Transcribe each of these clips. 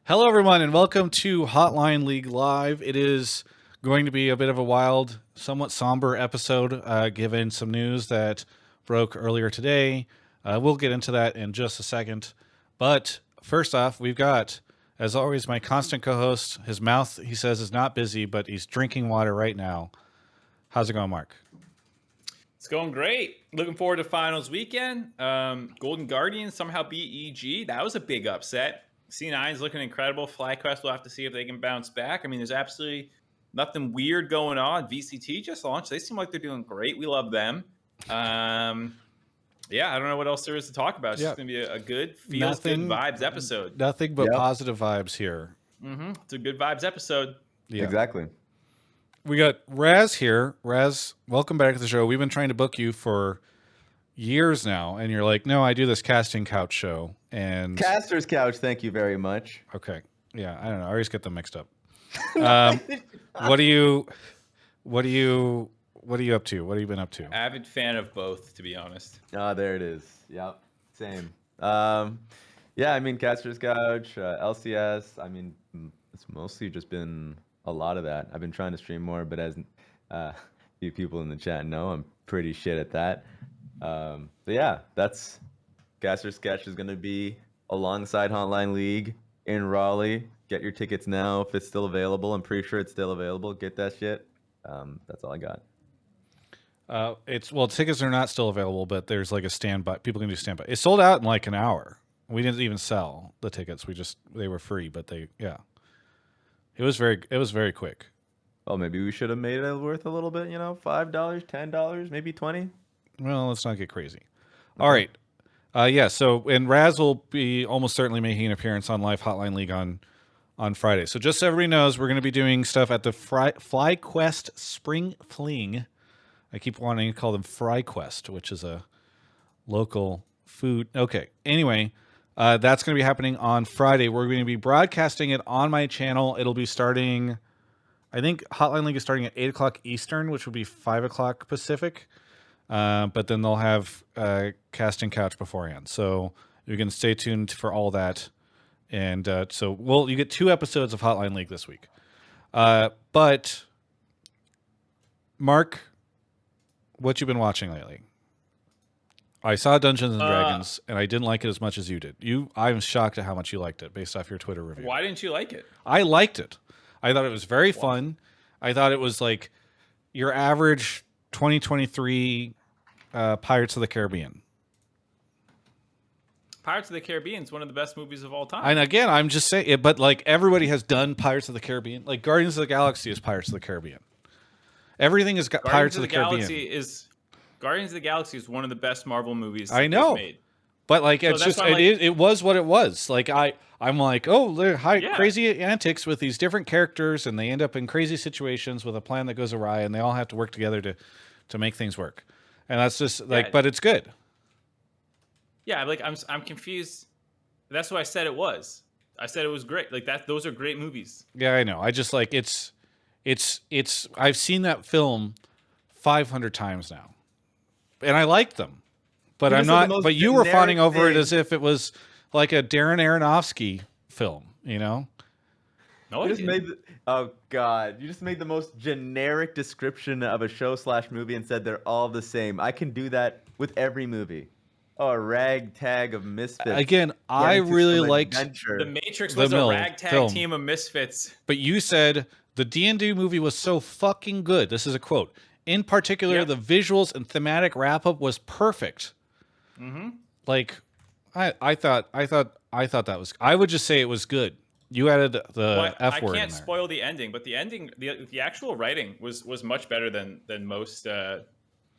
Hello, everyone, and welcome to Hotline League Live. It is going to be a bit of a wild, somewhat somber episode, given some news that broke earlier today. We'll get into that in just a second. But first off, we've got, as always, my constant co-host. His mouth, he says, is not busy, but he's drinking water right now. How's it going, Mark? It's going great. Looking forward to finals weekend. Golden Guardians somehow beat EG. That was a big upset. C9 is looking incredible. FlyQuest, we'll have to see if they can bounce back. I mean, there's absolutely nothing weird going on. VCT just launched. They seem like they're doing great. We love them. Yeah, I don't know what else there is to talk about. It's just going to be a good, feels good vibes episode. Nothing but positive vibes here. It's a good vibes episode. Yeah. Exactly. We got Raz here. Raz, welcome back to the show. We've been trying to book you for years now, and you're like, no, I do this casting couch show. And Caster's Couch, thank you very much. Okay. Yeah, I don't know. I always get them mixed up. What are you up to? What have you been up to? Avid fan of both, to be honest. Ah, there it is. Yep. Same. Yeah, I mean, Caster's Couch, LCS. I mean, it's mostly just been a lot of that. I've been trying to stream more, but as few people in the chat know, I'm pretty shit at that. But yeah, that's Caster's Sketch is going to be alongside Hotline League in Raleigh. Get your tickets now if it's still available. I'm pretty sure it's still available. Get that shit. That's all I got. Tickets are not still available, but there's like a standby. People can do standby. It sold out in like an hour. We didn't even sell the tickets. They were free, but it was very quick. Well, maybe we should have made it worth a little bit, $5, $10, maybe 20. Well, let's not get crazy. Okay. All right. And Raz will be almost certainly making an appearance on Live Hotline League on Friday. So just so everybody knows, we're going to be doing stuff at the FlyQuest Spring Fling. I keep wanting to call them FryQuest, which is a local food. Okay. Anyway, that's going to be happening on Friday. We're going to be broadcasting it on my channel. It'll be starting, I think Hotline League is starting at 8 o'clock Eastern, which would be 5 o'clock Pacific. But then they'll have casting couch beforehand, so you can stay tuned for all that. And you get 2 episodes of Hotline League this week. But Mark, what you been watching lately? I saw Dungeons and Dragons, and I didn't like it as much as you did. I'm shocked at how much you liked it based off your Twitter review. Why didn't you like it? I liked it. I thought it was very fun. I thought it was like your average 2023 Pirates of the Caribbean. Pirates of the Caribbean is one of the best movies of all time. And again, I'm just saying it, but like everybody has done Pirates of the Caribbean. Like Guardians of the Galaxy is Pirates of the Caribbean. Everything is Pirates of the Caribbean. Guardians of the Galaxy is one of the best Marvel movies I know. made. But like it's just it was what it was. Like I'm like, oh, they're crazy antics with these different characters, and they end up in crazy situations with a plan that goes awry, and they all have to work together to make things work. And that's just like, but it's good. Yeah, like I'm confused. That's what I said it was. I said it was great. Like that, those are great movies. Yeah, I know. I just like it's. I've seen that film 500 times now, and I like them. But I'm not. But you were fawning over it as if it was like a Darren Aronofsky film, No, you just made. Oh God! You just made the most generic description of a show / movie and said they're all the same. I can do that with every movie. Oh, a ragtag of misfits. Again, I really liked The Matrix was a ragtag team of misfits. But you said the D&D movie was so fucking good. This is a quote. In particular, the visuals and thematic wrap up was perfect. Mm-hmm. Like, I thought that was. I would just say it was good. You added the F word. I can't spoil the ending, but the ending, the actual writing was much better than most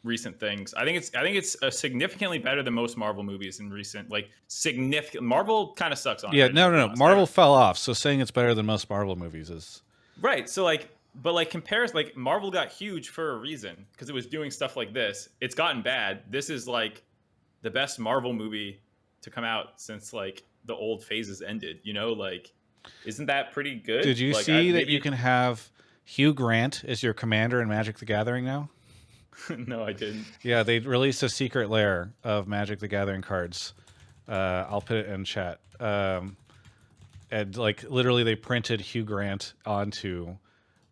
recent things. I think it's significantly better than most Marvel movies in recent, like significant. Marvel kind of sucks on it. Yeah, no. Marvel fell off, so saying it's better than most Marvel movies is right. So but comparison, like Marvel got huge for a reason because it was doing stuff like this. It's gotten bad. This is like the best Marvel movie to come out since like the old phases ended. Isn't that pretty good? Did you see that you can have Hugh Grant as your commander in Magic the Gathering now? No, I didn't. Yeah, they released a secret lair of Magic the Gathering cards. I'll put it in chat. and like literally they printed Hugh Grant onto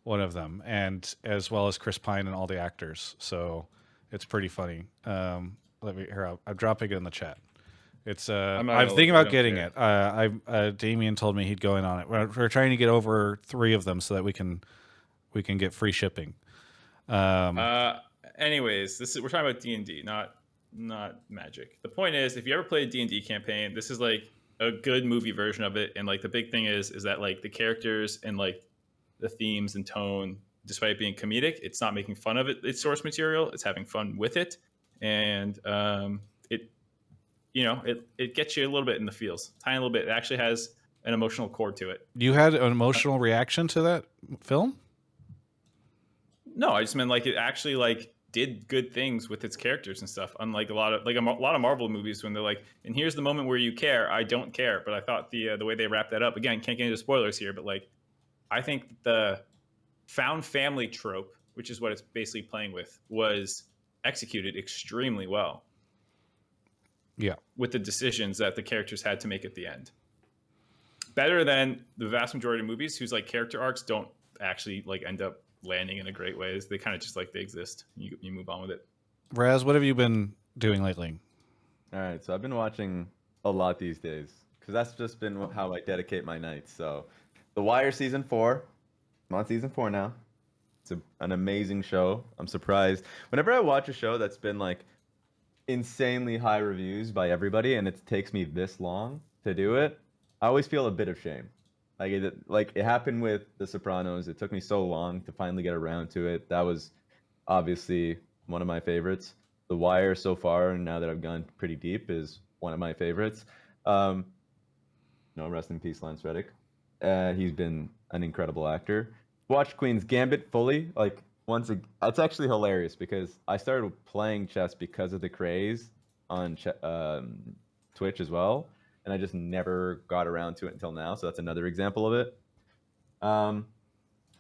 one of them, and as well as Chris Pine and all the actors. So it's pretty funny. Let me here. I'm dropping it in the chat. It's I'm not I'm gonna thinking look, I about don't getting care. it. Damien told me he'd go in on it. We're trying to get over 3 of them so that we can get free shipping. Anyways, we're talking about D&D, not Magic. The point is, if you ever played a D&D campaign, this is like a good movie version of it. And like the big thing is that like the characters and like the themes and tone, despite being comedic, it's not making fun of its source material. It's having fun with it, and it it gets you a little bit in the feels, tiny little bit. It actually has an emotional core to it. You had an emotional reaction to that film? No, I just meant like it actually like did good things with its characters and stuff. Unlike a lot of Marvel movies when they're like, and here's the moment where you care. I don't care, but I thought the way they wrapped that up, again, can't get into spoilers here, but like I think the found family trope, which is what it's basically playing with, was executed extremely well. Yeah. With the decisions that the characters had to make at the end. Better than the vast majority of movies whose like character arcs don't actually like end up landing in a great ways. They kind of just like they exist. You move on with it. Raz, what have you been doing lately? All right, so I've been watching a lot these days because that's just been how I dedicate my nights. So, The Wire season 4, I'm on season 4 now. It's an amazing show. I'm surprised whenever I watch a show that's been like insanely high reviews by everybody, and it takes me this long to do it. I always feel a bit of shame. Like it happened with The Sopranos. It took me so long to finally get around to it. That was obviously one of my favorites. The Wire so far, and now that I've gone pretty deep, is one of my favorites. Rest in peace, Lance Reddick. He's been an incredible actor. Watched Queen's Gambit fully. Like it's actually hilarious because I started playing chess because of the craze on Twitch as well, and I just never got around to it until now. So that's another example of it.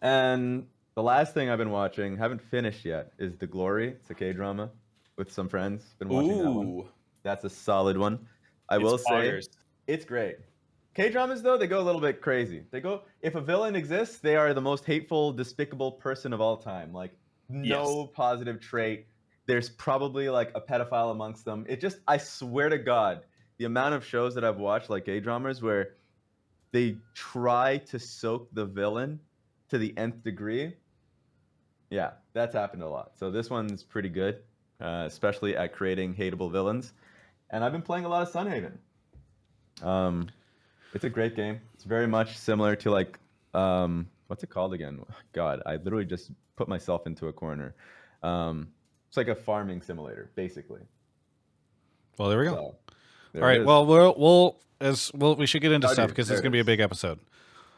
And the last thing I've been watching, haven't finished yet, is The Glory. It's a K-drama with some friends. Been watching that one. That's a solid one. I will say it's great. K-dramas, though, they go a little bit crazy. If a villain exists, they are the most hateful, despicable person of all time. Like, no positive trait. There's probably like a pedophile amongst them. I swear to God, the amount of shows that I've watched, like K-dramas, where they try to soak the villain to the nth degree. Yeah, that's happened a lot. So this one's pretty good, especially at creating hateable villains. And I've been playing a lot of Sunhaven. It's a great game. It's very much similar to like, what's it called again? God, I literally just put myself into a corner. It's like a farming simulator, basically. Well, there we go. So, all right. Well, we should get into stuff because it's going to be a big episode.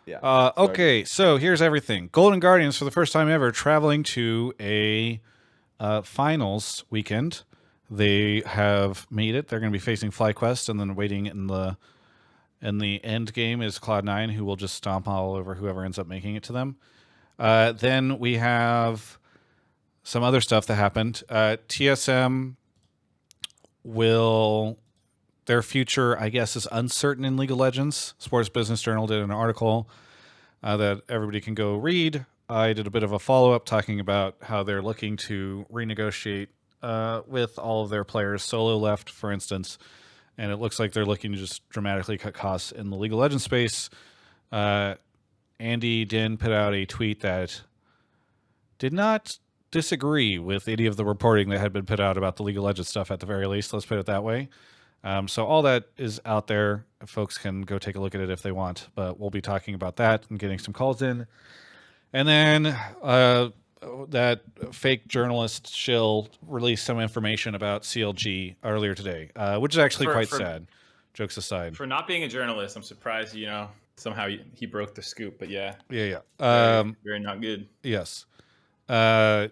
Yeah. Okay, so here's everything. Golden Guardians, for the first time ever, traveling to a finals weekend. They have made it. They're going to be facing FlyQuest, and then waiting in the end game is Cloud9, who will just stomp all over whoever ends up making it to them. Then we have some other stuff that happened. TSM their future, I guess, is uncertain in League of Legends. Sports Business Journal did an article that everybody can go read. I did a bit of a follow-up talking about how they're looking to renegotiate with all of their players. Solo left, for instance, and it looks like they're looking to just dramatically cut costs in the League of Legends space. Andy Din put out a tweet that did not disagree with any of the reporting that had been put out about the League of Legends stuff, at the very least. Let's put it that way. So all that is out there. Folks can go take a look at it if they want, but we'll be talking about that and getting some calls in. And then that fake journalist shill released some information about CLG earlier today, which is actually quite sad. Jokes aside. For not being a journalist, I'm surprised, somehow he broke the scoop, but yeah. Yeah. Very not good. Yes. But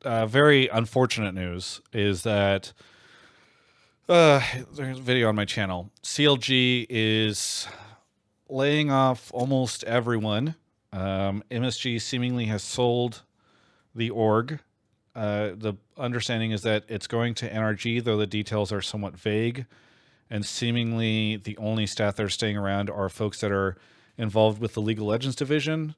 very unfortunate news is that there's a video on my channel. CLG is laying off almost everyone. MSG seemingly has sold the org. The understanding is that it's going to NRG, though the details are somewhat vague. and seemingly the only staff that are staying around are folks that are involved with the League of Legends division,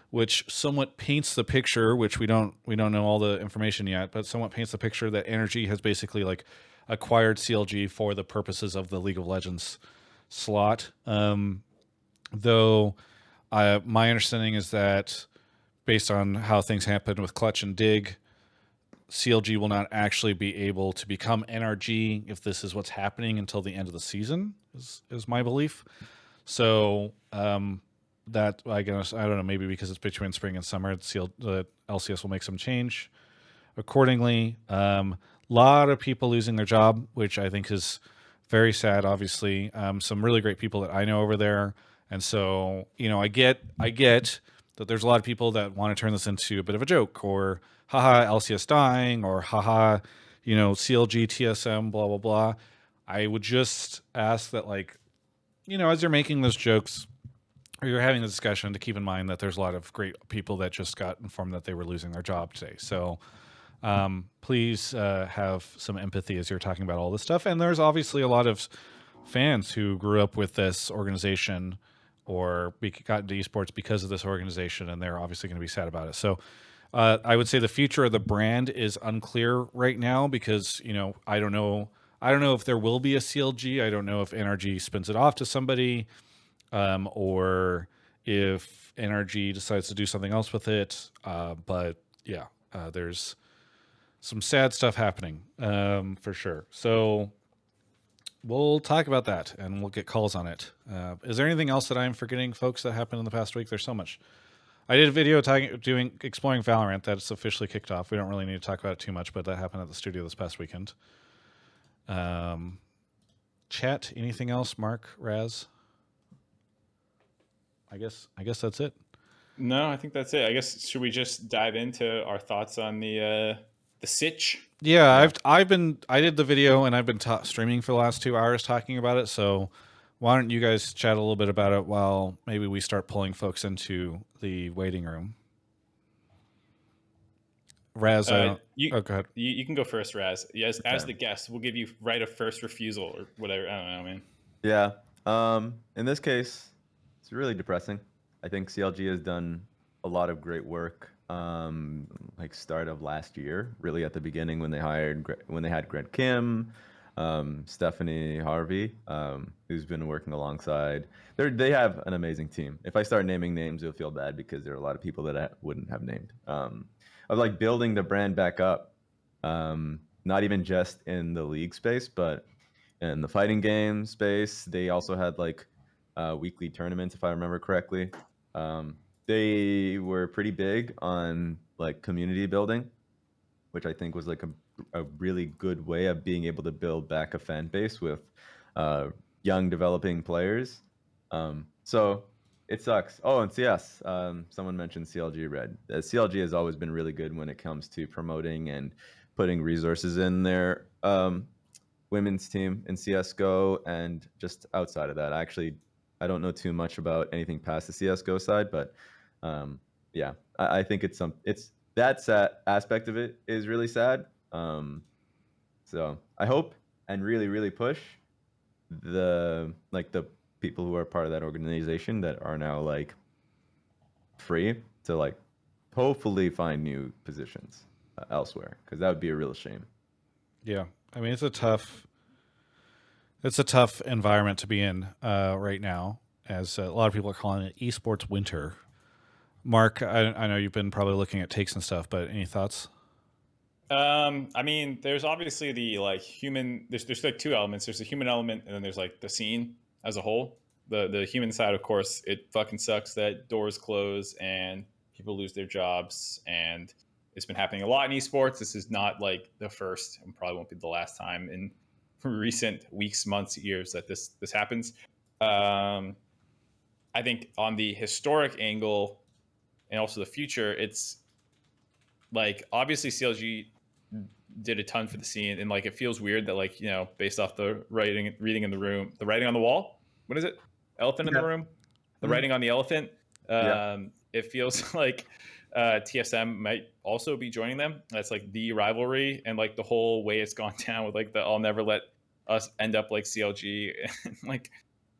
which somewhat paints the picture, which we don't know all the information yet, but somewhat paints the picture that NRG has basically like acquired CLG for the purposes of the League of Legends slot. Though my understanding is that based on how things happened with Clutch and Dig, CLG will not actually be able to become NRG if this is what's happening until the end of the season, is my belief. So that, I guess, I don't know, maybe because it's between spring and summer, the LCS will make some change accordingly. Lot of people losing their job, which I think is very sad, obviously. Some really great people that I know over there. And so, I get that there's a lot of people that want to turn this into a bit of a joke, or haha, LCS dying, or haha, CLG, TSM, blah, blah, blah. I would just ask that, like, as you're making those jokes or you're having a discussion, to keep in mind that there's a lot of great people that just got informed that they were losing their job today. So please have some empathy as you're talking about all this stuff. And there's obviously a lot of fans who grew up with this organization or got into esports because of this organization, and they're obviously going to be sad about it. So I would say the future of the brand is unclear right now because, I don't know if there will be a CLG. I don't know if NRG spins it off to somebody, or if NRG decides to do something else with it. But yeah, there's some sad stuff happening, for sure. So we'll talk about that and we'll get calls on it. Is there anything else that I'm forgetting, folks, that happened in the past week? There's so much. I did a video exploring Valorant that's officially kicked off. We don't really need to talk about it too much, but that happened at the studio this past weekend. Chat, anything else, Mark, Raz? I guess that's it. No, I think that's it. I guess, should we just dive into our thoughts on the sitch? Yeah, I did the video and I've been streaming for the last 2 hours talking about it. So why don't you guys chat a little bit about it while maybe we start pulling folks into the waiting room? Raz, go ahead. You can go first, Raz. Yes, as the guest, we'll give you right of first refusal or whatever. I don't know, man. Yeah. In this case, it's really depressing. I think CLG has done a lot of great work. Like start of last year, really at the beginning when they had Greg Kim, Stephanie Harvey, who's been working alongside. They have an amazing team. If I start naming names, you'll feel bad because there are a lot of people that I wouldn't have named. Of like building the brand back up, not even just in the league space, but in the fighting game space. They also had like weekly tournaments, if I remember correctly. They were pretty big on like community building, which I think was like a really good way of being able to build back a fan base with young developing players. So it sucks. Oh, and CS. Someone mentioned CLG Red. CLG has always been really good when it comes to promoting and putting resources in their women's team in CSGO, and just outside of that. I don't know too much about anything past the CSGO side, but yeah, I think it's that sad aspect of it is really sad. So I hope and really, really push the people who are part of that organization that are now like free to like hopefully find new positions elsewhere, because that would be a real shame. Yeah, I mean it's a tough environment to be in right now, as a lot of people are calling it esports winter. Mark, I know you've been probably looking at takes and stuff, but any thoughts? I mean, there's obviously the like human. There's like two elements. There's the human element, and then there's like the scene as a whole. The human side, of course, it fucking sucks that doors close and people lose their jobs, and it's been happening a lot in esports. This is not like the first, and probably won't be the last time in recent weeks, months, years that this happens. I think on the historic angle and also the future, it's like obviously CLG did a ton for the scene, and like it feels weird that like, based off the reading in the room, the writing on the wall, what is it, elephant in the room, the writing on the elephant, it feels like TSM might also be joining them. That's like the rivalry, and like the whole way it's gone down with like the I'll never let us end up like CLG, and like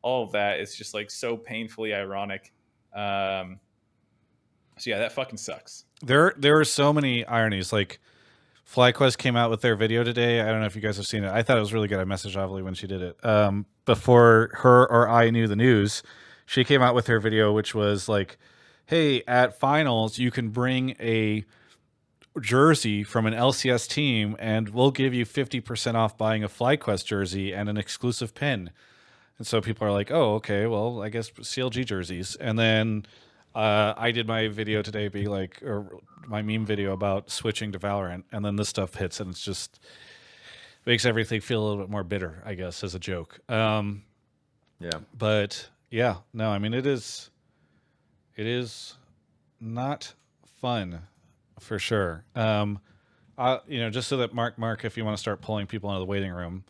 all of that is just like so painfully ironic. So yeah, that fucking sucks. There are so many ironies. Like FlyQuest came out with their video today. I don't know if you guys have seen it. I thought it was really good. I messaged Ovely when she did it. Before her or I knew the news, she came out with her video, which was like, hey, at finals, you can bring a jersey from an LCS team and we'll give you 50% off buying a FlyQuest jersey and an exclusive pin. And so people are like, oh, okay, well, I guess CLG jerseys. And then I did my video today, or my meme video about switching to Valorant. And then this stuff hits and it's just makes everything feel a little bit more bitter, I guess, as a joke. Yeah. But yeah, no, I mean, it is not fun for sure. Just so that Mark, if you want to start pulling people into the waiting room.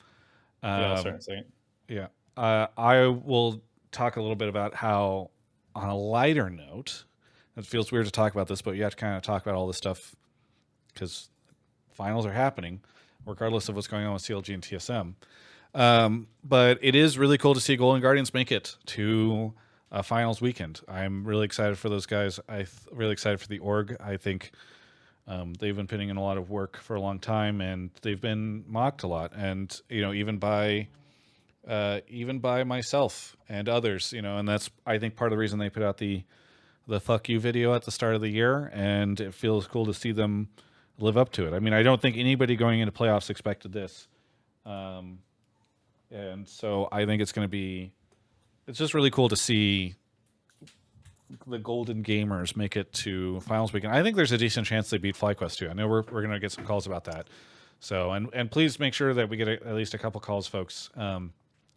Yeah, I'll start in a second. Yeah. I will talk a little bit about how, on a lighter note, it feels weird to talk about this, but you have to kind of talk about all this stuff because finals are happening, regardless of what's going on with CLG and TSM. But it is really cool to see Golden Guardians make it to a finals weekend. I'm really excited for those guys. I'm really excited for the org. I think they've been putting in a lot of work for a long time, and they've been mocked a lot. And even by myself and others, and that's, I think, part of the reason they put out the fuck you video at the start of the year, and it feels cool to see them live up to it. I mean, I don't think anybody going into playoffs expected this. And so I think it's just really cool to see the Golden Gamers make it to finals weekend. I think there's a decent chance they beat FlyQuest too. I know we're going to get some calls about that. So, and please make sure that we get at least a couple calls, folks.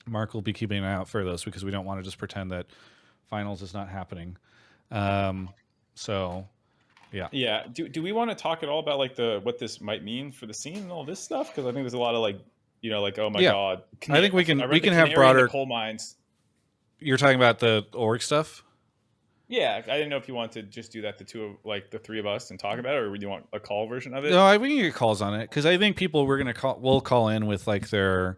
Mark will be keeping an eye out for those because we don't want to just pretend that finals is not happening. So, yeah. Yeah. Do we want to talk at all about like what this might mean for the scene and all this stuff? Because I think there's a lot of oh my god. I think we can have canary broader in the coal mines. You're talking about the org stuff? Yeah, I didn't know if you want to just do that, the three of us, and talk about it, or would you want a call version of it? No, we can get calls on it because I think people will call in with like their,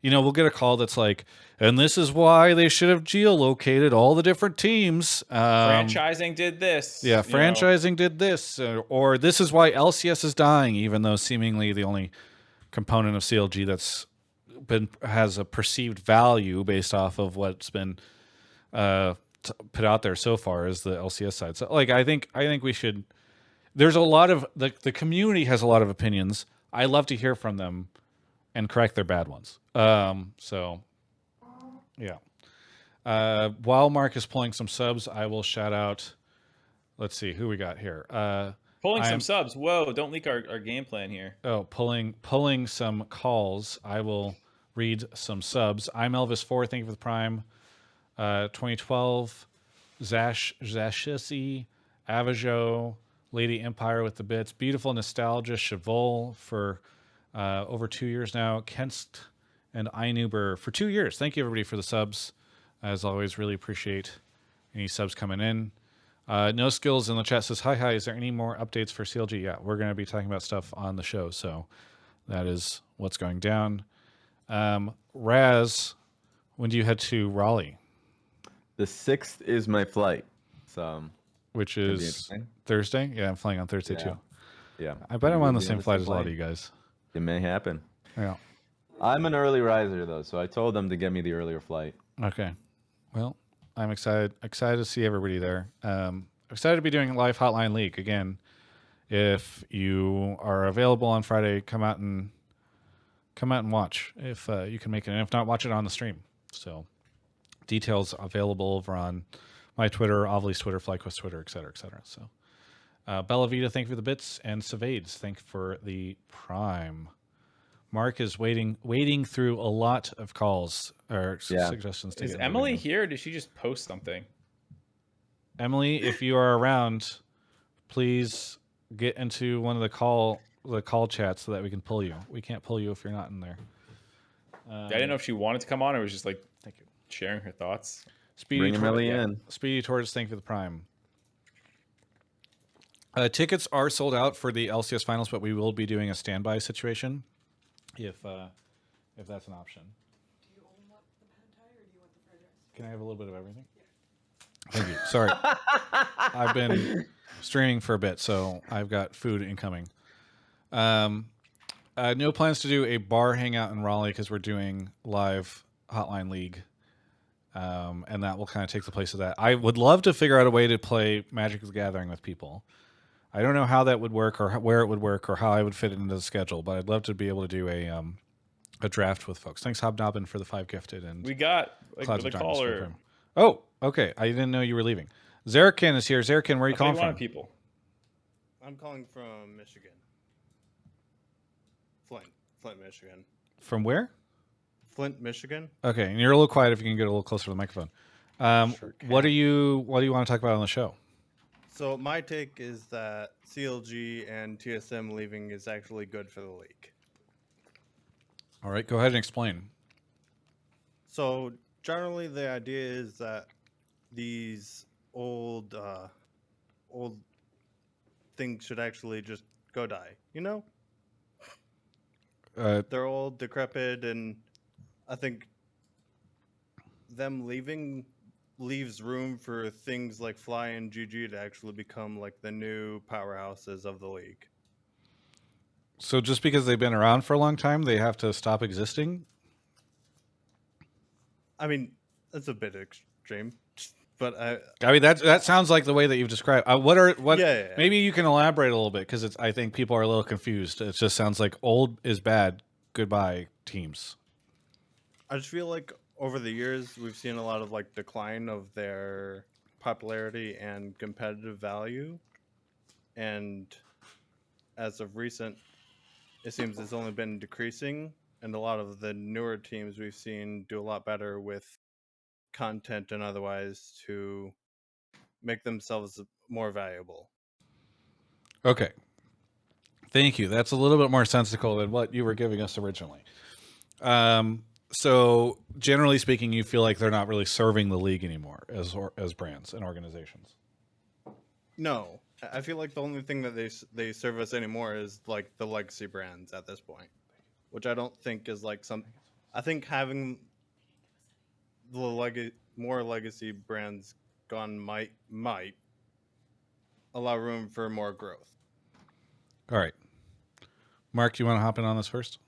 we'll get a call that's like, and this is why they should have geolocated all the different teams. Franchising did this. Yeah, franchising did this, or this is why LCS is dying, even though seemingly the only component of CLG that's has a perceived value based off of what's been put out there so far is the LCS side. So I think we should, there's a lot of the community has a lot of opinions. I love to hear from them and correct their bad ones. So yeah. While Mark is pulling some subs, I will shout out, let's see who we got here. Pulling some subs. Whoa, don't leak our game plan here. Oh, pulling some calls. I will read some subs. I'm Elvis4. Thank you for the Prime. 2012, Zashisi, Avajo, Lady Empire with the bits. Beautiful Nostalgia, Chavol for over 2 years now. Kenst and Einuber for 2 years. Thank you, everybody, for the subs. As always, really appreciate any subs coming in. No Skills in the chat says, hi, is there any more updates for CLG? Yeah, we're going to be talking about stuff on the show, so that is what's going down. Raz, when do you head to Raleigh? The 6th is my flight. So, which is Thursday? Yeah, I'm flying on Thursday too. Yeah. I bet I'm on the same flight as a lot of you guys. It may happen. Yeah. I'm an early riser though, so I told them to get me the earlier flight. Okay. Well, I'm excited to see everybody there. Excited to be doing live Hotline League again. If you are available on Friday, come out and watch if you can make it, and if not, watch it on the stream. So details available over on my Twitter, Ovely's Twitter, FlyQuest Twitter, et cetera, et cetera. So Bella Vita, thank you for the bits, and Savades, thank you for the Prime. Mark is waiting through a lot of calls or suggestions. Is Emily here, or did she just post something? Emily, if you are around, please get into one of the call chats so that we can pull you. We can't pull you if you're not in there. I didn't know if she wanted to come on or was just like, thank you, sharing her thoughts. Bring Emily in. Speedy Tortoise, thank you for the Prime. Tickets are sold out for the LCS finals, but we will be doing a standby situation. If if that's an option. Do you only want the pad thai or do you want the fried rice? Can I have a little bit of everything? Thank you. Sorry. I've been streaming for a bit, so I've got food incoming. No plans to do a bar hangout in Raleigh because we're doing live Hotline League. And that will kind of take the place of that. I would love to figure out a way to play Magic the Gathering with people. I don't know how that would work or where it would work or how I would fit it into the schedule, but I'd love to be able to do a draft with folks. Thanks, Hobnobbin, for the 5 gifted. And We got Clouds the of Darkness for caller. him. Oh, okay. I didn't know you were leaving. Zareken is here. Zareken, where are you calling from? People. I'm calling from Michigan. Flint, Michigan. From where? Flint, Michigan. Okay, and you're a little quiet if you can get a little closer to the microphone. Sure What do can. you want to talk about on the show? So my take is that CLG and TSM leaving is actually good for the league. All right, go ahead and explain. So generally, the idea is that these old things should actually just go die. You know, they're old, decrepit, and I think them leaving leaves room for things like Fly and GG to actually become like the new powerhouses of the league. So just because they've been around for a long time, they have to stop existing? I mean, that's a bit extreme, but I mean that sounds like the way that you've described. Yeah. Maybe you can elaborate a little bit because I think people are a little confused. It just sounds like old is bad, goodbye teams. I just feel like over the years we've seen a lot of like decline of their popularity and competitive value, and as of recent, it seems it's only been decreasing. And a lot of the newer teams we've seen do a lot better with content and otherwise to make themselves more valuable. Okay. Thank you. That's a little bit more sensical than what you were giving us originally. So generally speaking, you feel like they're not really serving the league anymore as brands and organizations. No, I feel like the only thing that they serve us anymore is like the legacy brands at this point, which I don't think is like some. I think having the more legacy brands gone might allow room for more growth. All right. Mark, you want to hop in on this first?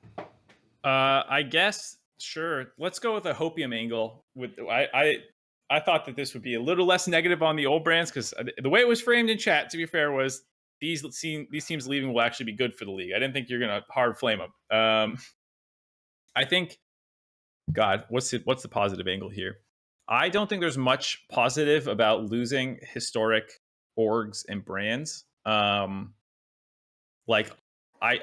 I guess sure. Let's go with a hopium angle. I thought that this would be a little less negative on the old brands because the way it was framed in chat, to be fair, was these teams leaving will actually be good for the league. I didn't think you're gonna hard flame them. I think, God, what's the positive angle here? I don't think there's much positive about losing historic orgs and brands. Like I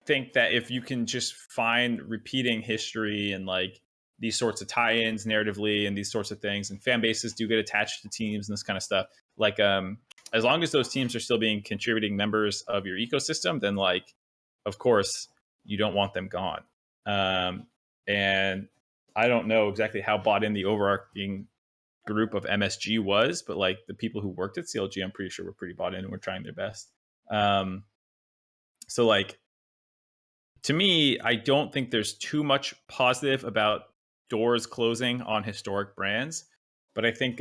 think that if you can just find repeating history and like these sorts of tie-ins narratively and these sorts of things, and fan bases do get attached to teams and this kind of stuff, like as long as those teams are still being contributing members of your ecosystem, then like of course you don't want them gone. And I don't know exactly how bought in the overarching group of MSG was, but like the people who worked at CLG, I'm pretty sure were pretty bought in and were trying their best. So like, to me, I don't think there's too much positive about doors closing on historic brands, but I think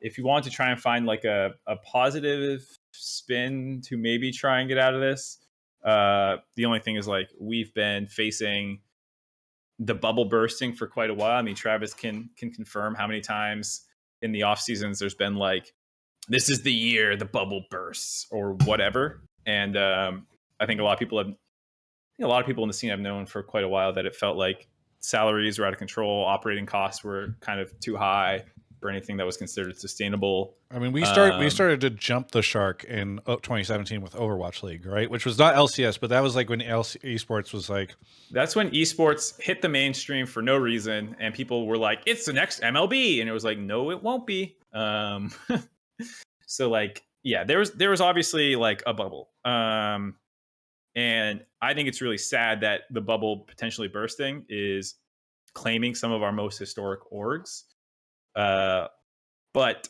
if you want to try and find like a positive spin to maybe try and get out of this, the only thing is like we've been facing the bubble bursting for quite a while. I mean, Travis can confirm how many times in the off seasons there's been like, this is the year the bubble bursts or whatever. And I think a lot of people in the scene have known for quite a while that it felt like salaries were out of control, operating costs were kind of too high for anything that was considered sustainable. I mean, we started to jump the shark in 2017 with Overwatch League, right? Which was not LCS, but that was like when esports was like. That's when esports hit the mainstream for no reason, and people were like, "It's the next MLB," and it was like, "No, it won't be." So like, yeah, there was obviously like a bubble, and I think it's really sad that the bubble potentially bursting is claiming some of our most historic orgs. But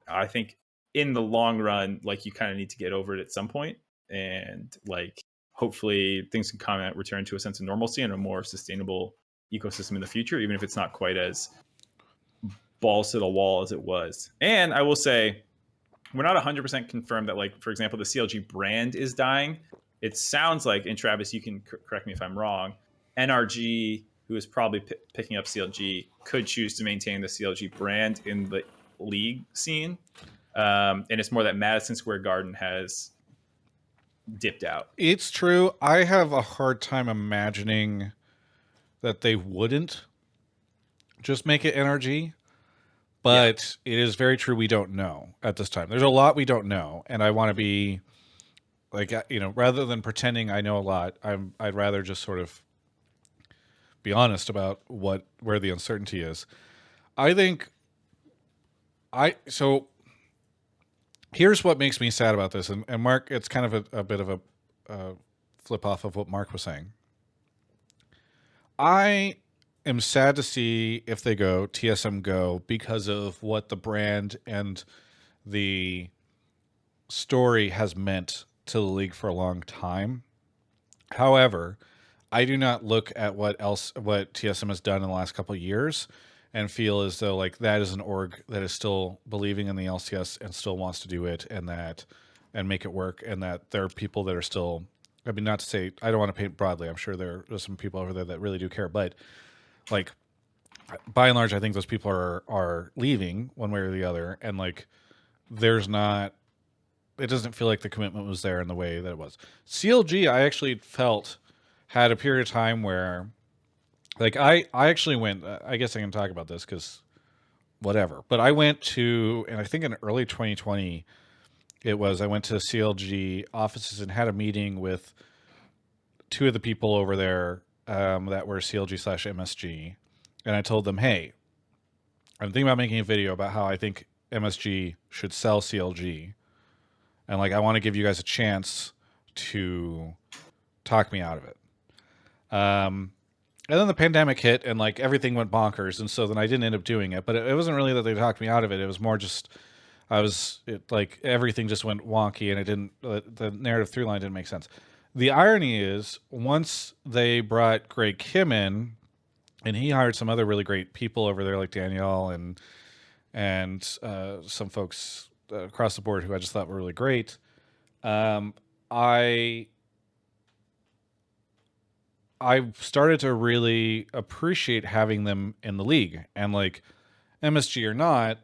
I think in the long run, like you kind of need to get over it at some point, and like hopefully things can kind of return to a sense of normalcy and a more sustainable ecosystem in the future, even if it's not quite as balls to the wall as it was. And I will say, we're not 100% confirmed that, like, for example, the CLG brand is dying. It sounds like, and Travis, you can correct me if I'm wrong, NRG, who is probably picking up CLG, could choose to maintain the CLG brand in the league scene. And it's more that Madison Square Garden has dipped out. It's true. I have a hard time imagining that they wouldn't just make it NRG. But it is very true. We don't know at this time. There's a lot we don't know, and I want to be like, rather than pretending I know a lot, I'd rather just sort of be honest about where the uncertainty is. I think so. Here's what makes me sad about this, and Mark, it's kind of a bit of a flip off of what Mark was saying. I am sad to see if they go TSM go because of what the brand and the story has meant to the league for a long time. However, I do not look at what TSM has done in the last couple of years and feel as though like that is an org that is still believing in the LCS and still wants to do it and make it work, and that there are people that are still, I mean, not to say, I don't want to paint broadly. I'm sure there's some people over there that really do care, but like by and large, I think those people are leaving one way or the other, and like there's not, it doesn't feel like the commitment was there in the way that it was. CLG, I actually felt had a period of time where, like, I actually went, I guess I can talk about this because whatever, but I went to, and I think in early 2020, I went to CLG offices and had a meeting with two of the people over there that were CLG/MSG. And I told them, hey, I'm thinking about making a video about how I think MSG should sell CLG. And like, I want to give you guys a chance to talk me out of it. And then the pandemic hit and like everything went bonkers. And so then I didn't end up doing it, but it wasn't really that they talked me out of it. It was more just, like everything just went wonky and it didn't, the narrative through line didn't make sense. The irony is once they brought Greg Kim in and he hired some other really great people over there, like Danielle and some folks across the board who I just thought were really great. I started to really appreciate having them in the league, and like MSG or not,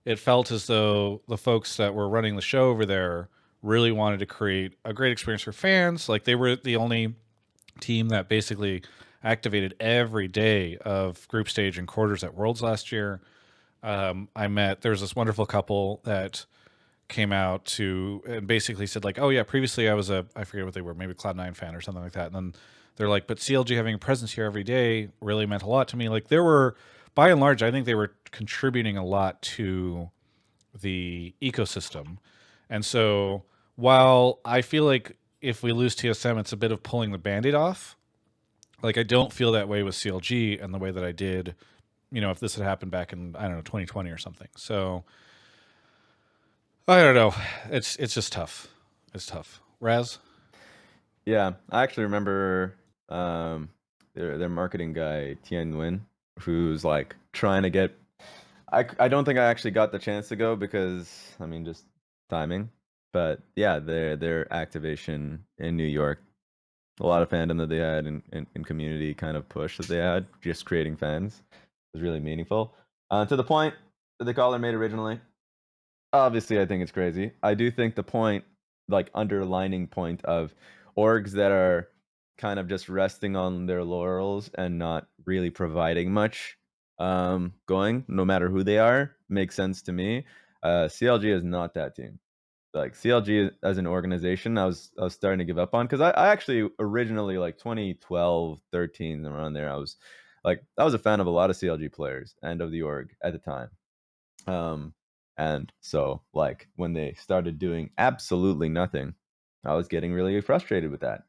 it felt as though the folks that were running the show over there really wanted to create a great experience for fans. Like they were the only team that basically activated every day of group stage and quarters at Worlds last year. There was this wonderful couple that came out to and basically said like, oh yeah, previously I forget what they were, maybe Cloud9 fan or something like that. And then they're like, but CLG having a presence here every day really meant a lot to me. Like there were, by and large, I think they were contributing a lot to the ecosystem. And so while I feel like if we lose TSM, it's a bit of pulling the Band-Aid off. Like I don't feel that way with CLG and the way that I did, if this had happened back in, I don't know, 2020 or something. So I don't know. It's just tough. It's tough. Raz? Yeah, I actually remember their marketing guy Tien Nguyen, who's like trying to get. I don't think I actually got the chance to go because I mean just timing. But yeah, their activation in New York, a lot of fandom that they had in community kind of push that they had, just creating fans, was really meaningful. To the point that the caller made originally. Obviously, I think it's crazy. I do think the point, like underlining point of orgs that are kind of just resting on their laurels and not really providing much going, no matter who they are, makes sense to me. CLG is not that team. Like CLG as an organization, I was starting to give up on because I actually originally like 2012, 13 around there, I was a fan of a lot of CLG players and of the org at the time. And so like when they started doing absolutely nothing, I was getting really frustrated with that.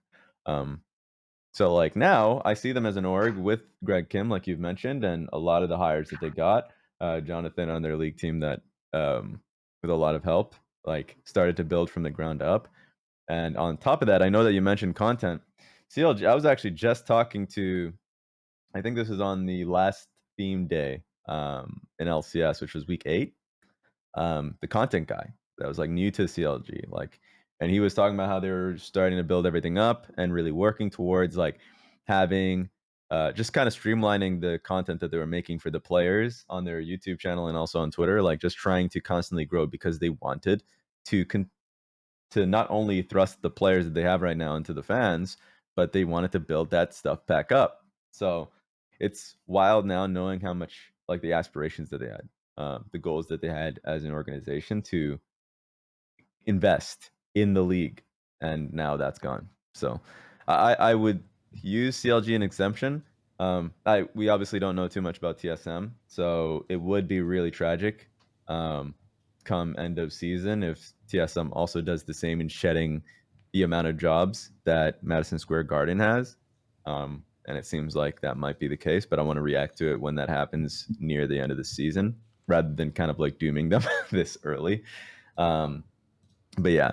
So like now I see them as an org with Greg Kim, like you've mentioned, and a lot of the hires that they got, Jonathan on their league team that with a lot of help, like started to build from the ground up. And on top of that, I know that you mentioned content. CLG, I was actually just talking to, I think this was on the last theme day in LCS, which was week 8. The content guy that was like new to CLG, like, and he was talking about how they were starting to build everything up and really working towards like having just kind of streamlining the content that they were making for the players on their YouTube channel and also on Twitter, like just trying to constantly grow because they wanted to to not only thrust the players that they have right now into the fans, but they wanted to build that stuff back up. So it's wild now knowing how much like the aspirations that they had, the goals that they had as an organization to invest in the league, and now that's gone. So I would use CLG an exemption. We obviously don't know too much about TSM, so it would be really tragic come end of season if TSM also does the same in shedding the amount of jobs that Madison Square Garden has. And it seems like that might be the case, but I want to react to it when that happens near the end of the season rather than kind of like dooming them this early. But yeah,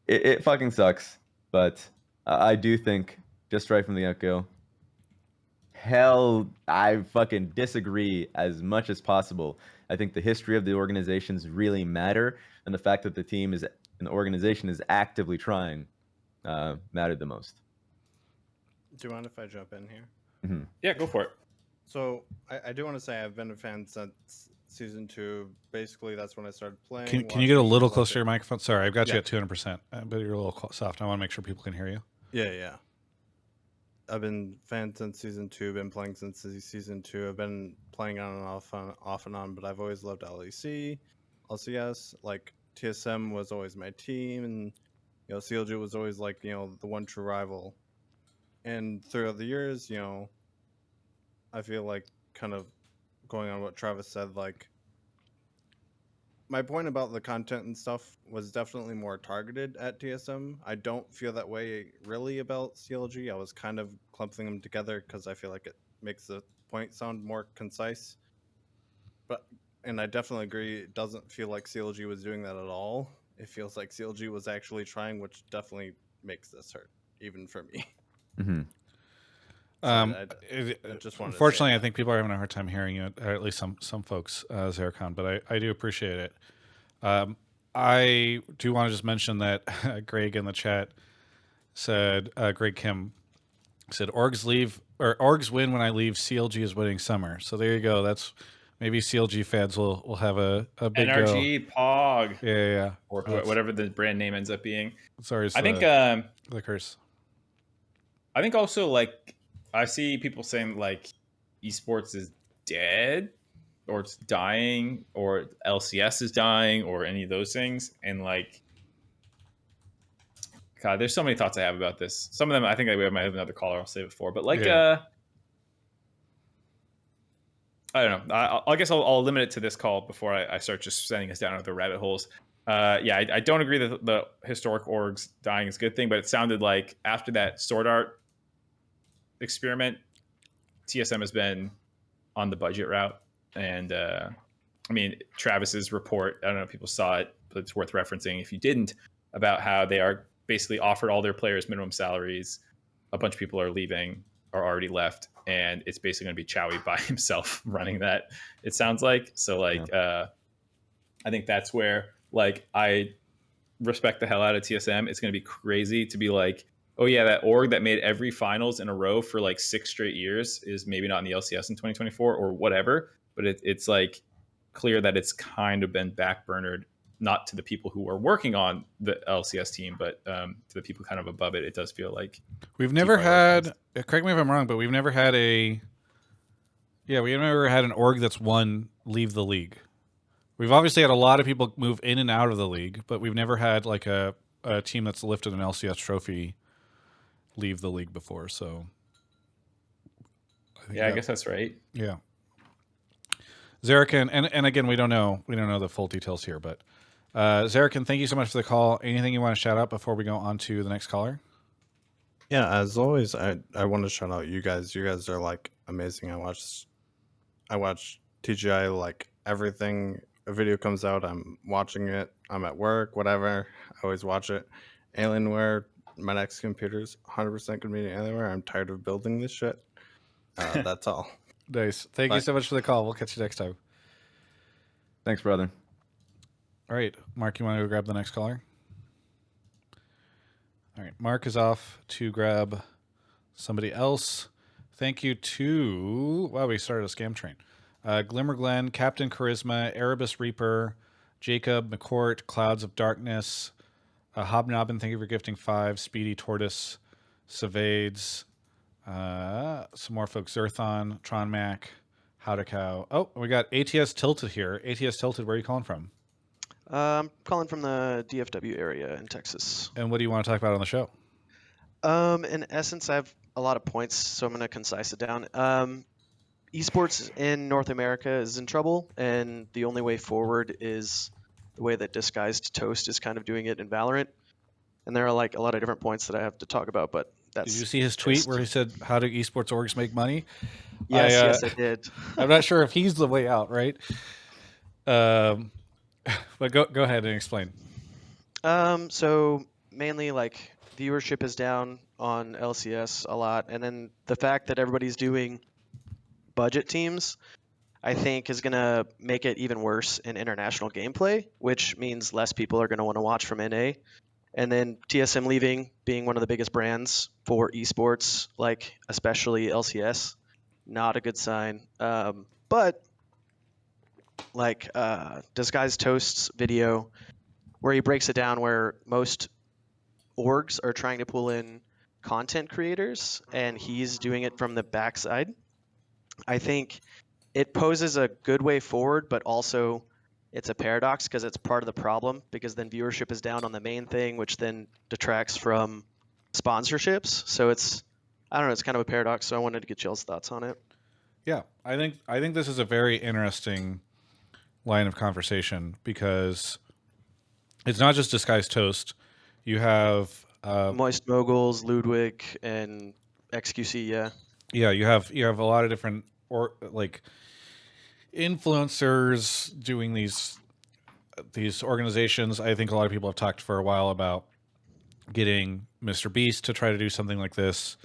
it fucking sucks. But I do think, just right from the get-go, hell, I fucking disagree as much as possible. I think the history of the organizations really matter, and the fact that the team is an organization is actively trying mattered the most. Do you mind if I jump in here? Mm-hmm. Yeah, go for it. So I do want to say I've been a fan since season 2. Basically, that's when I started playing. Can you get a watching little like closer to your microphone? Sorry, I've got you Yeah. at 200%, but you're a little soft. I want to make sure people can hear you. Yeah. I've been fan since season 2. Been playing since season 2. I've been playing on and off and on. But I've always loved LEC, LCS. Like TSM was always my team, and CLG was always like the one true rival. And throughout the years, I feel like kind of going on what Travis said, like my point about the content and stuff was definitely more targeted at TSM. I don't feel that way really about CLG. I was kind of clumping them together because I feel like it makes the point sound more concise. And I definitely agree, it doesn't feel like CLG was doing that at all. It feels like CLG was actually trying, which definitely makes this hurt, even for me. Mm-hmm. So I just wanted to say Unfortunately, I that. think people are having a hard time hearing you, or at least some folks, Zareken, but I do appreciate it. I do want to just mention that Greg in the chat said, Greg Kim said, orgs win when I leave, CLG is winning summer. So there you go. That's maybe CLG fans will have a big NRG, POG, Yeah. or whatever the brand name ends up being. Sorry, I think the curse. I think also like I see people saying like esports is dead or it's dying or LCS is dying or any of those things, and like God, there's so many thoughts I have about this. Some of them I think we might have another caller. I'll save it for, but like I don't know. I guess I'll limit it to this call before I start just sending us down other rabbit holes. I don't agree that the historic orgs dying is a good thing, but it sounded like after that Sword Art experiment, TSM has been on the budget route. And I mean, Travis's report, I don't know if people saw it, but it's worth referencing if you didn't, about how they are basically offered all their players minimum salaries. A bunch of people are leaving or already left, and it's basically going to be Chowie by himself running that, it sounds like. So like I think that's where like I respect the hell out of TSM. It's going to be crazy to be like, oh yeah, that org that made every finals in a row for like 6 straight years is maybe not in the LCS in 2024 or whatever, but it's like clear that it's kind of been backburnered, not to the people who are working on the LCS team, but to the people kind of above it. It does feel like we've never had, correct me if I'm wrong, but we've never had we've never had an org that's won leave the league. We've obviously had a lot of people move in and out of the league, but we've never had like a team that's lifted an LCS trophy leave the league before. So I guess that's right. Yeah. Zareken, and again, we don't know the full details here, but Zareken, thank you so much for the call. Anything you want to shout out before we go on to the next caller? Yeah, as always, I want to shout out you guys. You guys are like amazing. I watch TGI like everything. A video comes out, I'm watching it. I'm at work, whatever. I always watch it, Alienware, my next computer's 100% going to be Alienware. I'm tired of building this shit. That's all. Nice. Thank you Bye. so much for the call. We'll catch you next time. Thanks, brother. All right, Mark, you want to go grab the next caller? All right, Mark is off to grab somebody else. Thank you to, wow, we started a scam train. Glimmer Glen, Captain Charisma, Erebus Reaper, Jacob, McCourt, Clouds of Darkness, Hobnobbin, thank you for gifting 5, Speedy Tortoise, Savades, some more folks, Zerthon, Tron Mac, How to Cow. Oh, we got ATS Tilted here. ATS Tilted, where are you calling from? I'm calling from the DFW area in Texas. And what do you want to talk about on the show? In essence, I have a lot of points, so I'm going to concise it down. Esports in North America is in trouble, and the only way forward is the way that Disguised Toast is kind of doing it in Valorant. And there are like a lot of different points that I have to talk about, but that's. Did you see his tweet where he said, "How do esports orgs make money?" Yes, yes, I did. I'm not sure if he's the way out, right? But go ahead and explain. So mainly like viewership is down on LCS a lot, and then the fact that everybody's doing budget teams, I think, is going to make it even worse in international gameplay, which means less people are going to want to watch from NA. And then TSM leaving, being one of the biggest brands for esports, like especially LCS, not a good sign. But like Disguised Toast's video, where he breaks it down, where most orgs are trying to pull in content creators, and he's doing it from the backside. I think it poses a good way forward, but also it's a paradox because it's part of the problem, because then viewership is down on the main thing, which then detracts from sponsorships. So it's, I don't know, it's kind of a paradox. So I wanted to get y'all's thoughts on it. Yeah, I think this is a very interesting line of conversation because it's not just Disguised Toast. You have Moist Moguls, Ludwig, and XQC. Yeah, you have a lot of different like influencers doing these organizations. I think a lot of people have talked for a while about getting Mr. Beast to try to do something like this.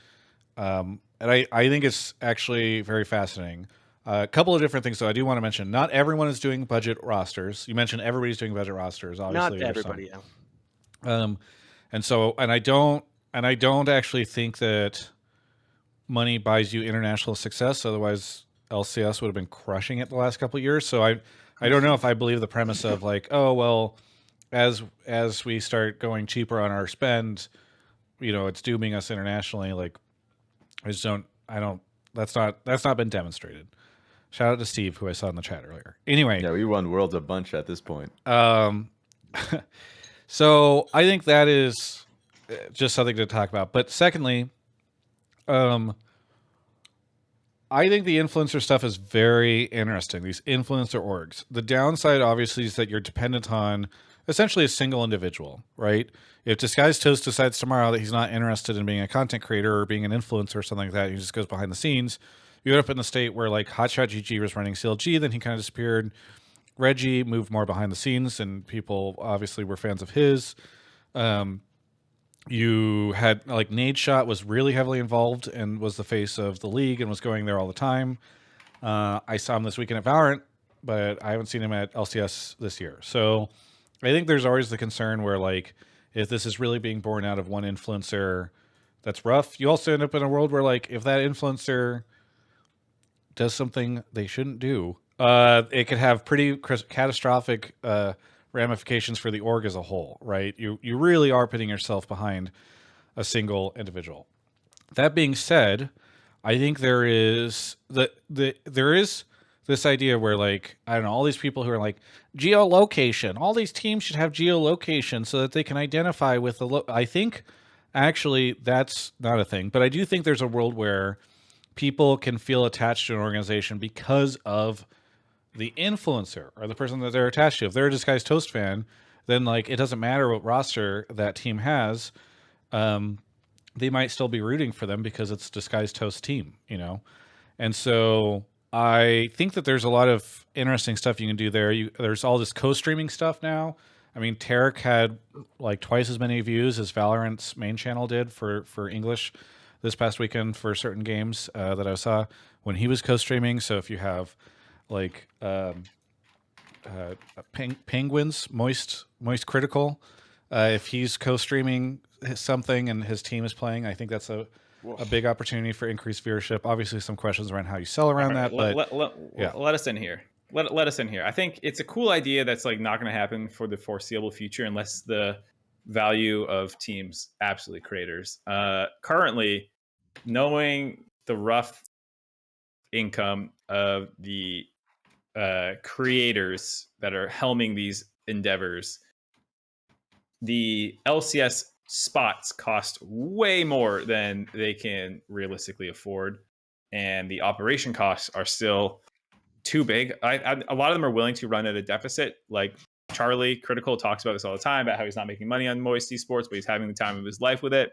And I think it's actually very fascinating. A couple of different things, though, I do want to mention. Not everyone is doing budget rosters. You mentioned everybody's doing budget rosters. Obviously, Not everybody, and I don't actually think that money buys you international success. Otherwise, LCS would have been crushing it the last couple of years. So I don't know if I believe the premise of like, oh well, as we start going cheaper on our spend, it's dooming us internationally. Like, that's not been demonstrated. Shout out to Steve, who I saw in the chat earlier. Anyway. Yeah, we won Worlds a bunch at this point. So I think that is just something to talk about. But secondly, I think the influencer stuff is very interesting. These influencer orgs. The downside, obviously, is that you're dependent on essentially a single individual, right? If Disguised Toast decides tomorrow that he's not interested in being a content creator or being an influencer or something like that, he just goes behind the scenes. You end up in the state where like Hotshot GG was running CLG, then he kind of disappeared. Reggie moved more behind the scenes, and people obviously were fans of his. You had like Nadeshot was really heavily involved and was the face of the league and was going there all the time. I saw him this weekend at Valorant, but I haven't seen him at LCS this year. So I think there's always the concern where like if this is really being born out of one influencer, that's rough. You also end up in a world where like if that influencer does something they shouldn't do, it could have pretty catastrophic ramifications for the org as a whole, right? You really are putting yourself behind a single individual. That being said, I think there is there is this idea where like, I don't know, all these people who are like geolocation, all these teams should have geolocation so that they can identify with the I think actually that's not a thing, but I do think there's a world where people can feel attached to an organization because of the influencer or the person that they're attached to. If they're a Disguised Toast fan, then like it doesn't matter what roster that team has. They might still be rooting for them because it's Disguised Toast team, And so I think that there's a lot of interesting stuff you can do there. There's all this co-streaming stuff now. I mean, Tarek had like twice as many views as Valorant's main channel did for English this past weekend for certain games that I saw when he was co-streaming. So if you have like Penguins, Moist Critical, if he's co-streaming something and his team is playing, I think that's a big opportunity for increased viewership. Obviously, some questions around how you sell around that, but let us in here. Let us in here. I think it's a cool idea that's like not going to happen for the foreseeable future unless the value of teams absolutely craters. Currently, knowing the rough income of the creators that are helming these endeavors, the LCS spots cost way more than they can realistically afford, and the operation costs are still too big. A lot of them are willing to run at a deficit. Like Charlie Critical talks about this all the time about how he's not making money on Moist Esports, but he's having the time of his life with it.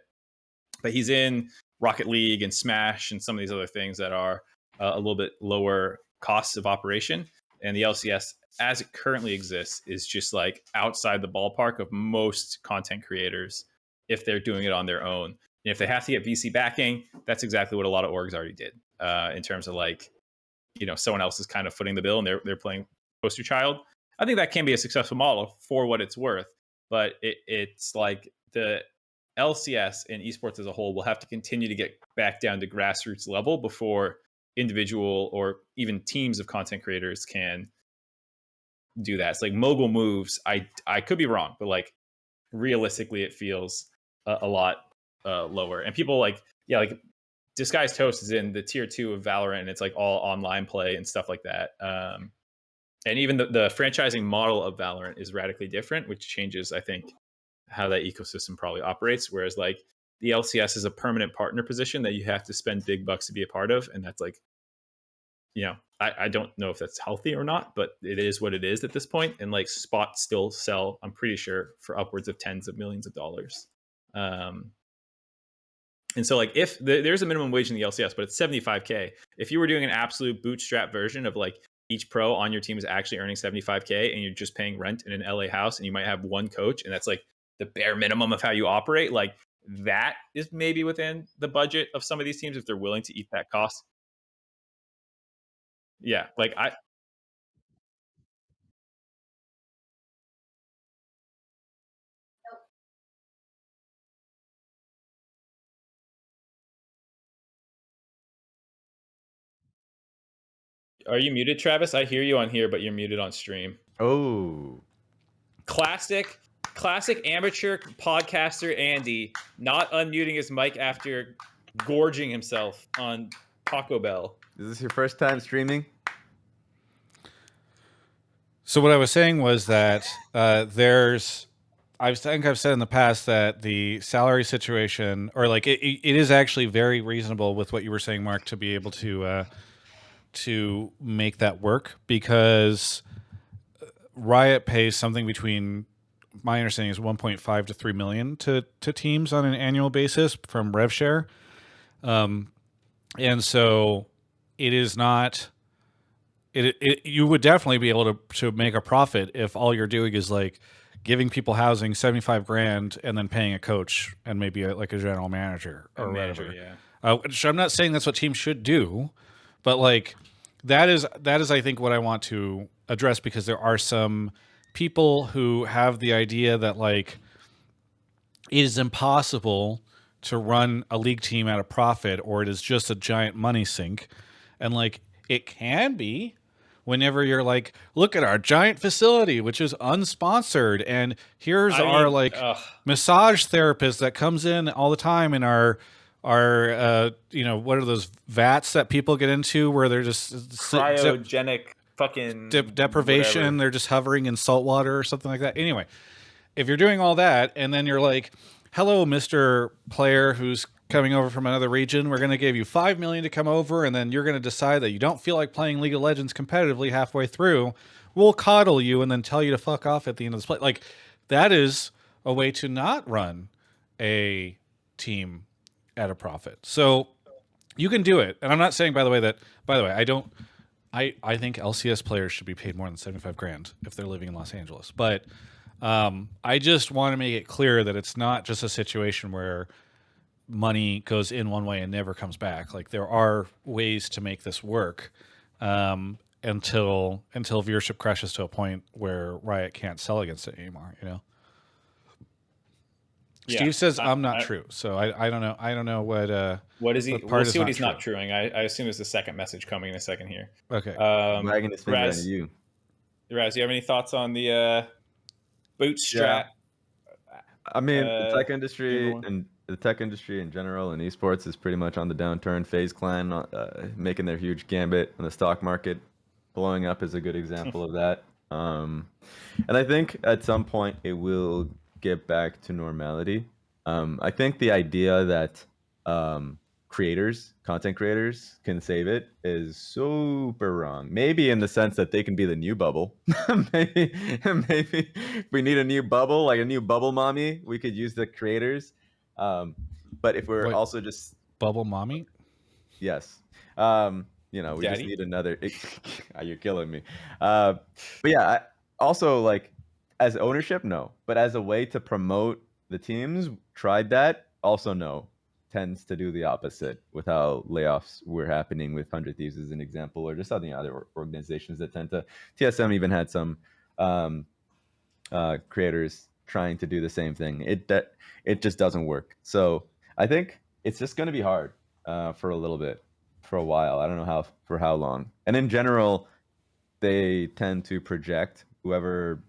But he's in Rocket League and Smash and some of these other things that are a little bit lower costs of operation. And the LCS, as it currently exists, is just like outside the ballpark of most content creators if they're doing it on their own. And if they have to get VC backing, that's exactly what a lot of orgs already did in terms of like, you know, someone else is kind of footing the bill and they're playing poster child. I think that can be a successful model for what it's worth, but it's like the LCS and esports as a whole will have to continue to get back down to grassroots level before individual or even teams of content creators can do that. It's like mogul moves. I could be wrong, but like realistically, it feels a lot lower. And people like, yeah, like Disguised Toast is in the tier 2 of Valorant, and it's like all online play and stuff like that. And even the franchising model of Valorant is radically different, which changes, I think, how that ecosystem probably operates. Whereas like the LCS is a permanent partner position that you have to spend big bucks to be a part of. And that's like, you know, I don't know if that's healthy or not, but it is what it is at this point. And like spots still sell, I'm pretty sure, for upwards of tens of millions of dollars. And so like if there's a minimum wage in the LCS, but it's 75K. If you were doing an absolute bootstrap version of like each pro on your team is actually earning 75K and you're just paying rent in an LA house and you might have one coach and that's like the bare minimum of how you operate, like that is maybe within the budget of some of these teams if they're willing to eat that cost. Yeah, like are you muted, Travis? I hear you on here, but you're muted on stream. Oh, Classic amateur podcaster Andy not unmuting his mic after gorging himself on Taco Bell. is this your first time streaming? So what I was saying was that I think I've said in the past that the salary situation, or like it is actually very reasonable with what you were saying, Mark, to be able to make that work, because Riot pays something between, my understanding is 1.5 to 3 million to teams on an annual basis from rev share. And so it is not, you would definitely be able to make a profit if all you're doing is like giving people housing, 75 grand, and then paying a coach and maybe like a general manager or whatever. Yeah. Which I'm not saying that's what teams should do, but like that is I think what I want to address, because there are some people who have the idea that like it is impossible to run a league team at a profit, or it is just a giant money sink. And like it can be whenever you're like, look at our giant facility, which is unsponsored, and here's our massage therapist that comes in all the time in our you know, what are those vats that people get into where they're just cryogenic fucking deprivation, whatever. They're just hovering in salt water or something like that. Anyway, if you're doing all that and then you're like, hello, Mr. Player who's coming over from another region, we're going to give you 5 million to come over, and then you're going to decide that you don't feel like playing League of Legends competitively halfway through, we'll coddle you and then tell you to fuck off at the end of this play. Like, that is a way to not run a team at a profit. So you can do it. And I'm not saying, by the way, I think LCS players should be paid more than 75 grand if they're living in Los Angeles. But I just want to make it clear that it's not just a situation where money goes in one way and never comes back. Like there are ways to make this work until viewership crashes to a point where Riot can't sell against it anymore. You know. Yeah, Steve says I'm not true, so I don't know. I don't know what is he? what part We'll is see what not he's not true. truing. I assume there's a second message coming in a second here. Okay. Wagging his finger at Raz, you. Raz, you have any thoughts on the bootstrap? I mean, the tech gamer industry one? and the tech industry in general and esports is pretty much on the downturn. FaZe Clan making their huge gambit in the stock market, blowing up is a good example of that. And I think at some point it will get back to normality. I think the idea that content creators can save it is super wrong. Maybe in the sense that they can be the new bubble. maybe if we need a new bubble, like a new bubble mommy, we could use the creators. But if we're Wait. also just Bubble mommy. yes, we just Daddy? need another. You're killing me. But yeah, also like as ownership, no. But as a way to promote the teams, tried that. Also, no. Tends to do the opposite with how layoffs were happening with 100 Thieves as an example, or just other organizations that tend to. TSM even had some creators trying to do the same thing. It just doesn't work. So I think it's just going to be hard for a little bit, for a while. I don't know for how long. And in general, they tend to project whoever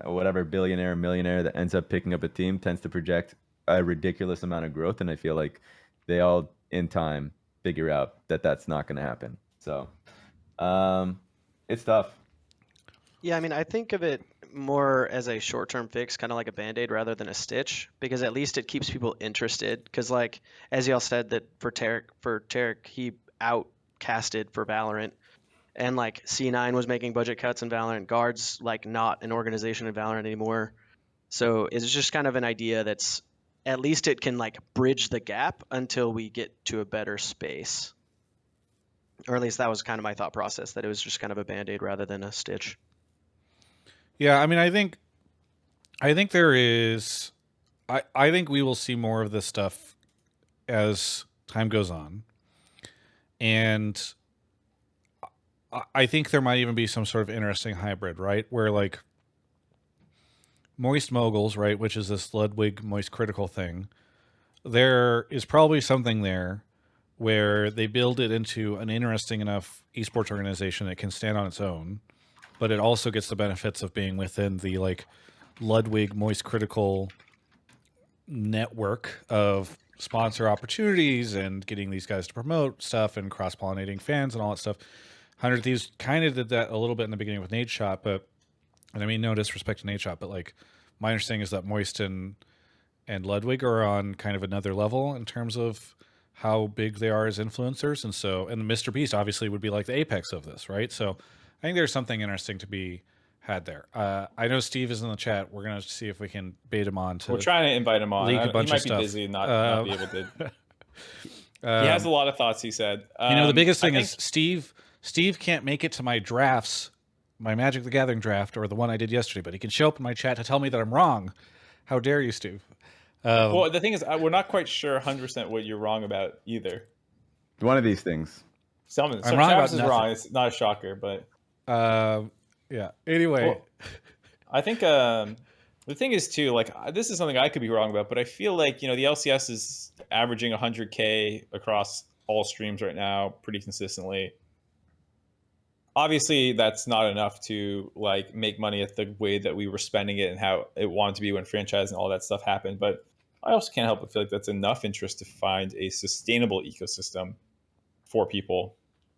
whatever billionaire, millionaire that ends up picking up a team tends to project a ridiculous amount of growth. And I feel like they all in time figure out that that's not going to happen. So it's tough. Yeah, I mean, I think of it more as a short-term fix, kind of like a Band-Aid rather than a stitch, because at least it keeps people interested. Because, like, as y'all said, that for Tarek, he outcasted for Valorant, and like C9 was making budget cuts in Valorant. Guard's like not an organization in Valorant anymore, so it's just kind of an idea that's at least it can like bridge the gap until we get to a better space. Or at least that was kind of my thought process, that it was just kind of a Band-Aid rather than a stitch. Yeah, I mean, I think there is. I think we will see more of this stuff as time goes on, and I think there might even be some sort of interesting hybrid, right? Where like Moist Moguls, right, which is this Ludwig Moist Critical thing, there is probably something there where they build it into an interesting enough esports organization that can stand on its own, but it also gets the benefits of being within the like Ludwig Moist Critical network of sponsor opportunities and getting these guys to promote stuff and cross-pollinating fans and all that stuff. 100 Thieves kind of did that a little bit in the beginning with Nade Shot, and I mean no disrespect to Nade Shot, but like my understanding is that Moist and Ludwig are on kind of another level in terms of how big they are as influencers, and Mr. Beast obviously would be like the apex of this, right? So I think there's something interesting to be had there. I know Steve is in the chat. We're gonna see if we can bait him on to. We're trying to invite him on. leak a He bunch might of be stuff. busy and not be able to. He has a lot of thoughts, he said. The biggest I thing is Steve can't make it to my drafts, my Magic the Gathering draft, or the one I did yesterday, but he can show up in my chat to tell me that I'm wrong. How dare you, Steve? Well, the thing is, we're not quite sure 100% what you're wrong about either. One of these things. So wrong Travis is about wrong. nothing. It's not a shocker, but yeah. Anyway, well, I think the thing is too, like this is something I could be wrong about, but I feel like the LCS is averaging 100K across all streams right now, pretty consistently. Obviously, that's not enough to like make money at the way that we were spending it and how it wanted to be when franchise and all that stuff happened. But I also can't help but feel like that's enough interest to find a sustainable ecosystem for people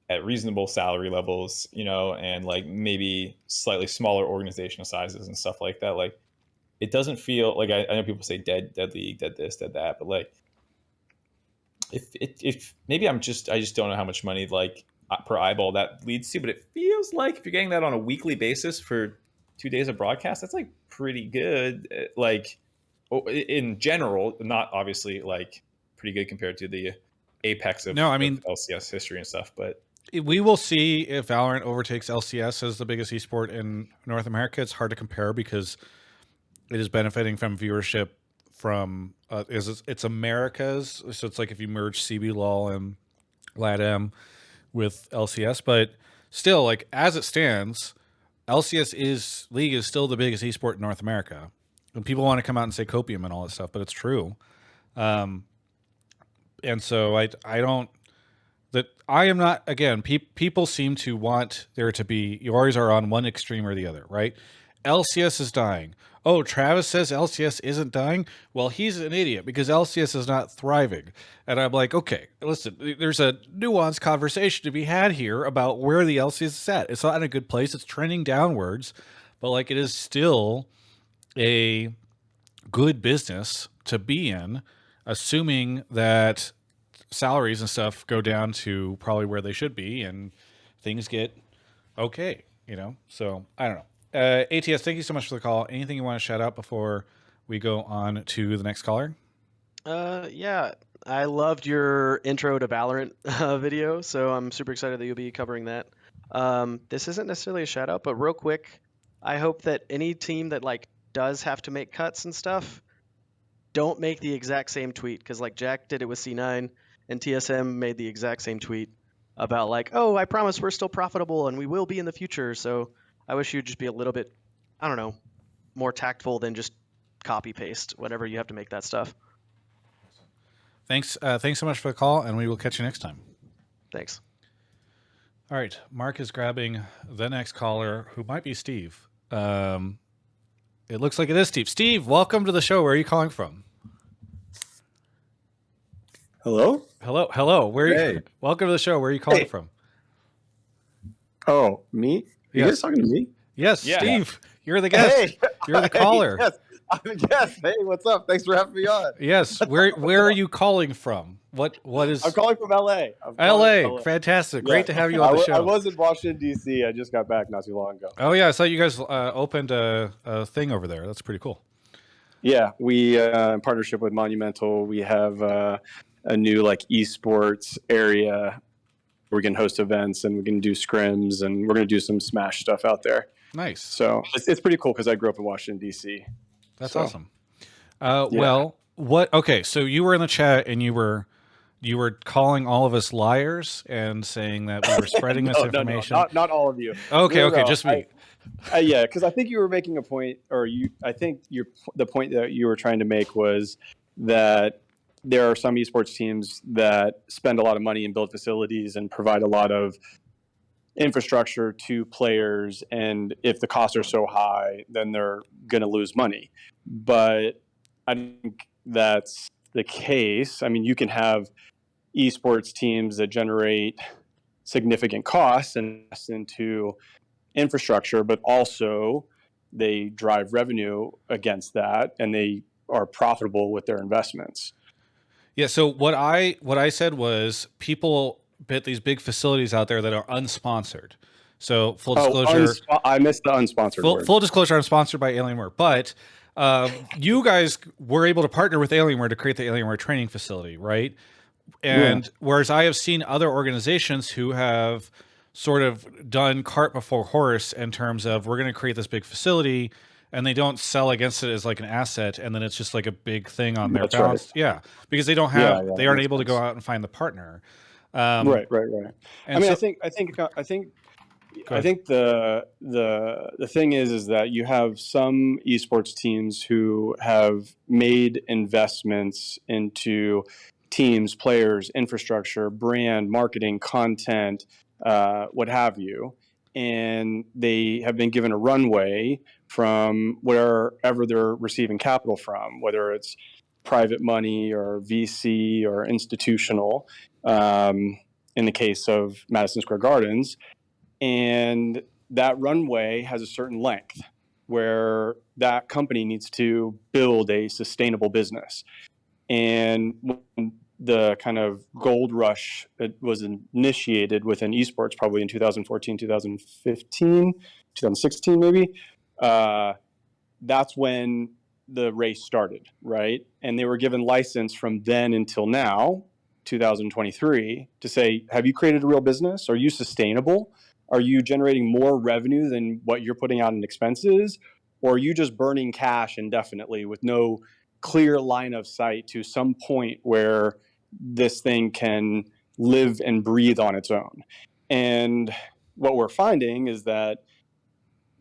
at reasonable salary levels, and like maybe slightly smaller organizational sizes and stuff like that. Like, it doesn't feel like I know people say dead league, dead this, dead that, but like, if maybe I just don't know how much money like per eyeball that leads to, but it feels like if you're getting that on a weekly basis for 2 days of broadcast, that's like pretty good. Like in general, not obviously like pretty good compared to the apex of LCS history and stuff, but We will see if Valorant overtakes LCS as the biggest esport in North America. It's hard to compare because it is benefiting from viewership from it's Americas, so it's like if you merge CB LOL and LATAM with LCS, but still, like as it stands, League is still the biggest esport in North America. And people want to come out and say copium and all that stuff, but it's true. And so I don't that I am not again. People seem to want there to be. You always are on one extreme or the other, right? LCS is dying. Oh, Travis says LCS isn't dying. Well, he's an idiot because LCS is not thriving. And I'm like, okay, listen, there's a nuanced conversation to be had here about where the LCS is at. It's not in a good place. It's trending downwards, but like it is still a good business to be in, assuming that salaries and stuff go down to probably where they should be and things get okay, So I don't know. ATS, thank you so much for the call. Anything you want to shout out before we go on to the next caller? Yeah, I loved your intro to Valorant video, so I'm super excited that you'll be covering that. This isn't necessarily a shout out, but real quick, I hope that any team that like does have to make cuts and stuff, don't make the exact same tweet because like Jack did it with C9 and TSM made the exact same tweet about like, oh, I promise we're still profitable and we will be in the future. So I wish you'd just be a little bit, I don't know, more tactful than just copy paste whenever you have to make that stuff. Thanks so much for the call, and we will catch you next time. Thanks. All right, Mark is grabbing the next caller, who might be Steve. It looks like it is Steve. Steve, welcome to the show. Where are you calling from? Hello? Hello. Where? Hey. Welcome to the show. Where are you calling from? Oh, me? You Yes. guys talking to me? Yes, Yeah. Steve. You're the guest. Hey. You're the caller. Yes. I'm a guest. Hey, what's up? Thanks for having me on. Yes. Where are you calling from? What is I'm calling from LA. LA? Fantastic. Yeah. Great to have you on the show. I was in Washington, D.C. I just got back not too long ago. Oh yeah, I saw you guys opened a thing over there. That's pretty cool. Yeah, we in partnership with Monumental, we have a new like esports area where we can host events and we can do scrims and we're going to do some Smash stuff out there. Nice. So it's pretty cool because I grew up in Washington, D.C. That's So, awesome. Well, what? Okay, so you were in the chat and you were calling all of us liars and saying that we were spreading misinformation. No, not all of you. Okay, No, just me. Yeah, because I think you were making a point, I think the point that you were trying to make was that there are some esports teams that spend a lot of money and build facilities and provide a lot of infrastructure to players, and if the costs are so high, then they're going to lose money. But I think that's the case. I mean, you can have esports teams that generate significant costs and invest into infrastructure, but also they drive revenue against that and they are profitable with their investments. Yeah. So what I said was people built these big facilities out there that are unsponsored. So full disclosure, I missed the unsponsored word. Full disclosure, I'm sponsored by Alienware, but you guys were able to partner with Alienware to create the Alienware training facility, right? And whereas I have seen other organizations who have sort of done cart before horse in terms of we're going to create this big facility and they don't sell against it as like an asset and then it's just like a big thing on their That's balance. right. Yeah, because they don't have Yeah, they aren't makes able to go sense. out and find the partner. Right. And I mean, so- I think the thing is that you have some esports teams who have made investments into teams, players, infrastructure, brand, marketing, content, what have you, and they have been given a runway from wherever they're receiving capital from, whether it's private money or VC or institutional. In the case of Madison Square Gardens, and that runway has a certain length where that company needs to build a sustainable business. And when the kind of gold rush that was initiated within esports, probably in 2014, 2015, 2016 maybe, that's when the race started, right? And they were given license from then until now 2023 to say, have you created a real business? Are you sustainable? Are you generating more revenue than what you're putting out in expenses? Or are you just burning cash indefinitely with no clear line of sight to some point where this thing can live and breathe on its own? And what we're finding is that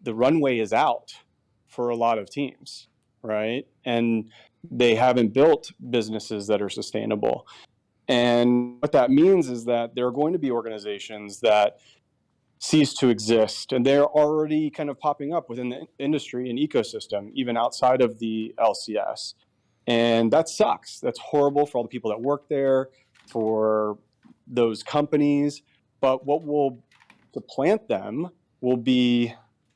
the runway is out for a lot of teams, right? And they haven't built businesses that are sustainable. And what that means is that there are going to be organizations that cease to exist, and they're already kind of popping up within the industry and ecosystem, even outside of the LCS. And that sucks. That's horrible for all the people that work there, for those companies. But what will supplant them will be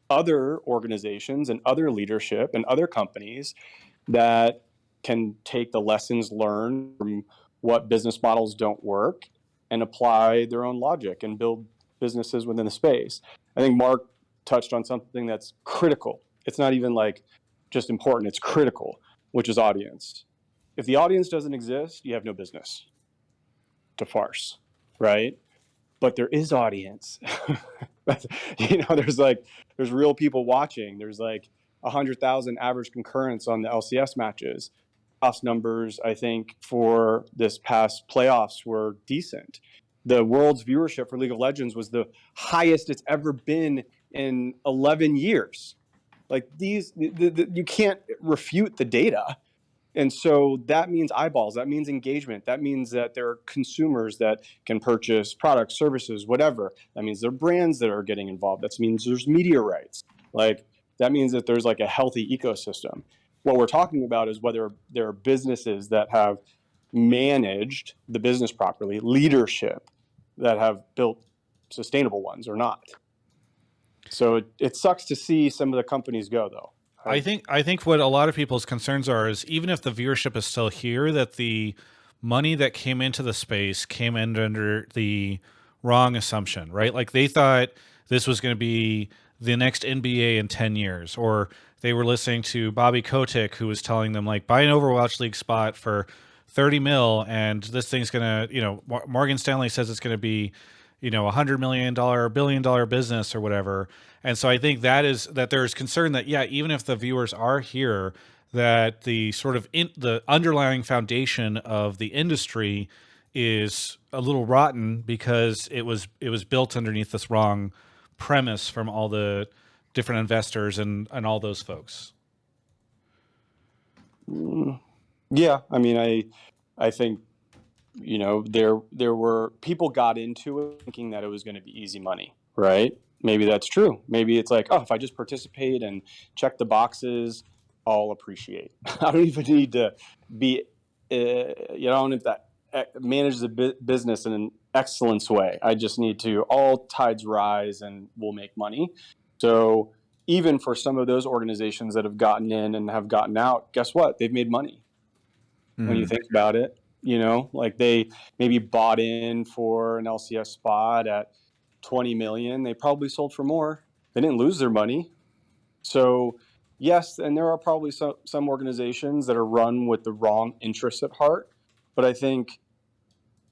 other organizations and other leadership and other companies that can take the lessons learned from what business models don't work and apply their own logic and build businesses within the space. I think Mark touched on something that's critical. It's not even like just important, it's critical, which is audience. If the audience doesn't exist, you have no business. It's a farce, right? But there is audience. There's real people watching. There's like 100,000 average concurrence on the LCS matches. Playoffs numbers, I think, for this past playoffs were decent. The world's viewership for League of Legends was the highest it's ever been in 11 years. Like you can't refute the data. And so that means eyeballs, that means engagement, that means that there are consumers that can purchase products, services, whatever. That means there are brands that are getting involved. That means there's media rights. Like that means that there's like a healthy ecosystem. What we're talking about is whether there are businesses that have managed the business properly, leadership that have built sustainable ones or not. So it sucks to see some of the companies go, though. I think what a lot of people's concerns are is even if the viewership is still here, that the money that came into the space came in under the wrong assumption, right? Like they thought this was going to be the next NBA in 10 years, or they were listening to Bobby Kotick, who was telling them like, buy an Overwatch League spot for 30 mil. And this thing's going to, Morgan Stanley says it's going to be, $100 million, $1 billion business or whatever. And so I think that there's concern that, yeah, even if the viewers are here, that the sort of the underlying foundation of the industry is a little rotten because it was built underneath this wrong premise from all the different investors and all those folks. Yeah, I mean, I think there were people got into it thinking that it was going to be easy money, right? Maybe that's true. Maybe it's like, oh, if I just participate and check the boxes, I'll appreciate. I don't even need to be, I don't have to manage the business in an excellence way. I just need to, all tides rise and we'll make money. So even for some of those organizations that have gotten in and have gotten out, guess what? They've made money. When you think about it, like they maybe bought in for an LCS spot at 20 million. They probably sold for more. They didn't lose their money. So yes, and there are probably some organizations that are run with the wrong interests at heart. But I think,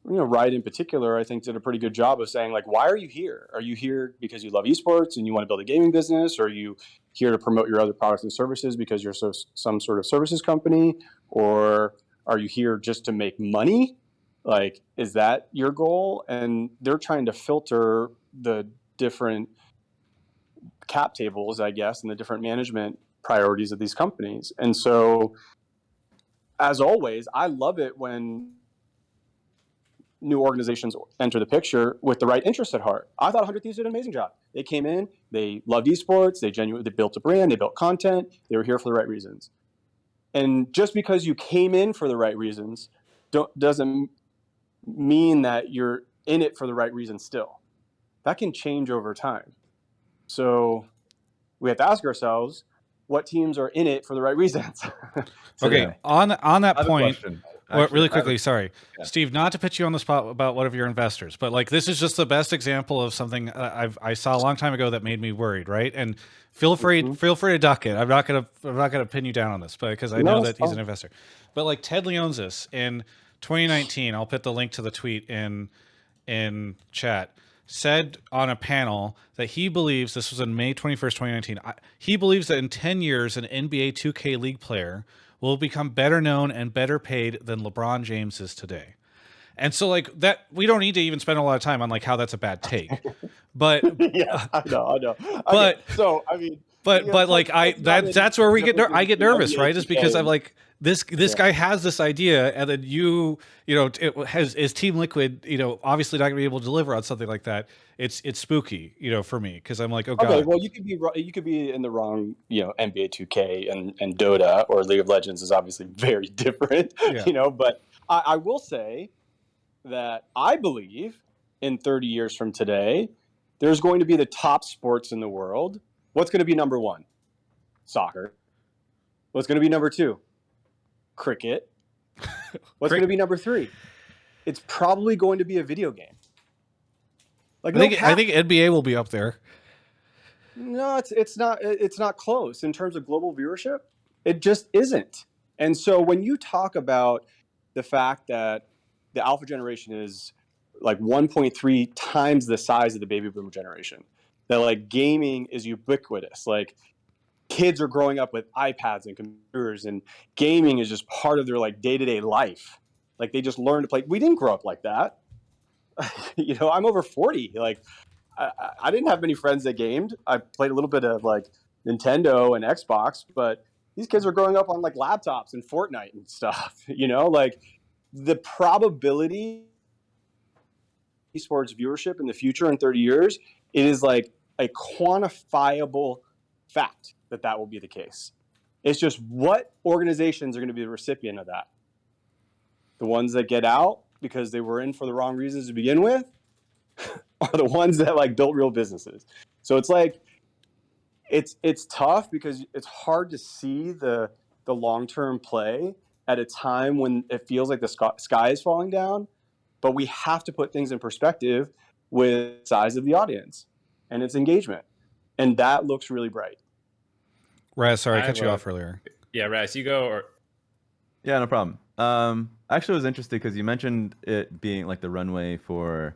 Riot in particular, I think did a pretty good job of saying, like, why are you here? Are you here because you love esports and you want to build a gaming business? Or are you here to promote your other products and services because you're some sort of services company? Or are you here just to make money? Like, is that your goal? And they're trying to filter the different cap tables, I guess, and the different management priorities of these companies. And so, as always, I love it when new organizations enter the picture with the right interests at heart. I thought 100 Thieves did an amazing job. They came in, they loved esports, they built a brand, they built content, they were here for the right reasons. And just because you came in for the right reasons doesn't mean that you're in it for the right reasons still. That can change over time. So we have to ask ourselves, what teams are in it for the right reasons? Okay, on that point, really quickly, sorry, Yeah. Steve, not to put you on the spot about one of your investors, but like this is just the best example of something I saw a long time ago that made me worried, right? And feel free to duck it. I'm not gonna pin you down on this, but because I know that he's an investor. But like Ted Leonsis in 2019. I'll put the link to the tweet in chat. Said on a panel that he believes, this was on May 21st, 2019. He believes that in 10 years, an NBA 2K League player will become better known and better paid than LeBron James is today. And so, like, that, we don't need to even spend a lot of time on like how that's a bad take, but Yeah, I know. But- Okay, so I mean, but yeah, like that's where I get nervous, right? Is because I'm like, this guy has this idea, and then is Team Liquid, obviously not gonna be able to deliver on something like that. It's spooky, for me, because I'm like, oh god. Okay, well, you could be in the wrong, NBA 2K and Dota or League of Legends is obviously very different, Yeah. But I will say that I believe in 30 years from today, there's going to be the top sports in the world. What's going to be number one? Soccer. What's going to be number two? Cricket. What's going to be number three? It's probably going to be a video game. Like, I think NBA will be up there. No, it's not close in terms of global viewership. It just isn't. And so when you talk about the fact that the alpha generation is like 1.3 times the size of the baby boomer generation, that like gaming is ubiquitous. Like kids are growing up with iPads and computers, and gaming is just part of their like day-to-day life. Like they just learn to play. We didn't grow up like that. I'm over 40. Like I didn't have many friends that gamed. I played a little bit of like Nintendo and Xbox, but these kids are growing up on like laptops and Fortnite and stuff. Like the probability esports viewership in the future in 30 years, it is like a quantifiable fact that will be the case. It's just what organizations are going to be the recipient of that. The ones that get out because they were in for the wrong reasons to begin with are the ones that like built real businesses. So it's like, it's tough because it's hard to see the long-term play at a time when it feels like the sky is falling down, but we have to put things in perspective with the size of the audience and its engagement. And that looks really bright. Raz, sorry, I cut you off earlier. Yeah, Raz, you go. Or Yeah, no problem. Actually, I was interested because you mentioned it being like the runway for,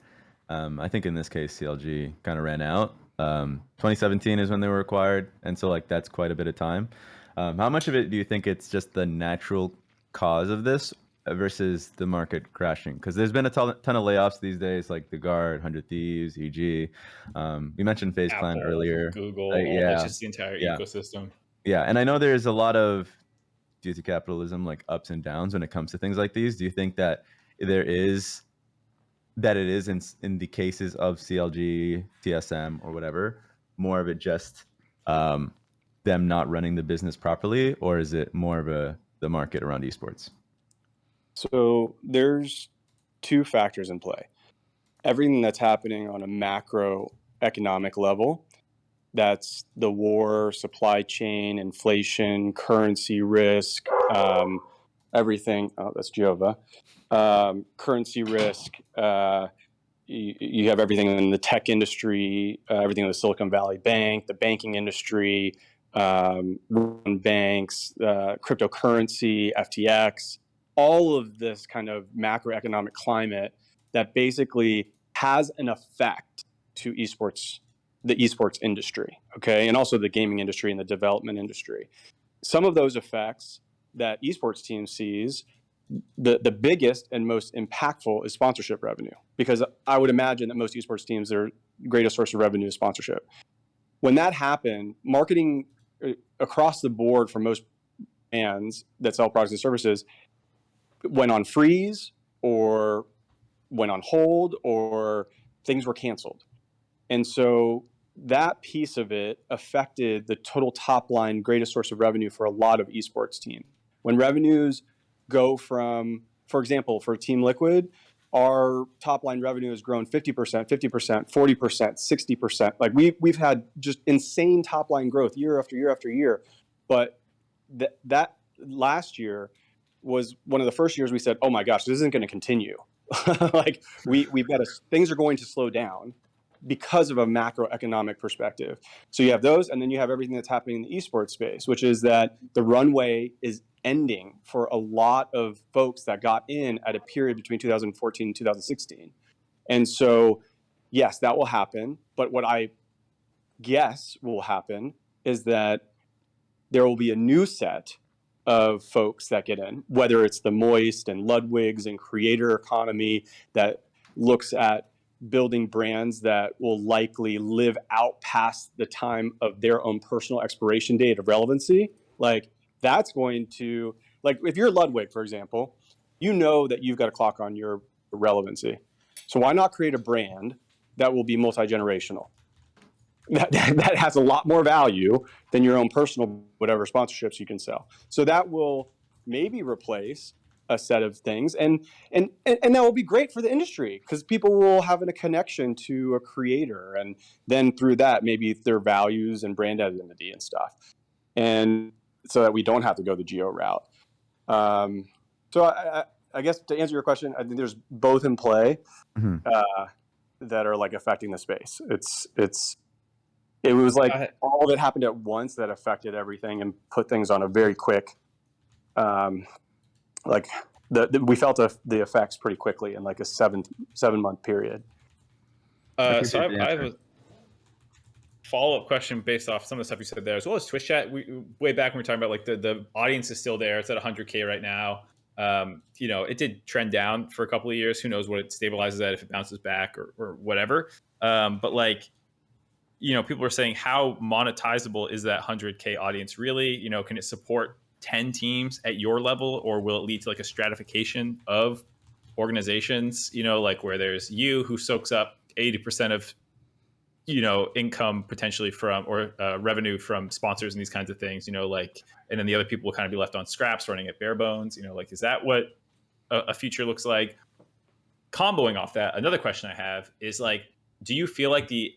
I think in this case, CLG kind of ran out. 2017 is when they were acquired, and so like that's quite a bit of time. How much of it do you think it's just the natural cause of this versus the market crashing? Because there's been a ton of layoffs these days, like the Guard, 100 Thieves, EG. You mentioned FaZe Clan earlier. Google, yeah, just the entire yeah. ecosystem. Yeah, and I know there's a lot of, due to capitalism, like ups and downs when it comes to things like these. Do you think that it is in the cases of CLG, TSM, or whatever, more of it just them not running the business properly, or is it more of the market around esports? So there's two factors in play. Everything that's happening on a macroeconomic level, that's the war, supply chain, inflation, currency risk, everything. Oh, that's Jehovah. Currency risk. You have everything in the tech industry, everything in the Silicon Valley Bank, the banking industry, banks, cryptocurrency, FTX, all of this kind of macroeconomic climate that basically has an effect to esports, the esports industry, okay, and also the gaming industry and the development industry. Some of those effects that esports team sees, the biggest and most impactful is sponsorship revenue, because I would imagine that most esports teams, their greatest source of revenue is sponsorship. When that happened, marketing across the board for most brands that sell products and services went on freeze or went on hold or things were canceled. And so that piece of it affected the total top line greatest source of revenue for a lot of esports teams. When revenues go from, for example, for Team Liquid, our top line revenue has grown 50%, 50%, 40%, 60%. Like we've had just insane top line growth year after year after year. But that last year was one of the first years we said, oh my gosh, this isn't going to continue. Like we've got things are going to slow down because of a macroeconomic perspective. So you have those, and then you have everything that's happening in the esports space, which is that the runway is ending for a lot of folks that got in at a period between 2014 and 2016. And so, yes, that will happen. But what I guess will happen is that there will be a new set of folks that get in, whether it's the Moist and Ludwig's and creator economy that looks at building brands that will likely live out past the time of their own personal expiration date of relevancy. Like that's going to, like if you're Ludwig, for example, you know that you've got a clock on your relevancy. So why not create a brand that will be multi-generational? That has a lot more value than your own personal whatever sponsorships you can sell. So that will maybe replace a set of things, and that will be great for the industry because people will have a connection to a creator, and then through that maybe their values and brand identity and stuff, and so that we don't have to go the geo route. So I guess to answer your question, I think there's both in play that are like affecting the space. It was like all of it happened at once that affected everything and put things on a very quick, like we felt the effects pretty quickly in like a 7-month period. So I have a follow-up question based off some of the stuff you said there, as well as Twitch chat. Way back when we were talking about like the audience is still there. It's at 100K right now. It did trend down for a couple of years. Who knows what it stabilizes at, if it bounces back or whatever. But like, people were saying, how monetizable is that 100K audience really? Can it support 10 teams at your level, or will it lead to like a stratification of organizations, like where there's you who soaks up 80% of, income potentially from, or revenue from sponsors and these kinds of things, and then the other people will kind of be left on scraps running at bare bones, is that what a future looks like? Comboing off that, another question I have is like, do you feel like the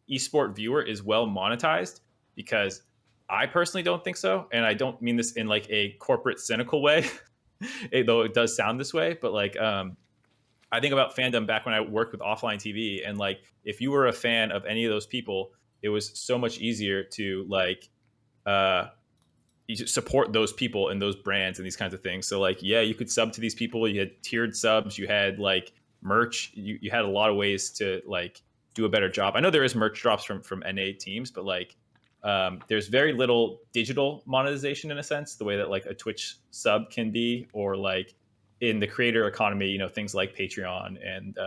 esport viewer is well monetized? Because I personally don't think so, and I don't mean this in like a corporate cynical way, though it does sound this way. But like, I think about fandom back when I worked with offline TV, and like, if you were a fan of any of those people, it was so much easier to like support those people and those brands and these kinds of things. So like, yeah, you could sub to these people. You had tiered subs. You had like merch. You had a lot of ways to like do a better job. I know there is merch drops from NA teams, but like there's very little digital monetization in a sense, the way that like a Twitch sub can be, or like in the creator economy, things like Patreon and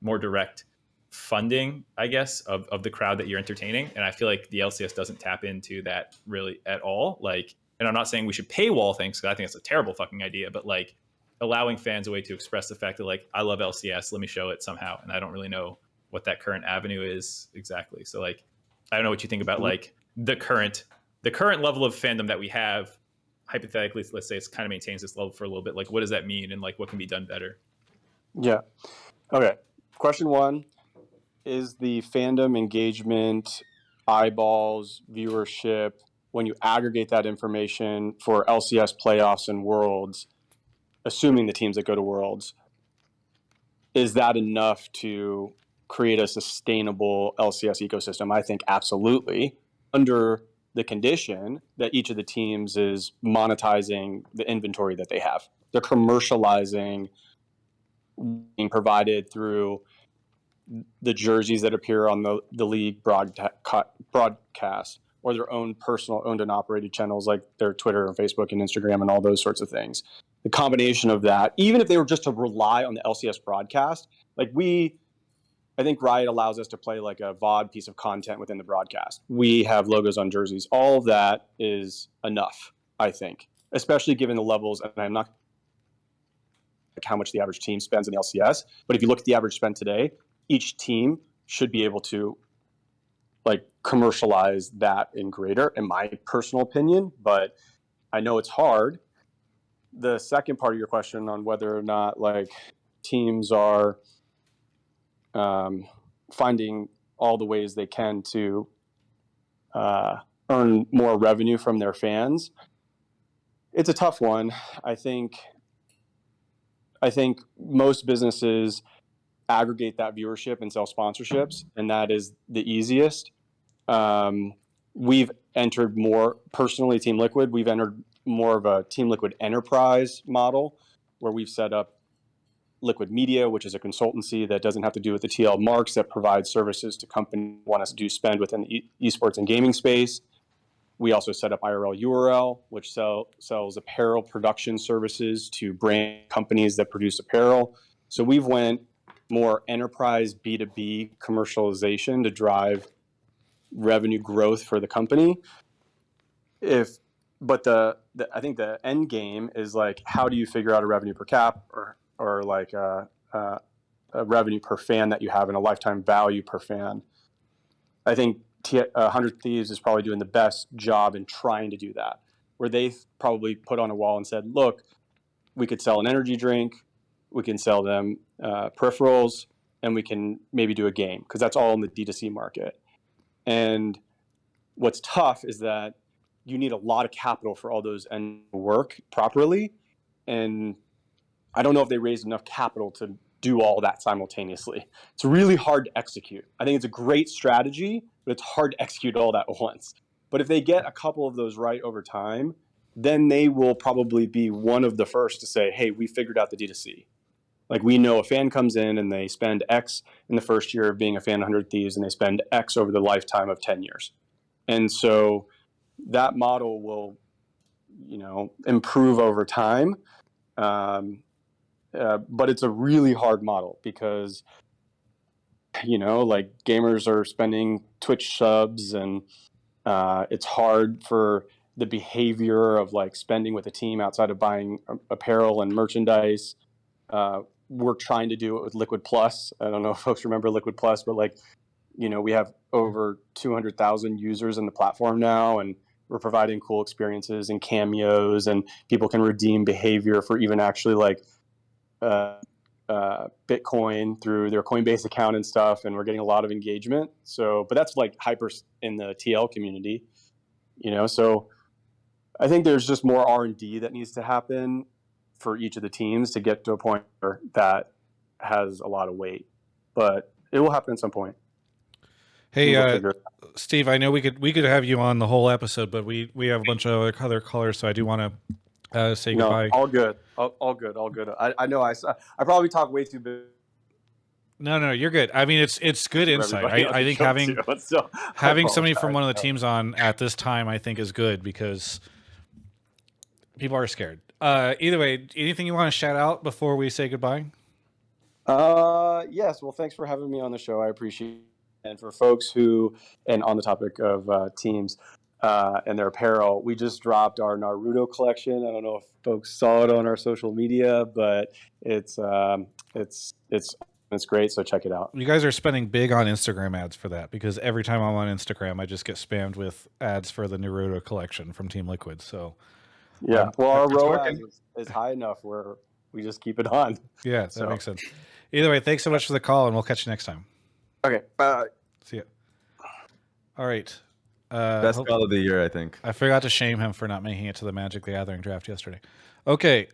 more direct funding, I guess, of the crowd that you're entertaining. And I feel like the LCS doesn't tap into that really at all. Like, and I'm not saying we should paywall things, because I think it's a terrible fucking idea, but like allowing fans a way to express the fact that like, I love LCS, let me show it somehow. And I don't really know what that current avenue is exactly. So like, I don't know what you think about like the current level of fandom that we have. Hypothetically, let's say it's kind of maintains this level for a little bit. Like, what does that mean, and like what can be done better? Yeah. Okay. Question 1 is the fandom engagement, eyeballs, viewership. When you aggregate that information for LCS playoffs and Worlds, assuming the teams that go to Worlds, is that enough to create a sustainable LCS ecosystem? I think absolutely, under the condition that each of the teams is monetizing the inventory that they have. They're commercializing being provided through the jerseys that appear on the league broadcast, or their own personal owned and operated channels like their Twitter and Facebook and Instagram and all those sorts of things. The combination of that, even if they were just to rely on the LCS broadcast, like I think Riot allows us to play like a VOD piece of content within the broadcast. We have logos on jerseys. All of that is enough, I think, especially given the levels. And I'm not like how much the average team spends in the LCS, but if you look at the average spend today, each team should be able to like commercialize that in greater, in my personal opinion, but I know it's hard. The second part of your question on whether or not like teams are finding all the ways they can to earn more revenue from their fans, it's a tough one. I think most businesses aggregate that viewership and sell sponsorships, and that is the easiest. We've entered more, personally, Team Liquid, we've entered more of a Team Liquid enterprise model, where we've set up Liquid Media, which is a consultancy that doesn't have to do with the TL marks, that provides services to companies who want us to do spend within the esports and gaming space. We also set up IRL URL, which sells apparel production services to brand companies that produce apparel. So we've went more enterprise B2B commercialization to drive revenue growth for the company. But I think the end game is like, how do you figure out a revenue per cap or like a revenue per fan that you have and a lifetime value per fan? I think 100 Thieves is probably doing the best job in trying to do that, where they probably put on a wall and said, look, we could sell an energy drink, we can sell them peripherals, and we can maybe do a game, because that's all in the D2C market. And what's tough is that you need a lot of capital for all those and work properly. And I don't know if they raised enough capital to do all that simultaneously. It's really hard to execute. I think it's a great strategy, but it's hard to execute all that at once. But if they get a couple of those right over time, then they will probably be one of the first to say, hey, we figured out the D2C. Like, we know a fan comes in and they spend X in the first year of being a fan of 100 Thieves, and they spend X over the lifetime of 10 years. And so that model will, improve over time. But it's a really hard model because, like, gamers are spending Twitch subs, and it's hard for the behavior of like spending with a team outside of buying apparel and merchandise. We're trying to do it with Liquid Plus. I don't know if folks remember Liquid Plus, but we have over 200,000 users in the platform now, and we're providing cool experiences and cameos, and people can redeem behavior for even actually Bitcoin through their Coinbase account and stuff. And we're getting a lot of engagement. So, but that's like hyper in the TL community, so I think there's just more R&D that needs to happen for each of the teams to get to a point where that has a lot of weight, but it will happen at some point. Hey, Steve, I know we could have you on the whole episode, but we have a bunch of other callers, so I do want to say goodbye. All good. All good. I know I probably talk way too big. No, you're good. I mean, it's good insight. I think having somebody from one of the teams on at this time, I think, is good, because people are scared. Either way, anything you want to shout out before we say goodbye? Yes. Well, thanks for having me on the show. I appreciate it. And for folks and on the topic of teams and their apparel, we just dropped our Naruto collection. I don't know if folks saw it on our social media, but it's great. So check it out. You guys are spending big on Instagram ads for that, because every time I'm on Instagram, I just get spammed with ads for the Naruto collection from Team Liquid. So yeah, well, our ROAS is high enough where we just keep it on. Yeah, that makes sense. Either way, thanks so much for the call, and we'll catch you next time. Okay, bye. See ya. All right. Best call of the year, I think. I forgot to shame him for not making it to the Magic the Gathering draft yesterday. Okay.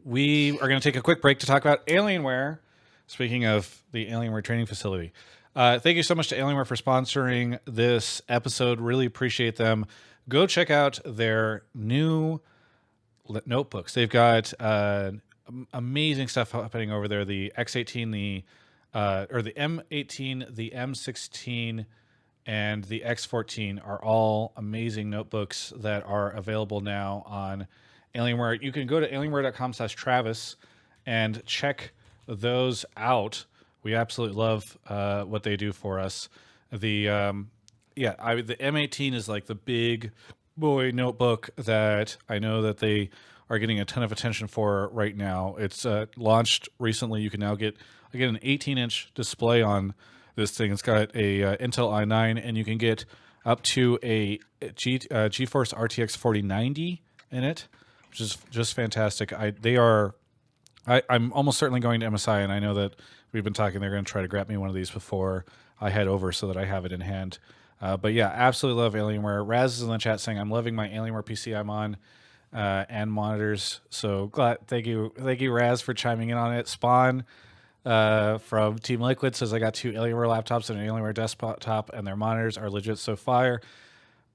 We are going to take a quick break to talk about Alienware. Speaking of the Alienware training facility. Thank you so much to Alienware for sponsoring this episode. Really appreciate them. Go check out their new notebooks. They've got amazing stuff happening over there. The X18, the M18, the M16, and the X14 are all amazing notebooks that are available now on Alienware. You can go to alienware.com/Travis and check those out. We absolutely love what they do for us. The M18 is like the big boy notebook that I know that they are getting a ton of attention for right now. It's launched recently. You can now get an 18-inch display on this thing. It's got a Intel i9, and you can get up to a GeForce RTX 4090 in it, which is just fantastic. I'm almost certainly going to MSI, and I know that we've been talking. They're going to try to grab me one of these before I head over so that I have it in hand. But yeah, absolutely love Alienware. Raz is in the chat saying, I'm loving my Alienware PC I'm on and monitors. So glad. Thank you, Raz, for chiming in on it. Spawn from Team Liquid says, I got 2 Alienware laptops and an Alienware desktop, and their monitors are legit so fire.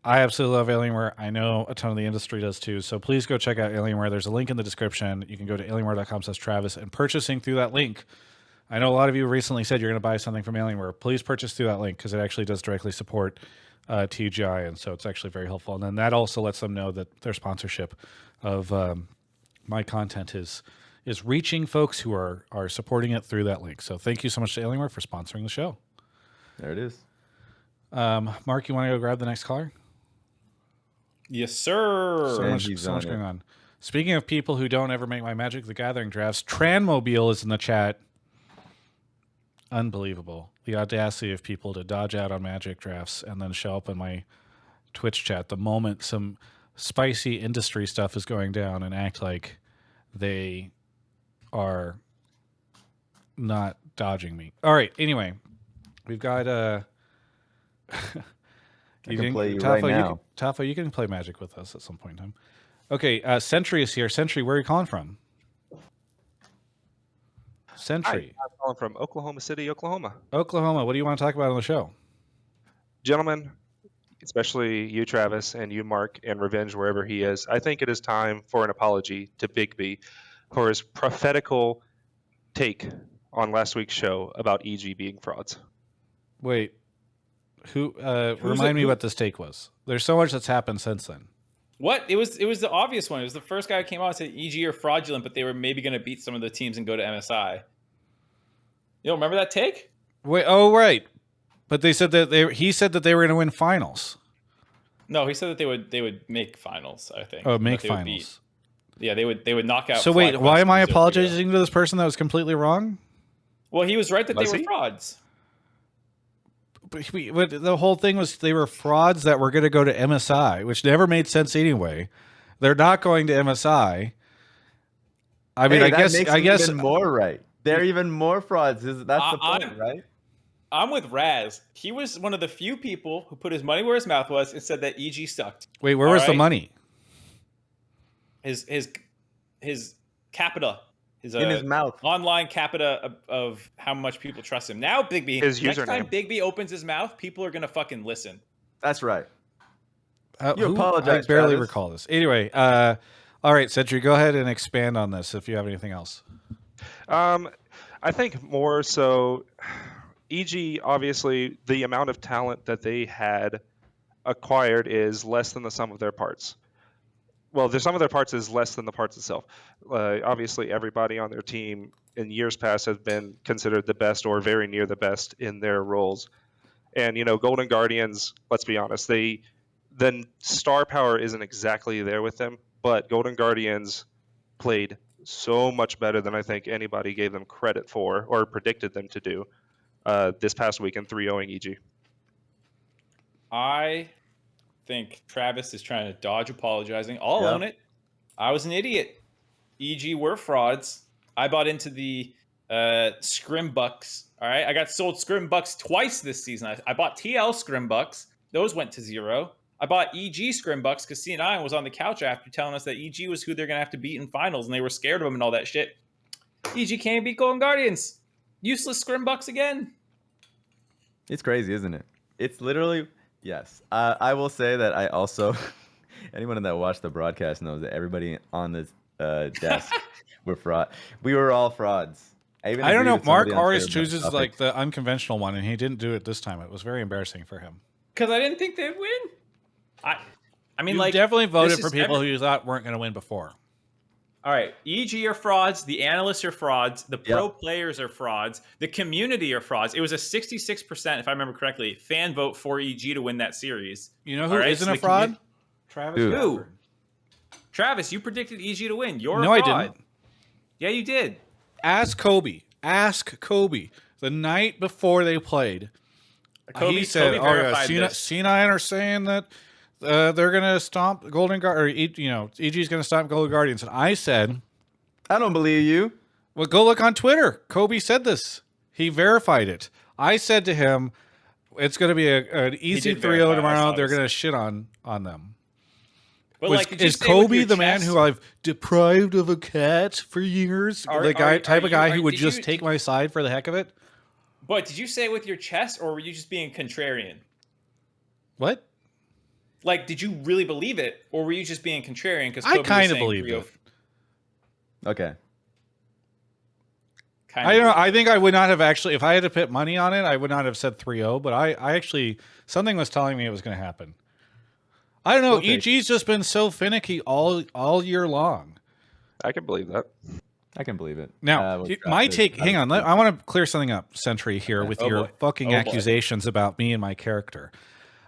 I absolutely love Alienware. I know a ton of the industry does too. So please go check out Alienware. There's a link in the description. You can go to alienware.com/Travis and purchasing through that link. I know a lot of you recently said you're going to buy something from Alienware. Please purchase through that link because it actually does directly support TGI, and so it's actually very helpful. And then that also lets them know that their sponsorship of my content is reaching folks who are supporting it through that link. So thank you so much to Alienware for sponsoring the show. There it is. Mark, you want to go grab the next caller? Yes, sir. So much going on. Speaking of people who don't ever make my Magic the Gathering drafts, Tranmobile is in the chat. Unbelievable. The audacity of people to dodge out on Magic drafts and then show up in my Twitch chat the moment some spicy industry stuff is going down and act like they are not dodging me. All right. Anyway, we've got I can play you right now. Tafo, you can play Magic with us at some point in time. Okay, Sentry is here. Sentry, where are you calling from? Sentry. Hi, I'm calling from Oklahoma City, Oklahoma. Oklahoma. What do you want to talk about on the show? Gentlemen, especially you, Travis, and you, Mark, and Revenge, wherever he is, I think it is time for an apology to Bigby for his prophetical take on last week's show about EG being frauds. Wait. Remind me what this take was. There's so much that's happened since then. What? It was the obvious one. It was the first guy who came out and said EG are fraudulent, but they were maybe going to beat some of the teams and go to MSI. You don't remember that take? Wait, oh right. But they said that he said that they were going to win finals. No, he said that they would make finals, I think. Oh, make finals. Yeah, they would knock out. So wait, why am I apologizing to this person that was completely wrong? Well, he was right that they were frauds. But the whole thing was they were frauds that were going to go to MSI, which never made sense anyway. They're not going to MSI. I mean, I guess even more right. They're even more frauds. That's the point, right? I'm with Raz. He was one of the few people who put his money where his mouth was and said that EG sucked. Wait, where was the money? His capita. In his mouth. Online capita of how much people trust him. Now, Bigby, next time Bigby opens his mouth, people are going to fucking listen. That's right. You apologize, I barely Travis. recall this. Anyway, all right, Sentry, go ahead and expand on this if you have anything else. I think more so, EG, obviously, the amount of talent that they had acquired is less than the sum of their parts. Well, the sum of their parts is less than the parts itself. Obviously, everybody on their team in years past has been considered the best or very near the best in their roles. And, Golden Guardians, let's be honest, the star power isn't exactly there with them, but Golden Guardians played so much better than I think anybody gave them credit for or predicted them to do this past week in 3-0ing EG. I think Travis is trying to dodge apologizing. I'll own it. I was an idiot. EG were frauds. I bought into the Scrimbucks. All right, I got sold Scrimbucks twice this season. I bought TL Scrimbucks. Those went to 0. I bought EG Scrimbucks because C9 was on the couch after telling us that EG was who they're going to have to beat in finals, and they were scared of them and all that shit. EG can't beat Golden Guardians. Useless Scrimbucks again. It's crazy, isn't it? It's literally... Yes. I will say that I also... anyone that watched the broadcast knows that everybody on this desk were fraud. We were all frauds. I don't know. Mark always chooses like the unconventional one, and he didn't do it this time. It was very embarrassing for him. Because I didn't think they'd win. I mean, you definitely voted for people who you thought weren't going to win before. All right, EG are frauds. The analysts are frauds. The pro players are frauds. The community are frauds. It was a 66%, if I remember correctly, fan vote for EG to win that series. You know who isn't a fraud? Travis. Who? Travis, you predicted EG to win. You're a fraud. I didn't. Yeah, you did. Ask Kobe. The night before they played, he said, "Oh yeah, C9 are saying that they're gonna stomp Golden Guard, or EG's gonna stomp Golden Guardians." And I said, "I don't believe you." Well, go look on Twitter. Kobe said this. He verified it. I said to him, "It's gonna be an easy 3-0 tomorrow. They're gonna shit on them." But is Kobe the man who I've deprived of a cat for years? The guy who would just take my side for the heck of it? But did you say it with your chest, or were you just being contrarian? What? Like, did you really believe it, or were you just being contrarian? Because I kind of believed it. Okay. I don't know. I think I would not have actually, if I had to put money on it, I would not have said 3-0, but I actually, something was telling me it was going to happen. I don't know. Okay. EG's just been so finicky all year long. I can believe that. I can believe it. Now, Was my drafted take, hang on, I want to clear something up, Sentry, here with Oh, your boy. fucking Oh, boy. accusations about me and my character.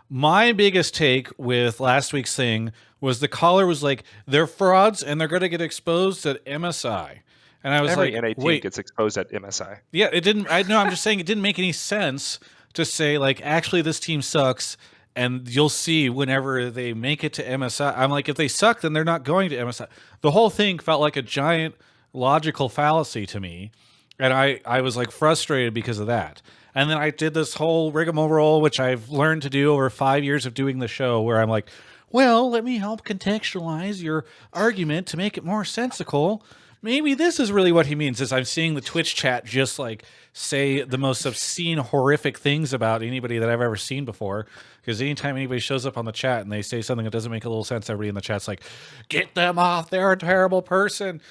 My biggest take with last week's thing was the caller was like, they're frauds and they're going to get exposed at MSI. And I was Every like, NA team wait, gets exposed at MSI. yeah, it didn't. I know. I'm just saying it didn't make any sense to say like, actually, this team sucks, and you'll see whenever they make it to MSI. I'm like, if they suck, then they're not going to MSI. The whole thing felt like a giant logical fallacy to me, and I was like frustrated because of that. And then I did this whole rigmarole, which I've learned to do over 5 years of doing the show, where I'm like, well, let me help contextualize your argument to make it more sensical. Maybe this is really what he means, is I'm seeing the Twitch chat just like say the most obscene, horrific things about anybody that I've ever seen before. Because anytime anybody shows up on the chat and they say something that doesn't make a little sense, everybody in the chat's like, get them off, they're a terrible person.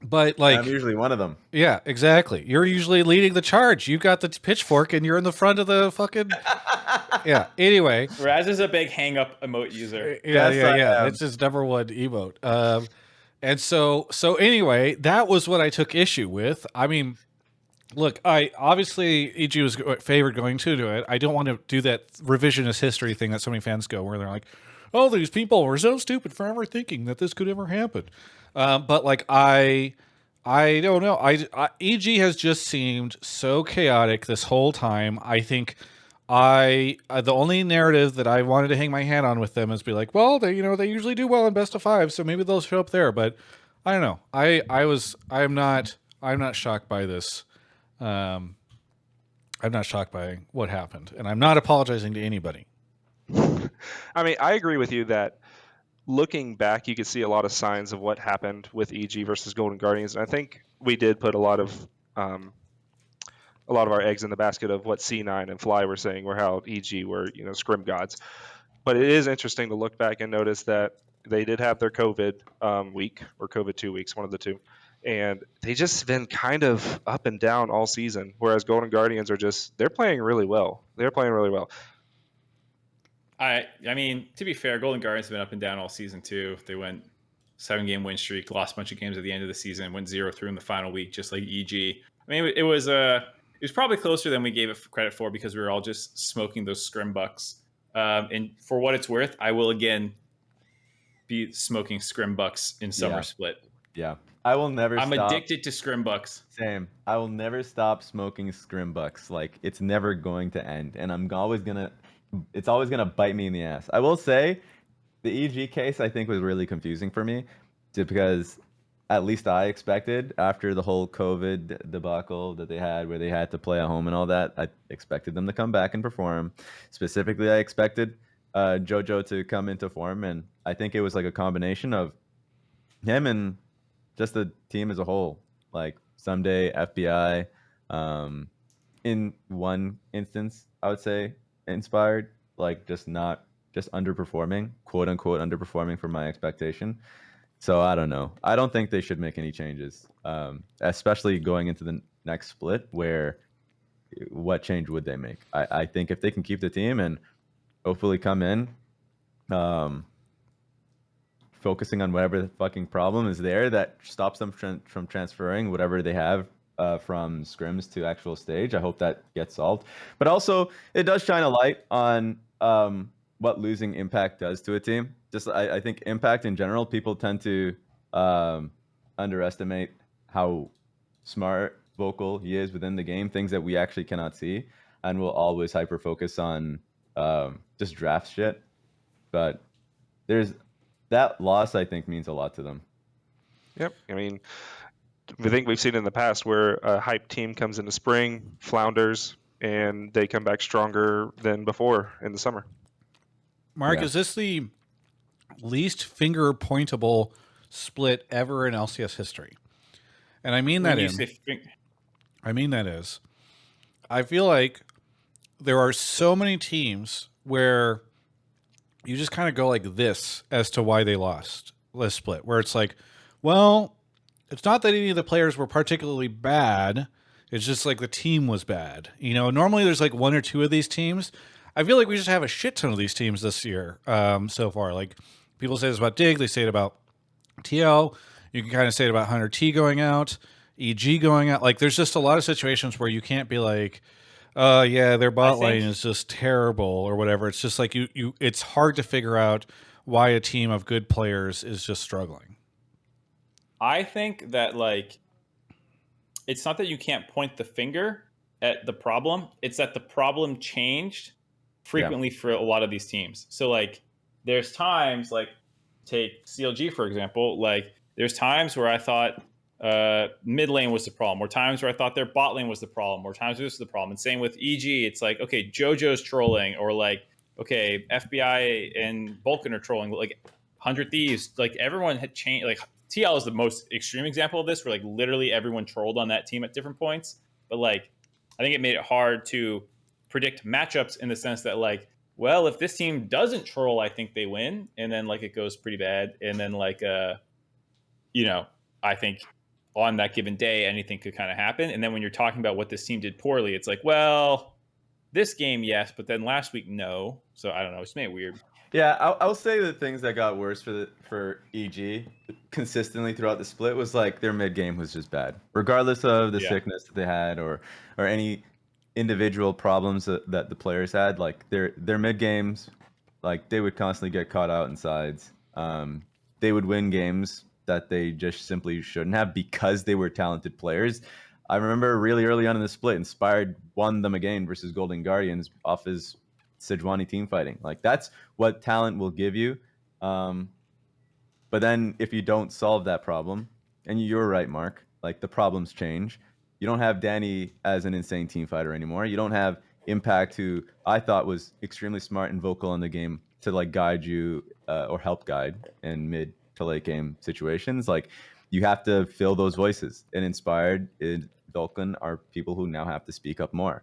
But like, I'm usually one of them. yeah, exactly. You're usually leading the charge. You got the pitchfork and you're in the front of the fucking, yeah. Anyway. Raz is a big hang up emote user. Yeah, Yes, I am. It's his number one emote. And so anyway, that was what I took issue with. I mean, look, I obviously EG was favored going to do it. I don't want to do that revisionist history thing that so many fans go, where they're like, "Oh, these people were so stupid for ever thinking that this could ever happen." But like, I don't know. EG has just seemed so chaotic this whole time. I think the only narrative that I wanted to hang my hat on with them is be like, well, they usually do well in best of 5, so maybe they'll show up there. But I don't know. I'm not shocked by this. I'm not shocked by what happened, and I'm not apologizing to anybody. I mean, I agree with you that looking back, you could see a lot of signs of what happened with EG versus Golden Guardians, and I think we did put a lot of our eggs in the basket of what C9 and Fly were saying, were how EG were, scrim gods. But it is interesting to look back and notice that they did have their COVID week or COVID 2 weeks, one of the two. And they just been kind of up and down all season, whereas Golden Guardians they're playing really well. They're playing really well. I mean, to be fair, Golden Guardians have been up and down all season too. They went 7-game win streak, lost a bunch of games at the end of the season, went 0-3 in the final week, just like EG. I mean, it was probably closer than we gave it credit for, because we were all just smoking those scrim bucks. And for what it's worth, I will again be smoking scrim bucks in summer split. Yeah. I will never I'm stop. addicted to scrim bucks. Same. I will never stop smoking scrim bucks. Like, it's never going to end. And it's always gonna bite me in the ass. I will say the EG case, I think, was really confusing for me, just because at least I expected, after the whole COVID debacle that they had, where they had to play at home and all that, I expected them to come back and perform. Specifically, I expected Wojo to come into form, and I think it was like a combination of him and just the team as a whole. Like, someday FBI, in one instance, I would say inspired, like just underperforming, quote unquote underperforming for my expectation. So I don't know. I don't think they should make any changes, especially going into the next split, where what change would they make? I think if they can keep the team and hopefully come in, focusing on whatever the fucking problem is there that stops them from transferring whatever they have from scrims to actual stage. I hope that gets solved. But also, it does shine a light on what losing Impact does to a team. Just I think Impact in general, people tend to underestimate how smart, vocal he is within the game, things that we actually cannot see, and will always hyper focus on just draft shit. But there's that loss, I think, means a lot to them. Yep. I mean, I think we've seen in the past where a hype team comes into spring, flounders, and they come back stronger than before in the summer. Mark, Yeah. is this the least finger pointable split ever in LCS history? And I mean that I feel like there are so many teams where you just kind of go like this as to why they lost this split, where it's like, well, it's not that any of the players were particularly bad. It's just like the team was bad. You know, normally there's like one or two of these teams. I feel like we just have a shit ton of these teams this year so far. Like people say this about Dig, they say it about TL. You can kind of say it about Hunter T going out, EG going out. Like there's just a lot of situations where you can't be like, yeah, their bot lane is just terrible or whatever. It's just like you it's hard to figure out why a team of good players is just struggling. I think that like it's not that you can't point the finger at the problem, it's that the problem changed frequently for a lot of these teams. So like there's times like take CLG for example, like there's times where I thought mid lane was the problem, or times where I thought their bot lane was the problem, or times this is the problem. And same with EG, it's like, okay, JoJo's trolling, or like, okay, FBI and Vulcan are trolling, like 100 Thieves, like everyone had changed. Like TL is the most extreme example of this, where like literally everyone trolled on that team at different points. But like, I think it made it hard to predict matchups in the sense that like, well, if this team doesn't troll, I think they win, and then like it goes pretty bad, and then like you know, I think on that given day anything could kind of happen. And then when you're talking about what this team did poorly, it's like, well, this game yes, but then last week no. So I don't know, it's made it weird. Yeah, I'll say the things that got worse for EG consistently throughout the split was like their mid game was just bad, regardless of the sickness that they had or any individual problems that the players had. Like their mid games, like they would constantly get caught out in sides. They would win games that they just simply shouldn't have because they were talented players. I remember really early on in the split, Inspired won them again versus Golden Guardians off his Sejuani team fighting. Like that's what talent will give you. But then if you don't solve that problem, and you're right, Mark, like the problems change. You don't have Danny as an insane team fighter anymore. You don't have Impact, who I thought was extremely smart and vocal in the game to like guide you or help guide in mid to late game situations. Like you have to fill those voices, and Inspired and Vulcan are people who now have to speak up more.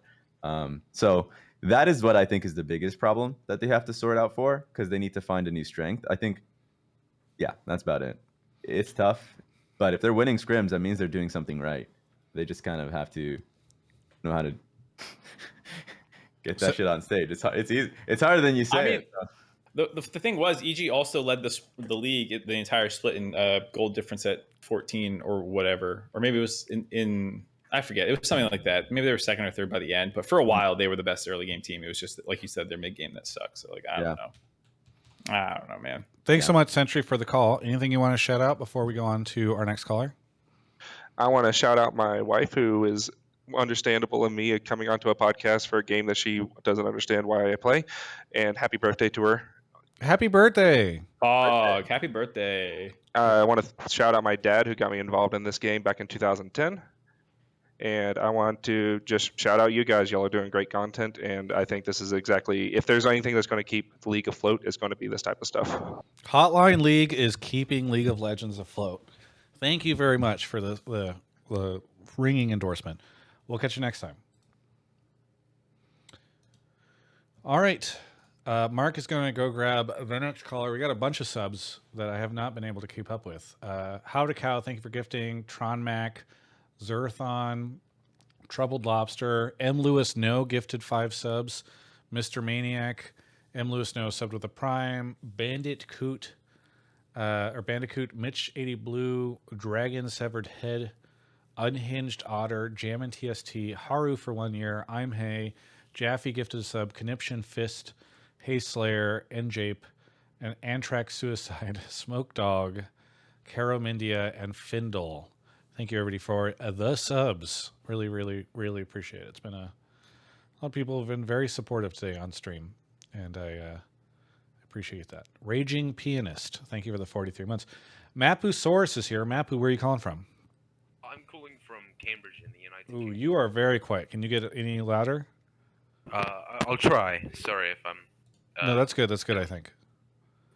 So that is what I think is the biggest problem that they have to sort out for, because they need to find a new strength. I think, yeah, that's about it. It's tough, but if they're winning scrims, that means they're doing something right. They just kind of have to know how to get that shit on stage. It's easy. It's harder than you say. I mean, the thing was, EG also led the league the entire split in gold difference at 14 or whatever, or maybe it was in I forget. It was something like that. Maybe they were second or third by the end, but for a while they were the best early game team. It was just like you said, their mid game that sucks. So like I don't know, man. Thanks so much, Sentry, for the call. Anything you want to shout out before we go on to our next caller? I want to shout out my wife, who is understandable in me coming onto a podcast for a game that she doesn't understand why I play. And happy birthday to her. Happy birthday. Oh, happy birthday. I want to shout out my dad, who got me involved in this game back in 2010. And I want to just shout out you guys. Y'all are doing great content. And I think this is exactly, if there's anything that's going to keep the league afloat, it's going to be this type of stuff. Hotline League is keeping League of Legends afloat. Thank you very much for the ringing endorsement. We'll catch you next time. All right. Mark is going to go grab the next caller. We got a bunch of subs that I have not been able to keep up with. How to Cow, thank you for gifting. Tron Mac, Zerthon, Troubled Lobster, M. Lewis No gifted 5 subs. Mr. Maniac, M. Lewis No subbed with a Prime. Bandit Coot, Mitch 80 Blue, Dragon Severed Head, Unhinged Otter, Jammin' TST, Haru for 1 year, I'm Hay, Jaffe gifted a sub, Conniption Fist, Hay Slayer, Njape, and Antrax Suicide, Smoke Dog, Caro Mindia, and Findle. Thank you, everybody, for the subs. Really, really, really appreciate it. It's been a lot of people have been very supportive today on stream, and I appreciate that. Raging Pianist, thank you for the 43 months. Mapusaurus is here. Mapu, where are you calling from? I'm calling from Cambridge in the United Ooh, Kingdom. you are very quiet. Can you get any louder? I'll try. Sorry if I'm... No, that's good. That's good, I think.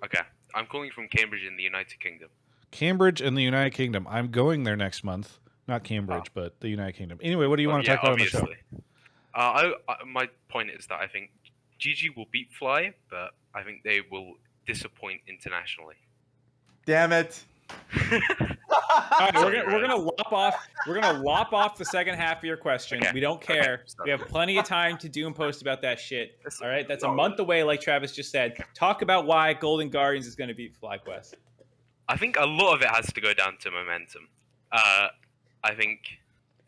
Okay. I'm calling from Cambridge in the United Kingdom. Cambridge in the United Kingdom. I'm going there next month. Not Cambridge, but the United Kingdom. Anyway, what do you want to talk about on the show? My point is that I think GG will beat Fly, but I think they will disappoint internationally. Damn it. All right, Sorry, we're Raz. gonna lop off. We're gonna lop off the second half of your question. Okay, We don't okay, care. stop. We have plenty of time to do and post about that shit. It's All right, that's a not month away, like Travis just said. Talk about why Golden Guardians is gonna beat FlyQuest. I think a lot of it has to go down to momentum. I think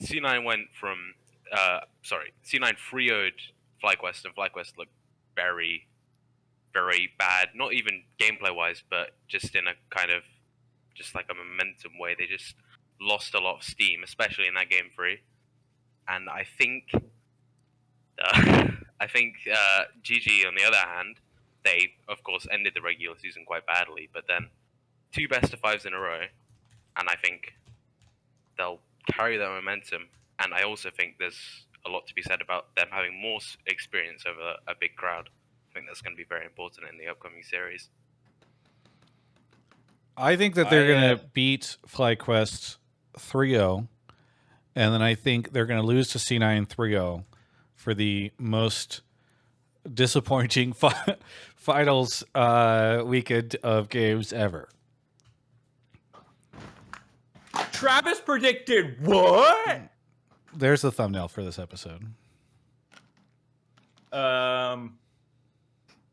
C9 went from C9 3-0'd FlyQuest, and FlyQuest looked very, very bad. Not even gameplay wise, but just in a kind of just like a momentum way. They just lost a lot of steam, especially in that game 3. And I think GG on the other hand, they of course ended the regular season quite badly, but then 2 best of 5s in a row, and I think they'll carry that momentum. And I also think there's a lot to be said about them having more experience over a big crowd. I think that's going to be very important in the upcoming series. I think that they're going to beat FlyQuest 3-0, and then I think they're going to lose to C9 3-0 for the most disappointing finals weekend of games ever. Travis predicted what? There's the thumbnail for this episode.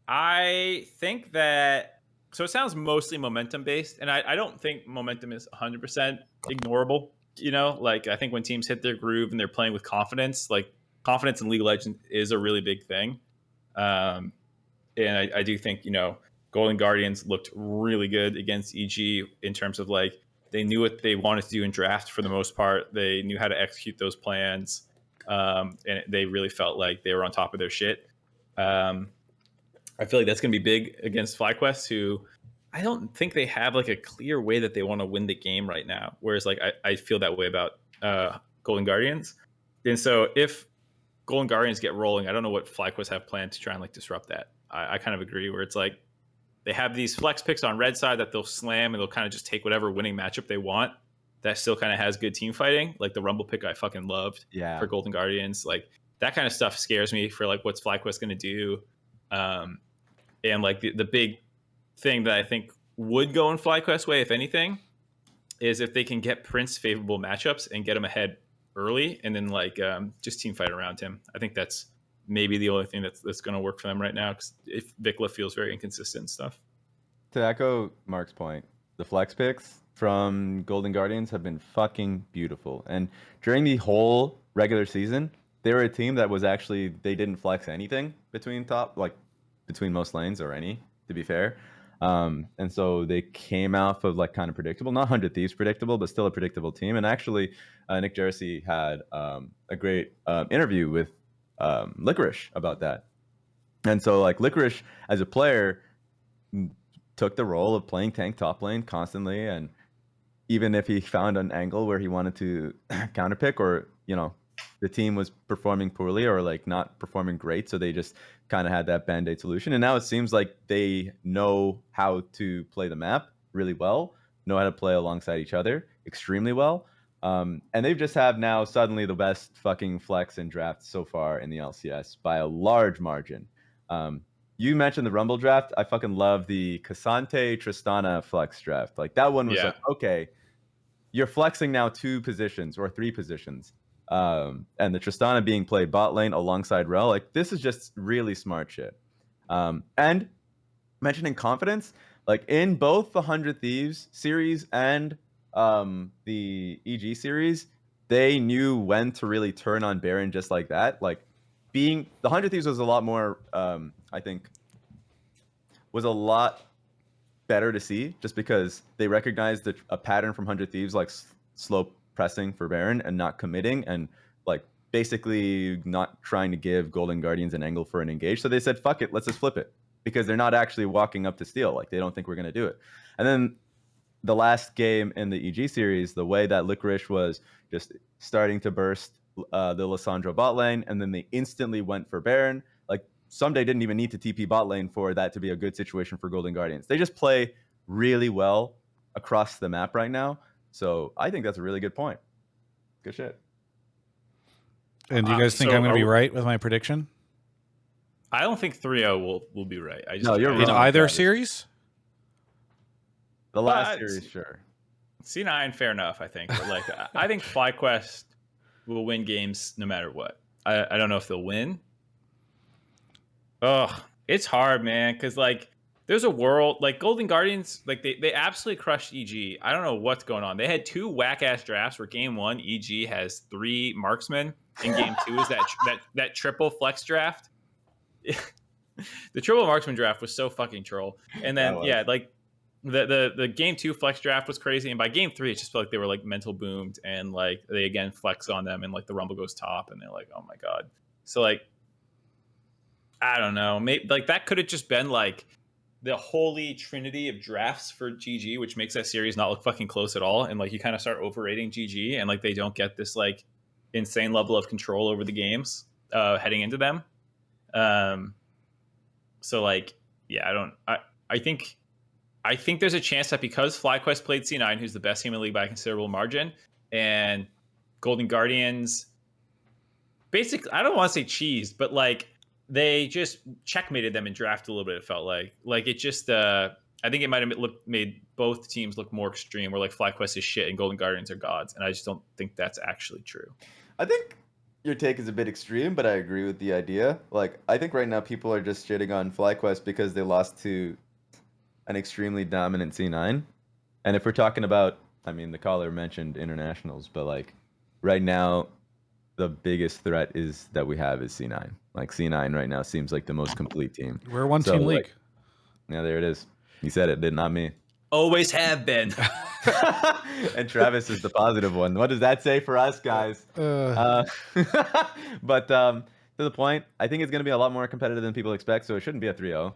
I think that, so it sounds mostly momentum based, and I don't think momentum is 100% ignorable. You know, like I think when teams hit their groove and they're playing with confidence, like confidence in League of Legends is a really big thing. And I do think, you know, Golden Guardians looked really good against EG in terms of like they knew what they wanted to do in draft for the most part. They knew how to execute those plans, and they really felt like they were on top of their shit. I feel like that's going to be big against FlyQuest, who I don't think they have like a clear way that they want to win the game right now. Whereas like I feel that way about Golden Guardians. And so if Golden Guardians get rolling, I don't know what FlyQuest have planned to try and like disrupt that. I kind of agree where it's like they have these flex picks on red side that they'll slam and they'll kind of just take whatever winning matchup they want that still kind of has good team fighting. Like the Rumble pick I fucking loved for Golden Guardians. Like that kind of stuff scares me for like what's FlyQuest going to do. And like the big thing that I think would go in FlyQuest way, if anything, is if they can get Prince favorable matchups and get him ahead early and then like just team fight around him. I think that's maybe the only thing that's going to work for them right now, because if Vikla feels very inconsistent and stuff. To echo Mark's point, the flex picks from Golden Guardians have been fucking beautiful. And during the whole regular season, they were a team that was actually, they didn't flex anything between most lanes or any, to be fair. And so they came off of like kind of predictable, not 100 Thieves predictable, but still a predictable team. And actually, Nick Jersey had a great interview with Licorice about that. And so like Licorice as a player took the role of playing tank top lane constantly, and even if he found an angle where he wanted to counterpick, or you know the team was performing poorly or like not performing great, so they just kind of had that band-aid solution. And now it seems like they know how to play the map really well, know how to play alongside each other extremely well. And they've just have now suddenly the best fucking flex and draft so far in the LCS by a large margin. You mentioned the Rumble draft. I fucking love the Cassante Tristana flex draft. Like that one was like, okay, you're flexing now 2 positions or 3 positions. And the Tristana being played bot lane alongside Rel, like this is just really smart shit. And mentioning confidence, like in both the 100 Thieves series and the EG series, they knew when to really turn on Baron just like that. Like being the 100 Thieves was a lot more, I think, was a lot better to see, just because they recognized a pattern from 100 Thieves, like slow pressing for Baron and not committing, and like basically not trying to give Golden Guardians an angle for an engage. So they said, fuck it, let's just flip it, because they're not actually walking up to steal. Like they don't think we're going to do it. And then the last game in the EG series, the way that Licorice was just starting to burst the Lissandra bot lane, and then they instantly went for Baron. Like Someday didn't even need to TP bot lane for that to be a good situation for Golden Guardians. They just play really well across the map right now. So I think that's a really good point. Good shit. And do you guys think I'm going to be right with my prediction? I don't think 3-0 will be right. I just No, you're I In don't- wrong. either Travis. series? The last But- series, sure. C9, fair enough, I think. But like, I think FlyQuest will win games no matter what. I don't know if they'll win. Ugh, it's hard, man, because like there's a world like Golden Guardians, like they absolutely crushed EG. I don't know what's going on. They had 2 whack ass drafts where game 1 EG has 3 marksmen, and game 2 is that triple flex draft. The triple marksman draft was so fucking troll. And then That was. yeah, like the game 2 flex draft was crazy, and by game 3 it just felt like they were like mental boomed, and like they again flex on them, and like the rumble goes top, and they're like, oh my god. So like I don't know, maybe like that could have just been like the holy trinity of drafts for GG, which makes that series not look fucking close at all, and like you kind of start overrating GG, and like they don't get this like insane level of control over the games heading into them. So like yeah, I think there's a chance that because FlyQuest played C9, who's the best team in the league by a considerable margin, and Golden Guardians basically, I don't want to say cheesed, but like they just checkmated them in draft a little bit. It felt like it just I think it might have made both teams look more extreme, where like FlyQuest is shit and Golden Guardians are gods, and I just don't think that's actually true. I think your take is a bit extreme, but I agree with the idea. Like, I think right now people are just shitting on FlyQuest because they lost to an extremely dominant C9. And if we're talking about, I mean, the caller mentioned internationals, but like right now, the biggest threat is that we have is C9. Like C9 right now seems like the most complete team. We're a one-team So, league. like, yeah, there it is. He said it, did not me. Always have been. And Travis is the positive one. What does that say for us, guys? But to the point, I think it's going to be a lot more competitive than people expect, so it shouldn't be a 3-0.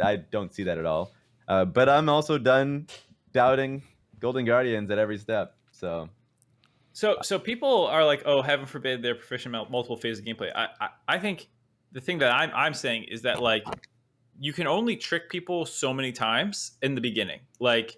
I don't see that at all. But I'm also done doubting Golden Guardians at every step. So people are like, oh, heaven forbid they're proficient in multiple phases of gameplay. I think the thing that I'm saying is that like you can only trick people so many times in the beginning. Like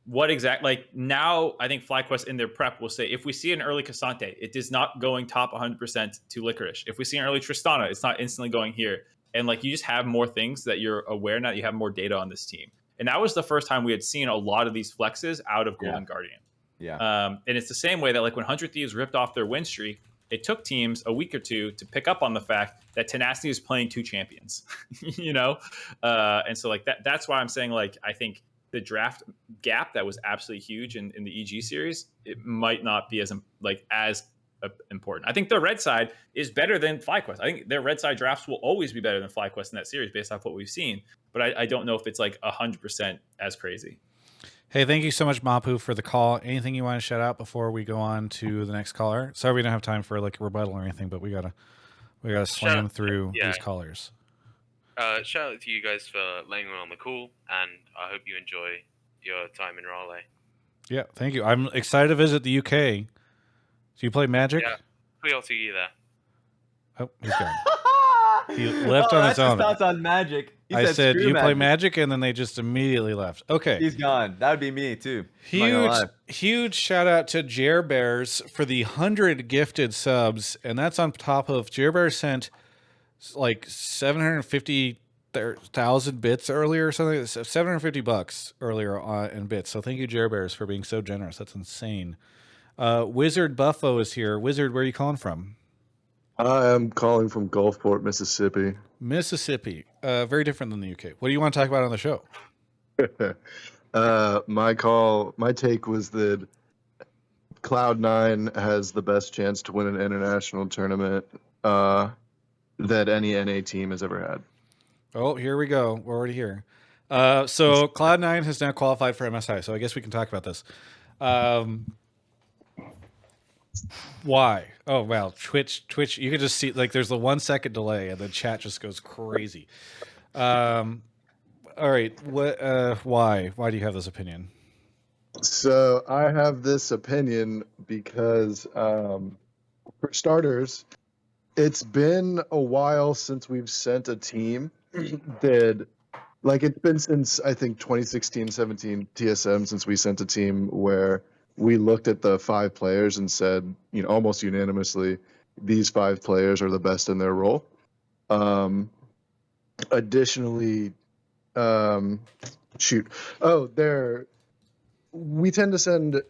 now I think FlyQuest in their prep will say, if we see an early Cassante, it is not going top 100% to Licorice. If we see an early Tristana, it's not instantly going here. And like you just have more things that you're aware now, you have more data on this team. And that was the first time we had seen a lot of these flexes out of Golden Guardian. yeah. And it's the same way that like when 100 Thieves ripped off their win streak, it took teams a week or two to pick up on the fact that Tenacity is playing 2 champions, you know? And so like that's why I'm saying like I think the draft gap that was absolutely huge in the EG series, it might not be as important. I think the red side is better than FlyQuest. I think their red side drafts will always be better than FlyQuest in that series based off what we've seen. But I don't know if it's like 100% as crazy. Hey, thank you so much, Mapu, for the call. Anything you want to shout out before we go on to the next caller? Sorry, we don't have time for like a rebuttal or anything, but we gotta slam through these callers. Shout out to you guys for letting me on the call, and I hope you enjoy your time in Raleigh. Yeah, thank you. I'm excited to visit the UK. Do you play Magic? Yeah, we'll see you there. Oh, he's gone. He left on his own. That's his thoughts on Magic. I said, you play Magic, and then they just immediately left. Okay. He's gone. That would be me, too. I'm not gonna lie. Huge shout out to Jer Bears for the 100 gifted subs. And that's on top of Jer Bears sent like 750,000 bits earlier or something. $750 earlier in bits. So thank you, Jer Bears, for being so generous. That's insane. Wizard Bufo is here. Wizard, where are you calling from? I am calling from Gulfport, Mississippi. Mississippi. Very different than the UK. What do you want to talk about on the show? My take was that Cloud9 has the best chance to win an international tournament that any NA team has ever had. Oh, here we go. We're already here. So Cloud9 has now qualified for MSI, so I guess we can talk about this. Why? Oh, well, Twitch, you can just see, like, there's the 1 second delay, and the chat just goes crazy. All right, why? Why do you have this opinion? So I have this opinion because, for starters, it's been a while since we've sent a team that, like, it's been since, I think, 2016-17 TSM since we sent a team where we looked at the 5 players and said, you know, almost unanimously, these 5 players are the best in their role. additionally, shoot. Oh, we tend to send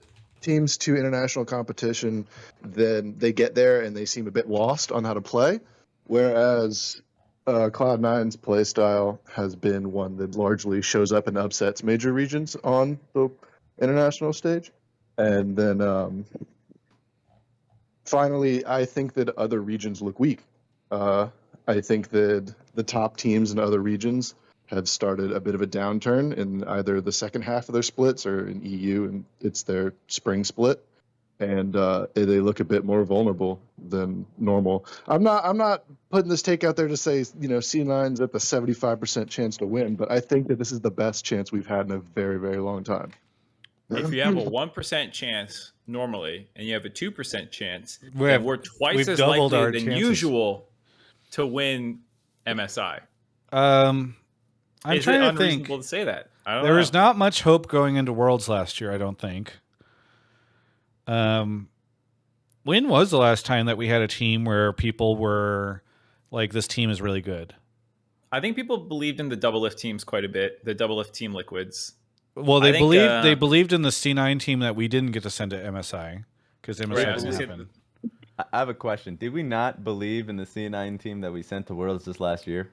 teams to international competition, then they get there and they seem a bit lost on how to play, whereas Cloud9's play style has been one that largely shows up and upsets major regions on the international stage. And then finally, I think that other regions look weak. I think that the top teams in other regions have started a bit of a downturn in either the second half of their splits or in EU, and it's their spring split, and they look a bit more vulnerable than normal. I'm not putting this take out there to say C9's at the 75% chance to win, but I think that this is the best chance we've had in a very, very long time. If you have a 1% chance normally, and you have a 2% chance, We've then we're twice as doubled likely our than chances. usual to win MSI. I'm Is it trying to unreasonable think. to say that? I don't There know. was not much hope going into Worlds last year, I don't think. When was the last time that we had a team where people were like, this team is really good? I think people believed in the double lift teams quite a bit. The double lift team liquids. Well, I think, they believed in the C9 team that we didn't get to send to MSI because MSI Right, I was didn't gonna say- happen. I have a question. Did we not believe in the C9 team that we sent to Worlds this last year?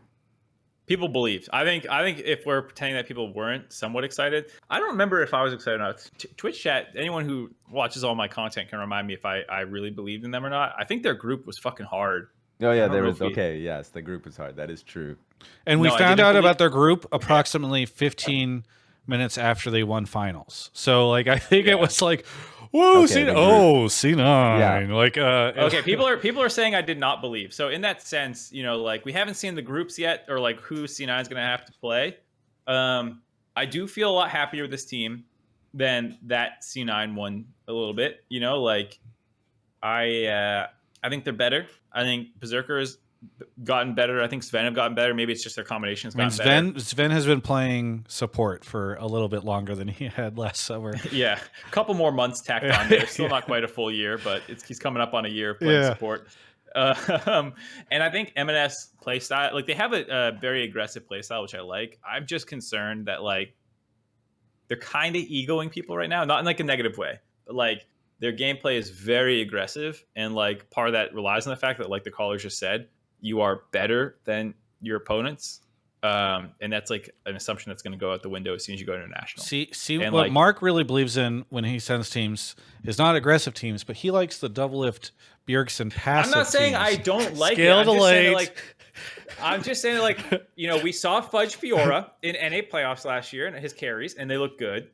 People believed. I think if we're pretending that people weren't somewhat excited, I don't remember if I was excited or not. Twitch chat, anyone who watches all my content can remind me if I really believed in them or not. I think their group was fucking hard. Oh yeah, don't there know was if we- okay. Yes, the group was hard. That is true. And we No, I found didn't out believe- about their group approximately 15 minutes after they won finals. So, like, I think Yeah. it was like, whoa, Okay, the C9. Yeah. Like, Okay, people are saying I did not believe. So in that sense, like we haven't seen the groups yet, or like who C9 is going to have to play. I do feel a lot happier with this team than that C9 one a little bit. Like I think they're better. I think Berserker has gotten better. I think Sven have gotten better. Maybe it's just their combinations I mean, gotten better. Sven has been playing support for a little bit longer than he had last summer. Yeah, a couple more months tacked on there. Still not quite a full year, but he's coming up on a year of playing support. And I think M&S playstyle, like they have a very aggressive playstyle, which I like. I'm just concerned that like they're kind of egoing people right now, not in like a negative way, but like their gameplay is very aggressive, and like part of that relies on the fact that, like the callers just said, you are better than your opponents. And that's like an assumption that's going to go out the window as soon as you go international. See And, what like- Mark really believes in when he sends teams is not aggressive teams, but he likes the double lift Bjergsen passive I'm not saying teams. I don't like Scale it. delayed. I'm just saying like, we saw Fudge Fiora in NA playoffs last year and his carries, and they look good.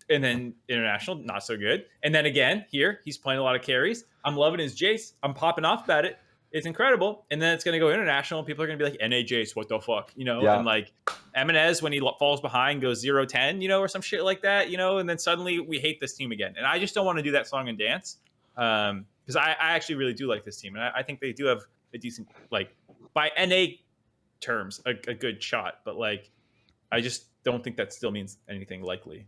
And then international, not so good. And then again, here, he's playing a lot of carries. I'm loving his Jace. I'm popping off about it. It's incredible. And then it's going to go international, and people are going to be like, NA Jace, what the fuck? Yeah. And like Eminez, when he falls behind, goes 0-10, or some shit like that, and then suddenly we hate this team again. And I just don't want to do that song and dance. Because I actually really do like this team. And I think they do have a decent, like, by NA terms, a good shot. But like, I just don't think that still means anything likely.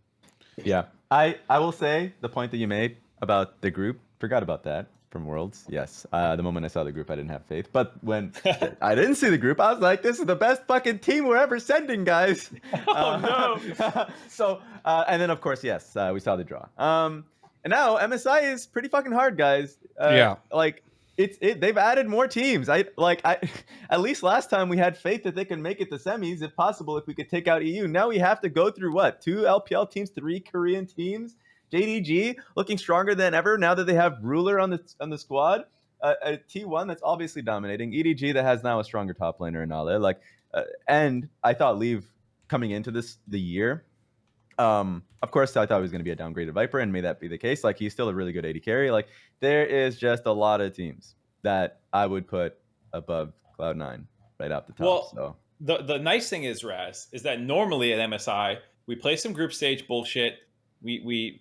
Yeah, I will say the point that you made about the group. Forgot about that from Worlds. Yes, the moment I saw the group, I didn't have faith. But when I didn't see the group, I was like, "This is the best fucking team we're ever sending, guys." Oh no! So and then of course, yes, we saw the draw. And now MSI is pretty fucking hard, guys. Yeah. Like they've added more teams. I at least last time we had faith that they could make it to semis if possible, if we could take out EU. Now we have to go through what? 2 LPL teams, 3 Korean teams. JDG looking stronger than ever now that they have Ruler on the squad. A T1 that's obviously dominating. EDG that has now a stronger top laner in Ale. Like and I thought Leave coming into the year. Of course, I thought he was going to be a downgraded Viper, and may that be the case. Like, he's still a really good AD carry. Like, there is just a lot of teams that I would put above Cloud9 right off the top. Well, so the nice thing is, Raz, is that normally at MSI we play some group stage bullshit. We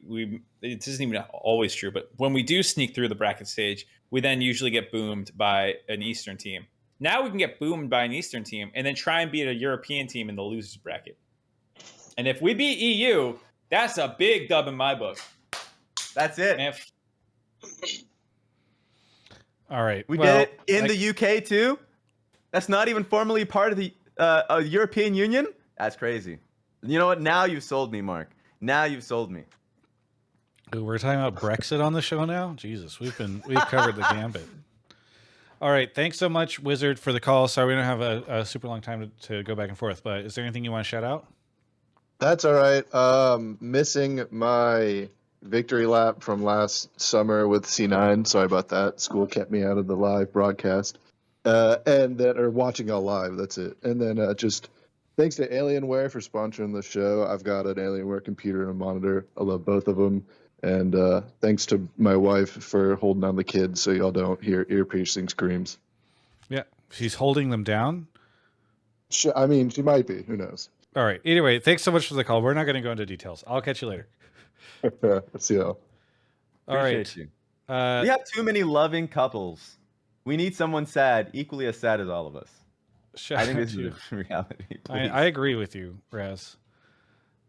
it isn't even always true, but when we do sneak through the bracket stage, we then usually get boomed by an Eastern team. Now we can get boomed by an Eastern team and then try and beat a European team in the losers bracket. And if we beat EU, that's a big dub in my book. that's it. Man, All right. We did it in the UK too. That's not even formally part of the a European Union? That's crazy. You know what? Now you've sold me, Mark. Now you've sold me. Ooh, we're talking about Brexit on the show now. Jesus, we've covered the gambit. All right, thanks so much, Wizard, for the call. Sorry we don't have a super long time to go back and forth, but is there anything you want to shout out? That's all right. Missing my victory lap from last summer with C9. Sorry about that. School kept me out of the live broadcast. And then, or watching all live. That's it. And then just thanks to Alienware for sponsoring the show. I've got an Alienware computer and a monitor. I love both of them. And thanks to my wife for holding on the kids so y'all don't hear ear-piercing screams. Yeah, she's holding them down. I mean, she might be. Who knows? All right. Anyway, thanks so much for the call. We're not going to go into details. I'll catch you later. Let's see y'all. All right. Appreciate you. We have too many loving couples. We need someone sad, equally as sad as all of us. I think this is a reality. I agree with you, Raz.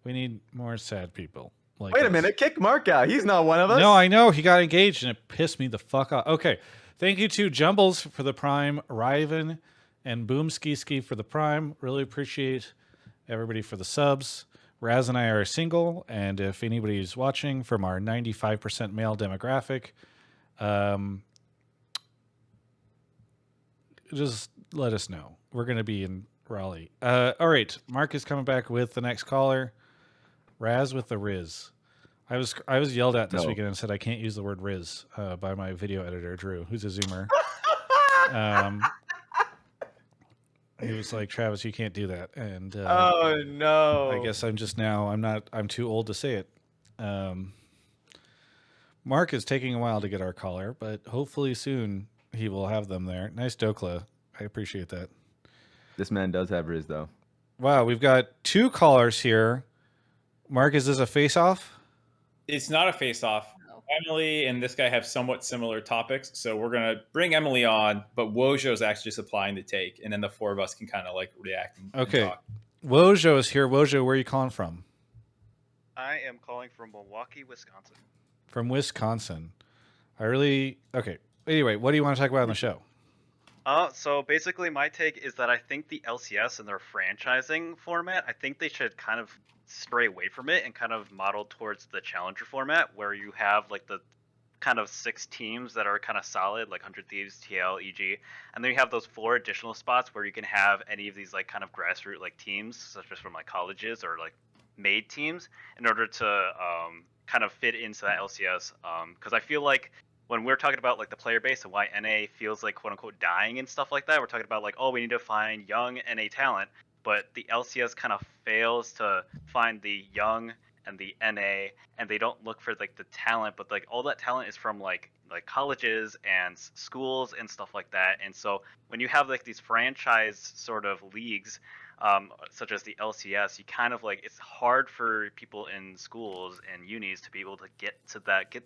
We need more sad people. Like Wait a minute, kick Mark out. He's not one of us. No, I know. He got engaged and it pissed me the fuck off. Okay. Thank you to Jumbles for the Prime, Riven, and Boom Ski Ski for the Prime. Really appreciate everybody for the subs. Raz and I are single, and if anybody's watching from our 95% male demographic, just let us know. We're going to be in Raleigh. All right. Mark is coming back with the next caller. Raz with the Riz. I was yelled at this weekend and said I can't use the word Riz by my video editor, Drew, who's a Zoomer. He was like, Travis, you can't do that. And oh no. I guess I'm too old to say it. Mark is taking a while to get our caller, but hopefully soon he will have them there. Nice Dokla. I appreciate that. This man does have Riz though. Wow, we've got two callers here. Mark, is this a face-off? It's not a face-off. Emily and this guy have somewhat similar topics, so we're gonna bring Emily on, but Wojo is actually supplying the take, and then the four of us can kind of like react. And talk. Wojo is here. Wojo, where are you calling from? I am calling from Milwaukee, Wisconsin. From Wisconsin. Okay. Anyway, what do you want to talk about on the show? So basically my take is that I think the LCS and their franchising format, I think they should kind of stray away from it and kind of model towards the challenger format where you have like the kind of 6 teams that are kind of solid, like 100 Thieves, TL, EG, and then you have those 4 additional spots where you can have any of these like kind of grassroots like teams, such as from like colleges or like made teams, in order to kind of fit into that LCS. Because I feel like when we're talking about like the player base and why NA feels like quote unquote dying and stuff like that, we're talking about like, oh, we need to find young NA talent, but the LCS kind of fails to find the young and the NA, and they don't look for like the talent, but like all that talent is from like colleges and schools and stuff like that. And so when you have like these franchise sort of leagues, such as the LCS, you kind of like, it's hard for people in schools and unis to be able to get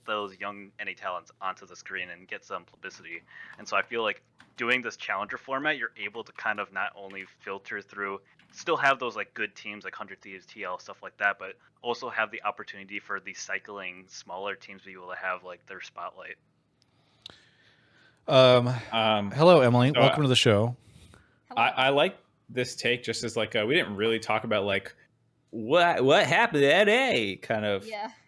those young NA talents onto the screen and get some publicity. And so I feel like doing this challenger format, you're able to kind of not only filter through, still have those like good teams like 100 Thieves, TL, stuff like that, but also have the opportunity for these cycling smaller teams to be able to have like their spotlight. Hello, Emily. So welcome to the show. I like this take just as like we didn't really talk about like what happened at NA kind of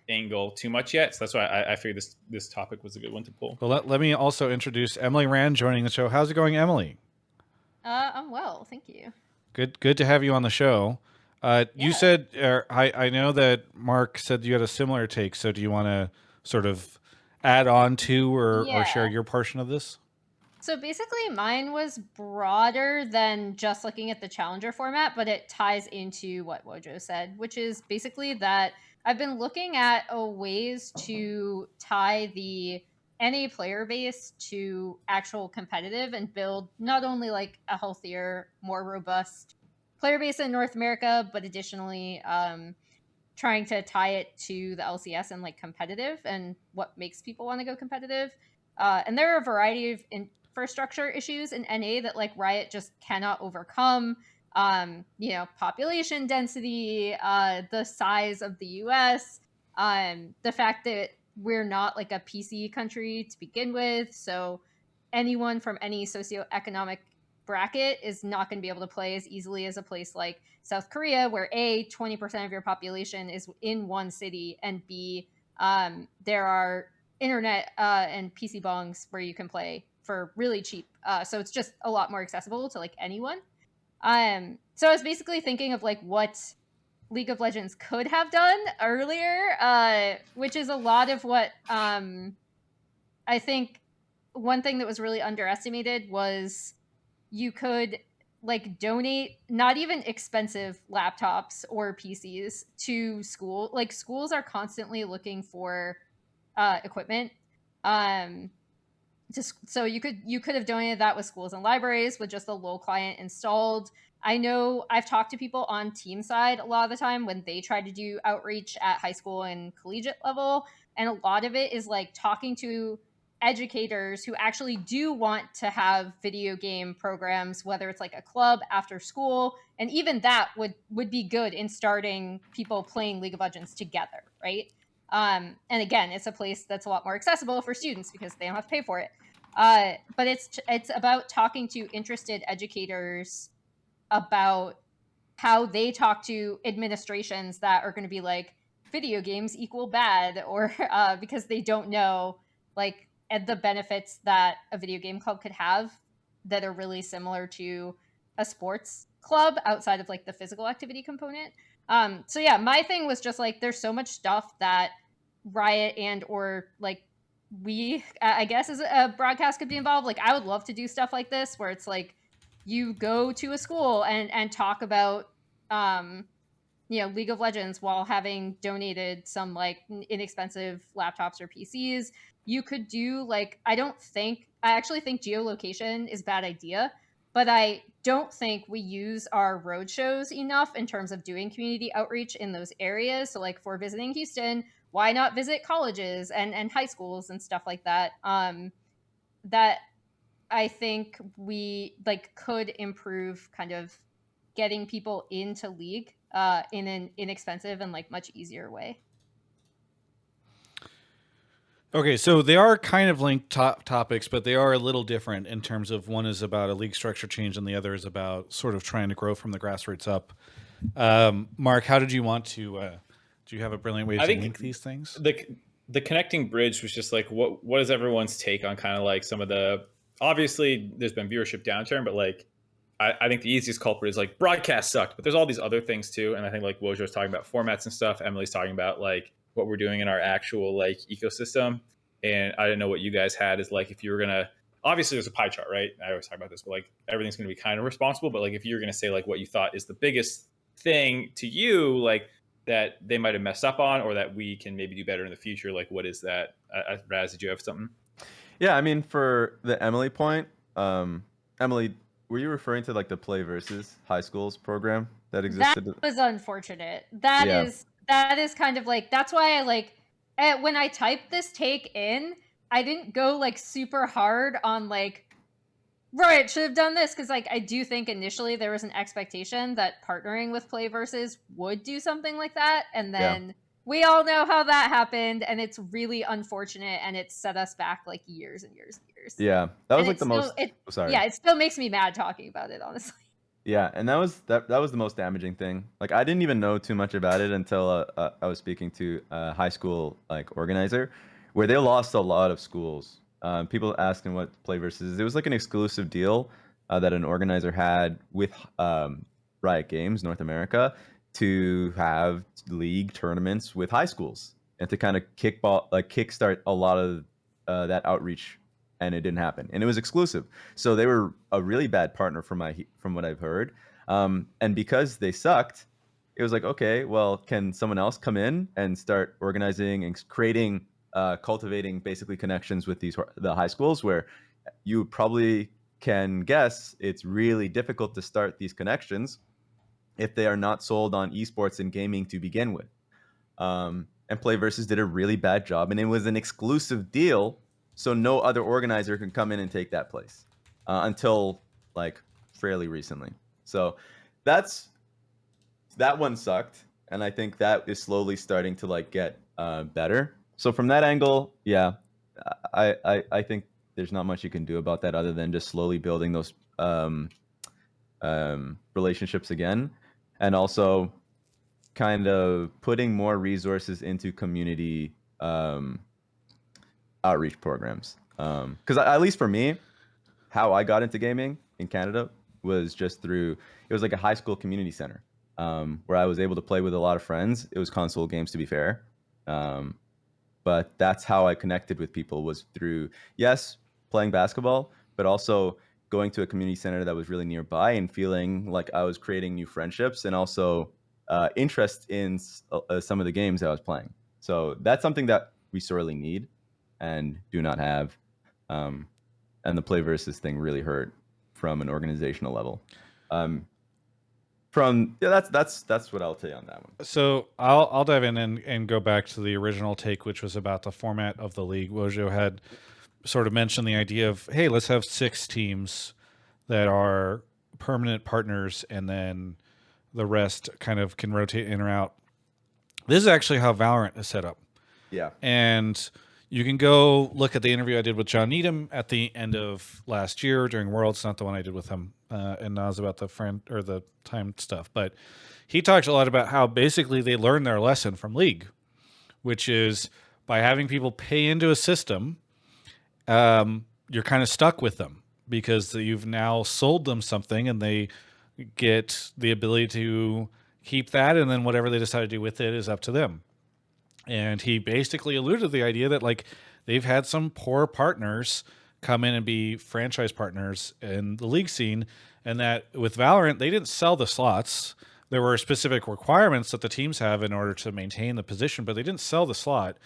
angle too much yet, so that's why I figured this topic was a good one to pull. Well, let me also introduce Emily Rand joining the show. How's it going, Emily? I'm well, thank you. Good to have you on the show. You said I know that Mark said you had a similar take, so do you want to sort of add on to or share your portion of this? So basically mine was broader than just looking at the challenger format, but it ties into what Wojo said, which is basically that I've been looking at ways to tie the NA player base to actual competitive and build not only like a healthier, more robust player base in North America, but additionally trying to tie it to the LCS and like competitive and what makes people want to go competitive. And there are a variety of infrastructure issues in NA that like Riot just cannot overcome. Population density, the size of the US, the fact that we're not like a PC country to begin with. So anyone from any socioeconomic bracket is not going to be able to play as easily as a place like South Korea, where A, 20% of your population is in one city, and B, there are internet and PC bongs where you can play for really cheap. So it's just a lot more accessible to like anyone. So I was basically thinking of like what League of Legends could have done earlier, which is a lot of what I think one thing that was really underestimated was you could like donate not even expensive laptops or PCs to school. Like schools are constantly looking for equipment. So you could have donated that with schools and libraries with just a low client installed. I know I've talked to people on team side a lot of the time when they try to do outreach at high school and collegiate level, and a lot of it is like talking to educators who actually do want to have video game programs, whether it's like a club after school, and even that would be good in starting people playing League of Legends together, right? And again, it's a place that's a lot more accessible for students because they don't have to pay for it. But it's about talking to interested educators about how they talk to administrations that are going to be like video games equal bad, or because they don't know like the benefits that a video game club could have that are really similar to a sports club outside of like the physical activity component. So yeah, my thing was just like there's so much stuff that Riot and or like we I guess as a broadcast could be involved. Like I would love to do stuff like this where it's like you go to a school and talk about League of Legends while having donated some like inexpensive laptops or PCs. You could do like I actually think geolocation is a bad idea, but I don't think we use our road shows enough in terms of doing community outreach in those areas. So like for visiting Houston, why not visit colleges and high schools and stuff like that? That I think we like could improve kind of getting people into League in an inexpensive and like much easier way. Okay, so they are kind of linked topics, but they are a little different in terms of one is about a league structure change and the other is about sort of trying to grow from the grassroots up. Mark, how did you want to? Do you have a brilliant way to link these things? The connecting bridge was just like what is everyone's take on kind of like some of the, obviously there's been viewership downturn, but like I think the easiest culprit is like broadcast sucked, but there's all these other things too. And I think like Wojo was talking about formats and stuff. Emily's talking about like what we're doing in our actual like ecosystem. And I didn't know what you guys had is like if you were gonna, obviously there's a pie chart, right? I always talk about this, but like everything's gonna be kind of responsible. But like if you're gonna say like what you thought is the biggest thing to you, like that they might have messed up on, or that we can maybe do better in the future, like what is that? Raz, did you have something? Yeah, I mean, for the Emily point, Emily, were you referring to like the Play versus high schools program that existed? That was unfortunate. That is kind of like, that's why I like when I typed this take in, I didn't go like super hard on like Riot should have done this, because like I do think initially there was an expectation that partnering with Play versus would do something like that, and then we all know how that happened, and it's really unfortunate, and it set us back like years and years and years. Yeah, that was And like the most. Sorry. Yeah, it still makes me mad talking about it, honestly. Yeah, and that was the most damaging thing. Like I didn't even know too much about it until I was speaking to a high school like organizer, where they lost a lot of schools. People asking what Play versus is. It was like an exclusive deal that an organizer had with Riot Games North America to have league tournaments with high schools and to kind of kickstart a lot of that outreach, and it didn't happen, and it was exclusive. So they were a really bad partner from what I've heard, and because they sucked, it was like, okay, well, can someone else come in and start organizing and creating cultivating basically connections with the high schools, where you probably can guess it's really difficult to start these connections if they are not sold on esports and gaming to begin with. And Play versus did a really bad job, and it was an exclusive deal, so no other organizer can come in and take that place until like fairly recently. So that one sucked, and I think that is slowly starting to like get better. So from that angle, yeah, I think there's not much you can do about that other than just slowly building those relationships again, and also kind of putting more resources into community outreach programs. Because at least for me, how I got into gaming in Canada was just through, it was like a high school community center where I was able to play with a lot of friends. It was console games, to be fair. But that's how I connected with people, was through, yes, playing basketball, but also going to a community center that was really nearby and feeling like I was creating new friendships and also interest in some of the games I was playing. So that's something that we sorely need and do not have. And the play versus thing really hurt from an organizational level. That's what I'll tell you on that one. So I'll dive in and go back to the original take, which was about the format of the league. Wojo had sort of mentioned the idea of, hey, let's have 6 teams that are permanent partners, and then the rest kind of can rotate in or out. This is actually how Valorant is set up. Yeah. And you can go look at the interview I did with John Needham at the end of last year during Worlds, not the one I did with him and Nas about the the time stuff. But he talked a lot about how basically they learned their lesson from League, which is by having people pay into a system, you're kind of stuck with them because you've now sold them something and they get the ability to keep that, and then whatever they decide to do with it is up to them. And he basically alluded to the idea that like they've had some poor partners come in and be franchise partners in the league scene, and that with Valorant, they didn't sell the slots. There were specific requirements that the teams have in order to maintain the position, but they didn't sell the slot.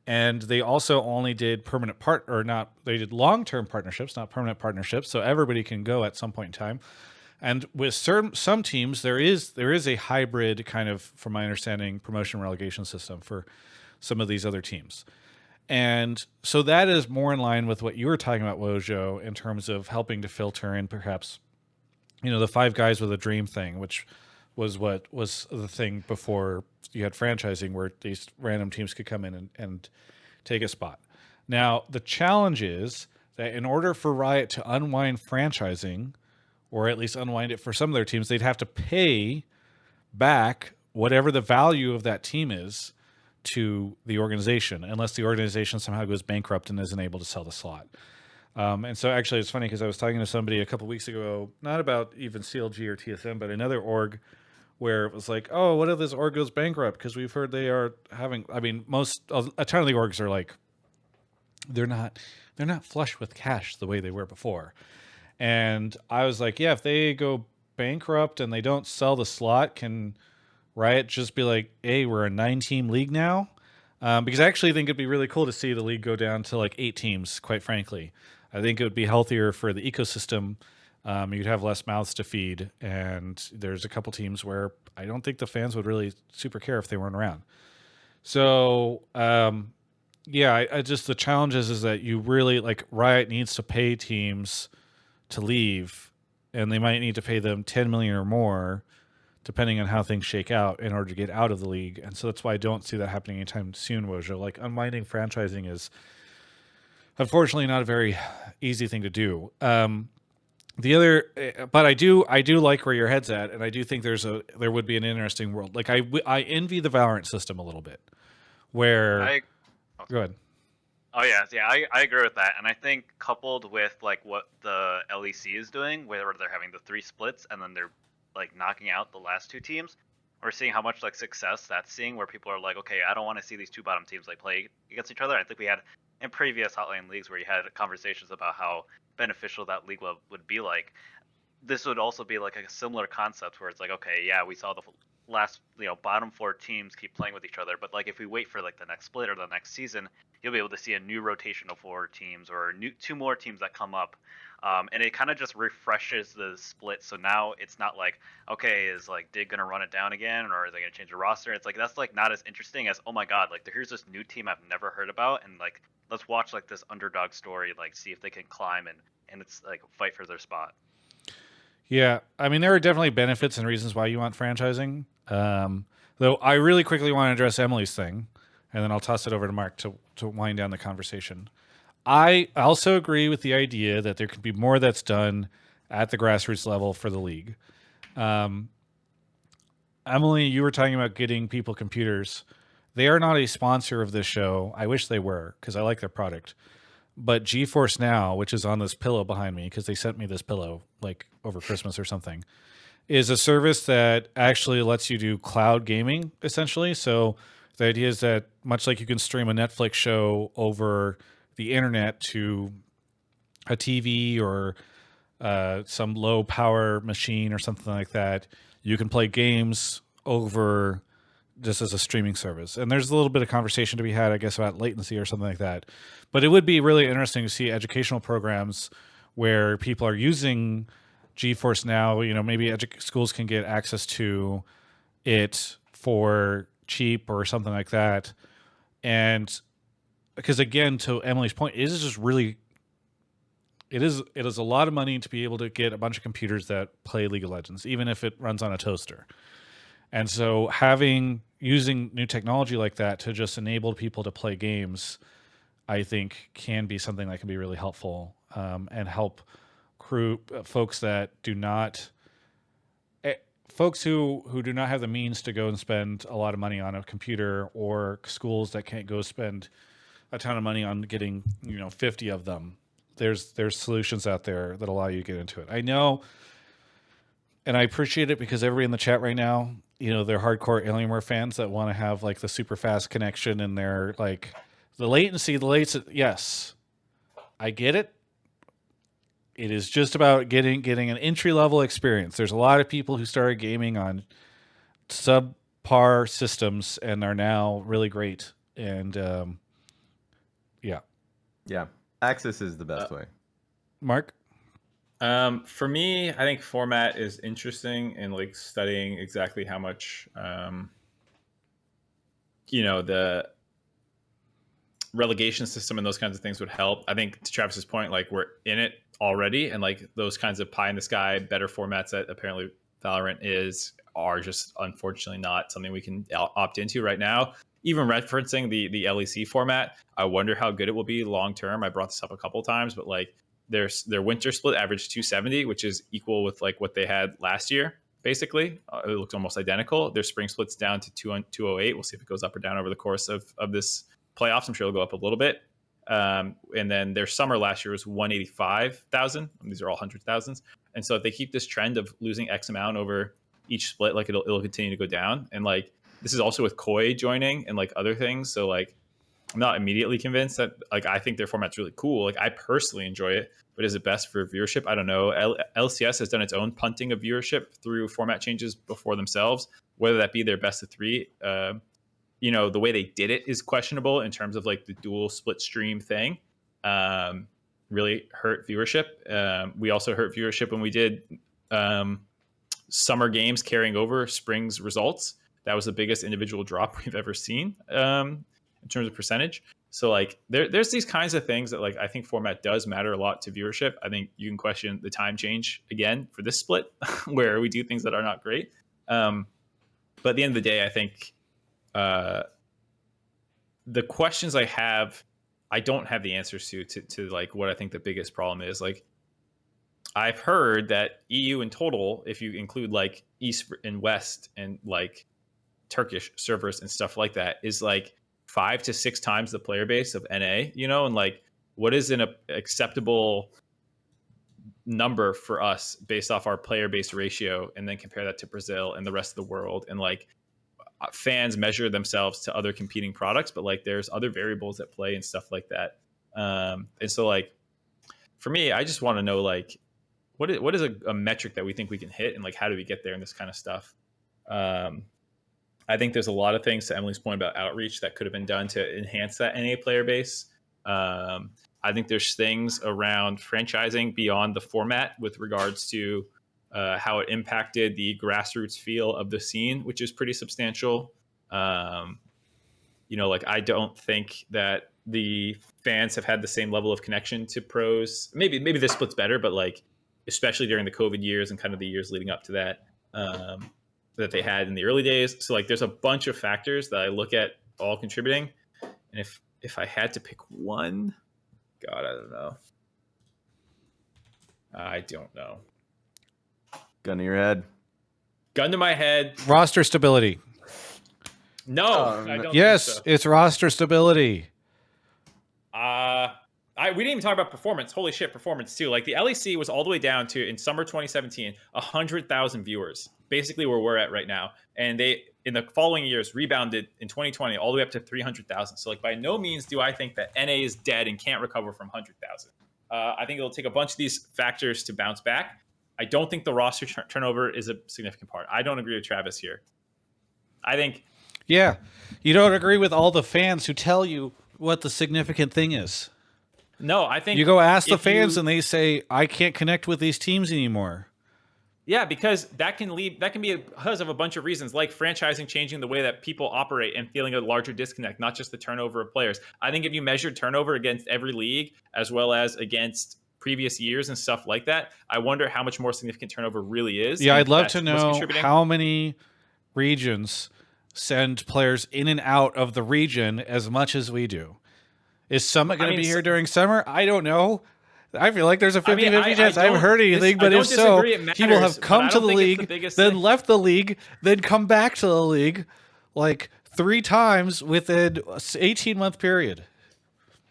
And they also only did they did long-term partnerships, not permanent partnerships. So everybody can go at some point in time. And with some teams, there is a hybrid kind of, from my understanding, promotion relegation system for some of these other teams. And so that is more in line with what you were talking about, Wojo, in terms of helping to filter in perhaps, the 5 guys with a dream thing, which was what was the thing before you had franchising, where these random teams could come in and take a spot. Now, the challenge is that in order for Riot to unwind franchising, or at least unwind it for some of their teams, they'd have to pay back whatever the value of that team is to the organization, unless the organization somehow goes bankrupt and isn't able to sell the slot. And so actually it's funny because I was talking to somebody a couple weeks ago, not about even CLG or TSM, but another org, where it was like, oh, what if this org goes bankrupt? Because we've heard they are having, a ton of the orgs are like, they're not flush with cash the way they were before. And I was like, yeah, if they go bankrupt and they don't sell the slot, can Riot just be like, hey, we're a 9-team league now? Because I actually think it'd be really cool to see the league go down to like 8 teams, quite frankly. I think it would be healthier for the ecosystem. You'd have less mouths to feed. And there's a couple teams where I don't think the fans would really super care if they weren't around. So, I just, the challenge is that you really, like, Riot needs to pay teams to leave, and they might need to pay them 10 million or more, depending on how things shake out, in order to get out of the league. And so that's why I don't see that happening anytime soon, Wojo. Like, unwinding franchising is unfortunately not a very easy thing to do. But I do like where your head's at, and I do think there would be an interesting world. Like, I envy the Valorant system a little bit, where go ahead. Oh yeah, I agree with that, and I think coupled with like what the LEC is doing, where they're having the 3 splits and then they're like knocking out the last 2 teams, we're seeing how much like success that's seeing, where people are like, okay, I don't want to see these 2 bottom teams like play against each other. I think we had in previous Hotline leagues where you had conversations about how beneficial that league would be. Like, this would also be like a similar concept where it's like, okay, yeah, we saw the last bottom 4 teams keep playing with each other, but like if we wait for like the next split or the next season, you'll be able to see a new rotation of 4 teams or 2 more teams that come up, and it kind of just refreshes the split. So now it's not like, okay, is like Dig gonna run it down again, or are they gonna change the roster? It's like, that's like not as interesting as, oh my god, like here's this new team I've never heard about, and like let's watch like this underdog story, like see if they can climb and it's like fight for their spot. Yeah, I mean, there are definitely benefits and reasons why you want franchising. Though I really quickly want to address Emily's thing, and then I'll toss it over to Mark to wind down the conversation. I also agree with the idea that there could be more that's done at the grassroots level for the league. Emily, you were talking about getting people computers. They are not a sponsor of this show. I wish they were, because I like their product. But GeForce Now, which is on this pillow behind me, because they sent me this pillow like over Christmas or something, is a service that actually lets you do cloud gaming, essentially. So the idea is that much like you can stream a Netflix show over the internet to a TV or some low power machine or something like that, you can play games over just as a streaming service. And there's a little bit of conversation to be had, I guess, about latency or something like that. But it would be really interesting to see educational programs where people are using GeForce Now. You know, maybe schools can get access to it for cheap or something like that. And because, again, to Emily's point, it is just really, it is a lot of money to be able to get a bunch of computers that play League of Legends, even if it runs on a toaster. And so using new technology like that to just enable people to play games, I think can be something that can be really helpful, and help folks that do not, folks who do not have the means to go and spend a lot of money on a computer, or schools that can't go spend a ton of money on getting 50 of them. There's solutions out there that allow you to get into it. I know, and I appreciate it, because everybody in the chat right now, they're hardcore Alienware fans that want to have like the super fast connection, and they're like the latency. Yes, I get it. It is just about getting an entry level experience. There's a lot of people who started gaming on subpar systems and are now really great. And yeah, access is the best way. Mark? For me, I think format is interesting, and like studying exactly how much, the relegation system and those kinds of things would help. I think to Travis's point, like we're in it already, and like those kinds of pie in the sky, better formats that apparently Valorant are just unfortunately not something we can opt into right now. Even referencing the LEC format, I wonder how good it will be long term. I brought this up a couple of times, but like their winter split averaged 270, which is equal with like what they had last year. Basically, it looks almost identical. Their spring split's down to 208. We'll see if it goes up or down over the course of this playoffs. I'm sure it'll go up a little bit. And then their summer last year was 185,000. These are all hundred thousands. And so if they keep this trend of losing X amount over each split, like it'll continue to go down. And like this is also with Koi joining and like other things. So like I'm not immediately convinced that, like, I think their format's really cool. Like I personally enjoy it, but is it best for viewership? I don't know. LCS has done its own punting of viewership through format changes before themselves, whether that be their best of three. The way they did it is questionable in terms of like the dual split stream thing. Really hurt viewership. We also hurt viewership when we did summer games carrying over spring's results. That was the biggest individual drop we've ever seen in terms of percentage. So like there's these kinds of things that like I think format does matter a lot to viewership. I think you can question the time change again for this split where we do things that are not great. But at the end of the day, I think the questions I have, I don't have the answers to like what I think the biggest problem is. Like I've heard that EU in total, if you include like East and West and like Turkish servers and stuff like that, is like 5 to 6 times the player base of NA, and like what is an acceptable number for us based off our player base ratio, and then compare that to Brazil and the rest of the world. And like fans measure themselves to other competing products, but like there's other variables at play and stuff like that. And so like for me, I just want to know like what is a metric that we think we can hit, and like how do we get there and this kind of stuff. I think there's a lot of things, to Emily's point about outreach, that could have been done to enhance that NA player base. I think there's things around franchising beyond the format with regards to how it impacted the grassroots feel of the scene, which is pretty substantial. Like I don't think that the fans have had the same level of connection to pros. Maybe this split's better, but like especially during the COVID years and kind of the years leading up to that, that they had in the early days. So like there's a bunch of factors that I look at all contributing. And if I had to pick one, God, I don't know. Gun to your head. Gun to my head. Roster stability. No, I don't Yes, think so. it's roster stability. We didn't even talk about performance. Holy shit, performance too. Like the LEC was all the way down to, in summer 2017, 100,000 viewers, basically where we're at right now. And they, in the following years, rebounded in 2020 all the way up to 300,000. So like by no means do I think that NA is dead and can't recover from 100,000. I think it'll take a bunch of these factors to bounce back. I don't think the roster turnover is a significant part. I don't agree with Travis here. I think... Yeah, you don't agree with all the fans who tell you what the significant thing is. No, I think... You go ask the fans and they say, I can't connect with these teams anymore. Yeah, because that can be because of a bunch of reasons, like franchising changing the way that people operate and feeling a larger disconnect, not just the turnover of players. I think if you measured turnover against every league as well as against previous years and stuff like that, I wonder how much more significant turnover really is. Yeah, and I'd love that's to what's know contributing. how many regions send players in and out of the region as much as we do. Is Summit going to be here during summer? I don't know. I feel like there's a 50-50 chance. I haven't heard anything, but if so, he will have come to the league, then left the league, then come back to the league like 3 times within an 18-month period.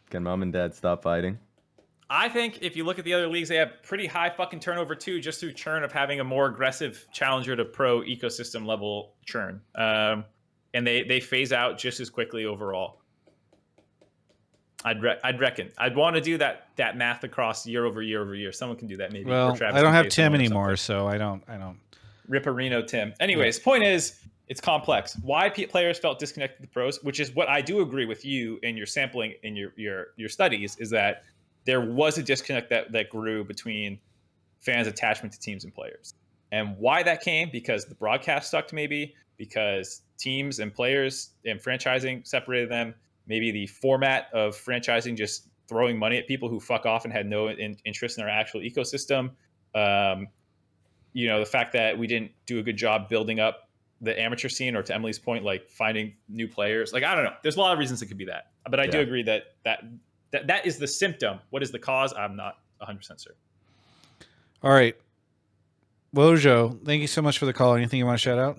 Can mom and dad stop fighting? I think if you look at the other leagues, they have pretty high fucking turnover too, just through churn of having a more aggressive challenger to pro ecosystem level churn. And they phase out just as quickly overall. I'd reckon. I'd want to do that math across year over year over year. Someone can do that maybe. Well, I don't have Tim anymore, so I don't. Ripperino Tim. Anyways, point is, it's complex. Why players felt disconnected to the pros, which is what I do agree with you in your sampling in your studies, is that there was a disconnect that grew between fans' attachment to teams and players. And why that came, because the broadcast sucked maybe, because teams and players and franchising separated them, maybe the format of franchising just throwing money at people who fuck off and had no interest in our actual ecosystem. The fact that we didn't do a good job building up the amateur scene, or to Emily's point, like finding new players. Like, I don't know. There's a lot of reasons it could be that. But I do agree that is the symptom. What is the cause? I'm not 100% certain. All right. Wojo, thank you so much for the call. Anything you want to shout out?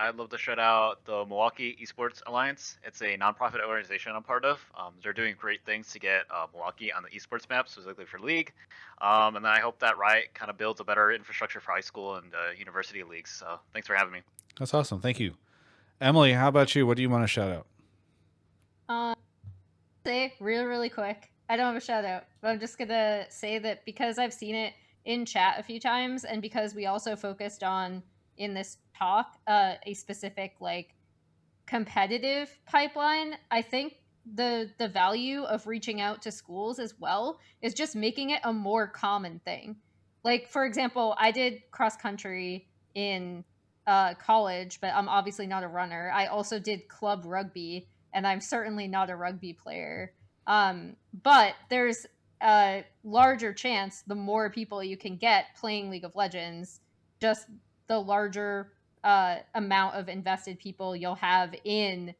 I'd love to shout out the Milwaukee Esports Alliance. It's a nonprofit organization I'm part of. They're doing great things to get Milwaukee on the esports map, specifically for League. And then I hope that Riot kind of builds a better infrastructure for high school and university leagues. So thanks for having me. That's awesome. Thank you. Emily, how about you? What do you want to shout out? Say really quick. I don't have a shout out, but I'm just gonna say that because I've seen it in chat a few times, and because we also focused on in this talk a specific like competitive pipeline, I think the value of reaching out to schools as well is just making it a more common thing. Like, for example, I did cross country in college, but I'm obviously not a runner. I also did club rugby, and I'm certainly not a rugby player. But there's a larger chance the more people you can get playing League of Legends, just the larger amount of invested people you'll have in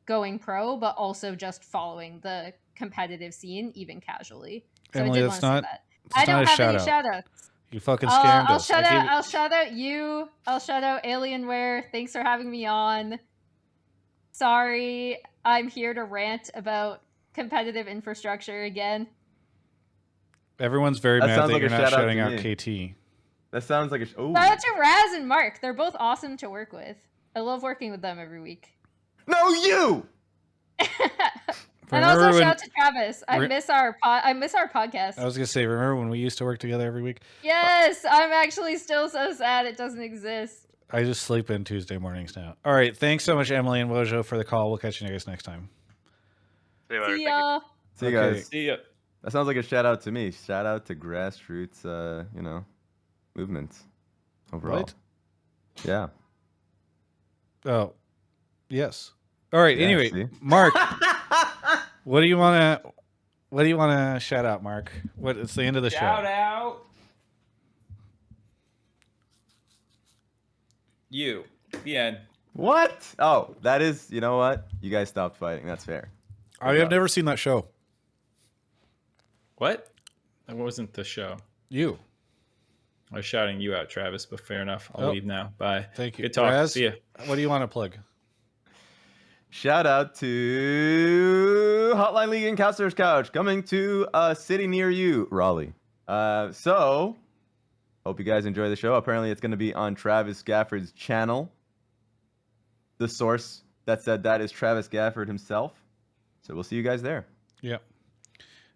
going pro, but also just following the competitive scene, even casually. So Emily, I did that's want not. to say that. That's I don't not have a any shout shout out. outs. You fucking scammed I'll us. shout out. I'll shout out you. I'll shout out Alienware. Thanks for having me on. Sorry, I'm here to rant about competitive infrastructure again. Everyone's very That mad sounds that like you're a not shout out shouting to out me. KT. That sounds like a. Oh. Shout out to Raz and Mark. They're both awesome to work with. I love working with them every week. No, you. And also shout out to Travis. I miss our podcast. I was gonna say, remember when we used to work together every week? Yes, I'm actually still so sad it doesn't exist. I just sleep in Tuesday mornings now. All right, thanks so much, Emily and Wojo, for the call. We'll catch you guys next time. See you later. See ya. See you guys. See ya. That sounds like a shout out to me. Shout out to grassroots, movements overall. What? Yeah. Oh, yes. All right. Yeah, anyway, see? Mark, what do you want to shout out, Mark? It's the end of the Shout show. out. You. The end. What? Oh, that is. You know what? You guys stopped fighting. That's fair. I have never seen that show. What? That wasn't the show. You. I was shouting you out, Travis, but fair enough. I'll Oh, leave now. Bye. Thank you. Good talk. Raz, See ya. what do you want to plug? Shout out to Hotline League and Counselor's Couch coming to a city near you, Raleigh. So, hope you guys enjoy the show. Apparently, it's going to be on Travis Gafford's channel. The source that said that is Travis Gafford himself. So we'll see you guys there. Yep.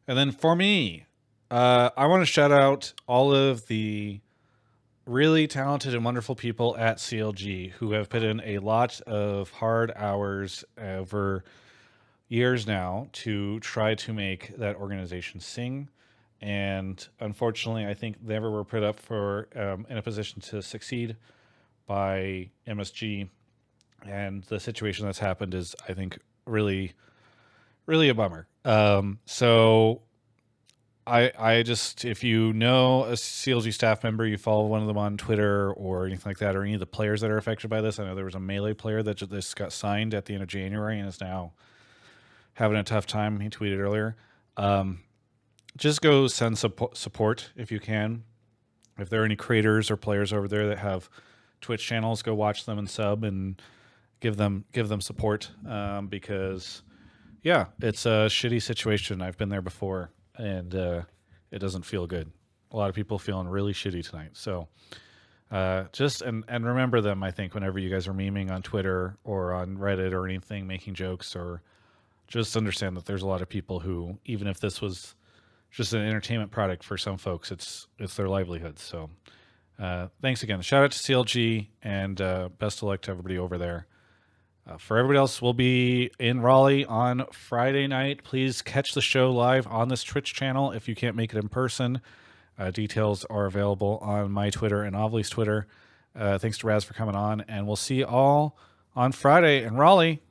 And then for me, I want to shout out all of the really talented and wonderful people at CLG who have put in a lot of hard hours over years now to try to make that organization sing. And unfortunately, I think they never were put up for in a position to succeed by MSG. And the situation that's happened is, I think, really, really a bummer. So I just, if you know a CLG staff member, you follow one of them on Twitter or anything like that, or any of the players that are affected by this. I know there was a Melee player that just got signed at the end of January and is now having a tough time. He tweeted earlier. Just go send support if you can. If there are any creators or players over there that have Twitch channels, go watch them and sub and give them support, because yeah, it's a shitty situation. I've been there before, and it doesn't feel good. A lot of people feeling really shitty tonight. So just and remember them, I think, whenever you guys are memeing on Twitter or on Reddit or anything, making jokes, or just understand that there's a lot of people who, even if this was just an entertainment product for some folks, it's their livelihood. So thanks again. Shout out to CLG, and best of luck to everybody over there. For everybody else, we'll be in Raleigh on Friday night. Please catch the show live on this Twitch channel if you can't make it in person. Details are available on my Twitter and Ovly's Twitter. Thanks to Raz for coming on, and we'll see you all on Friday in Raleigh.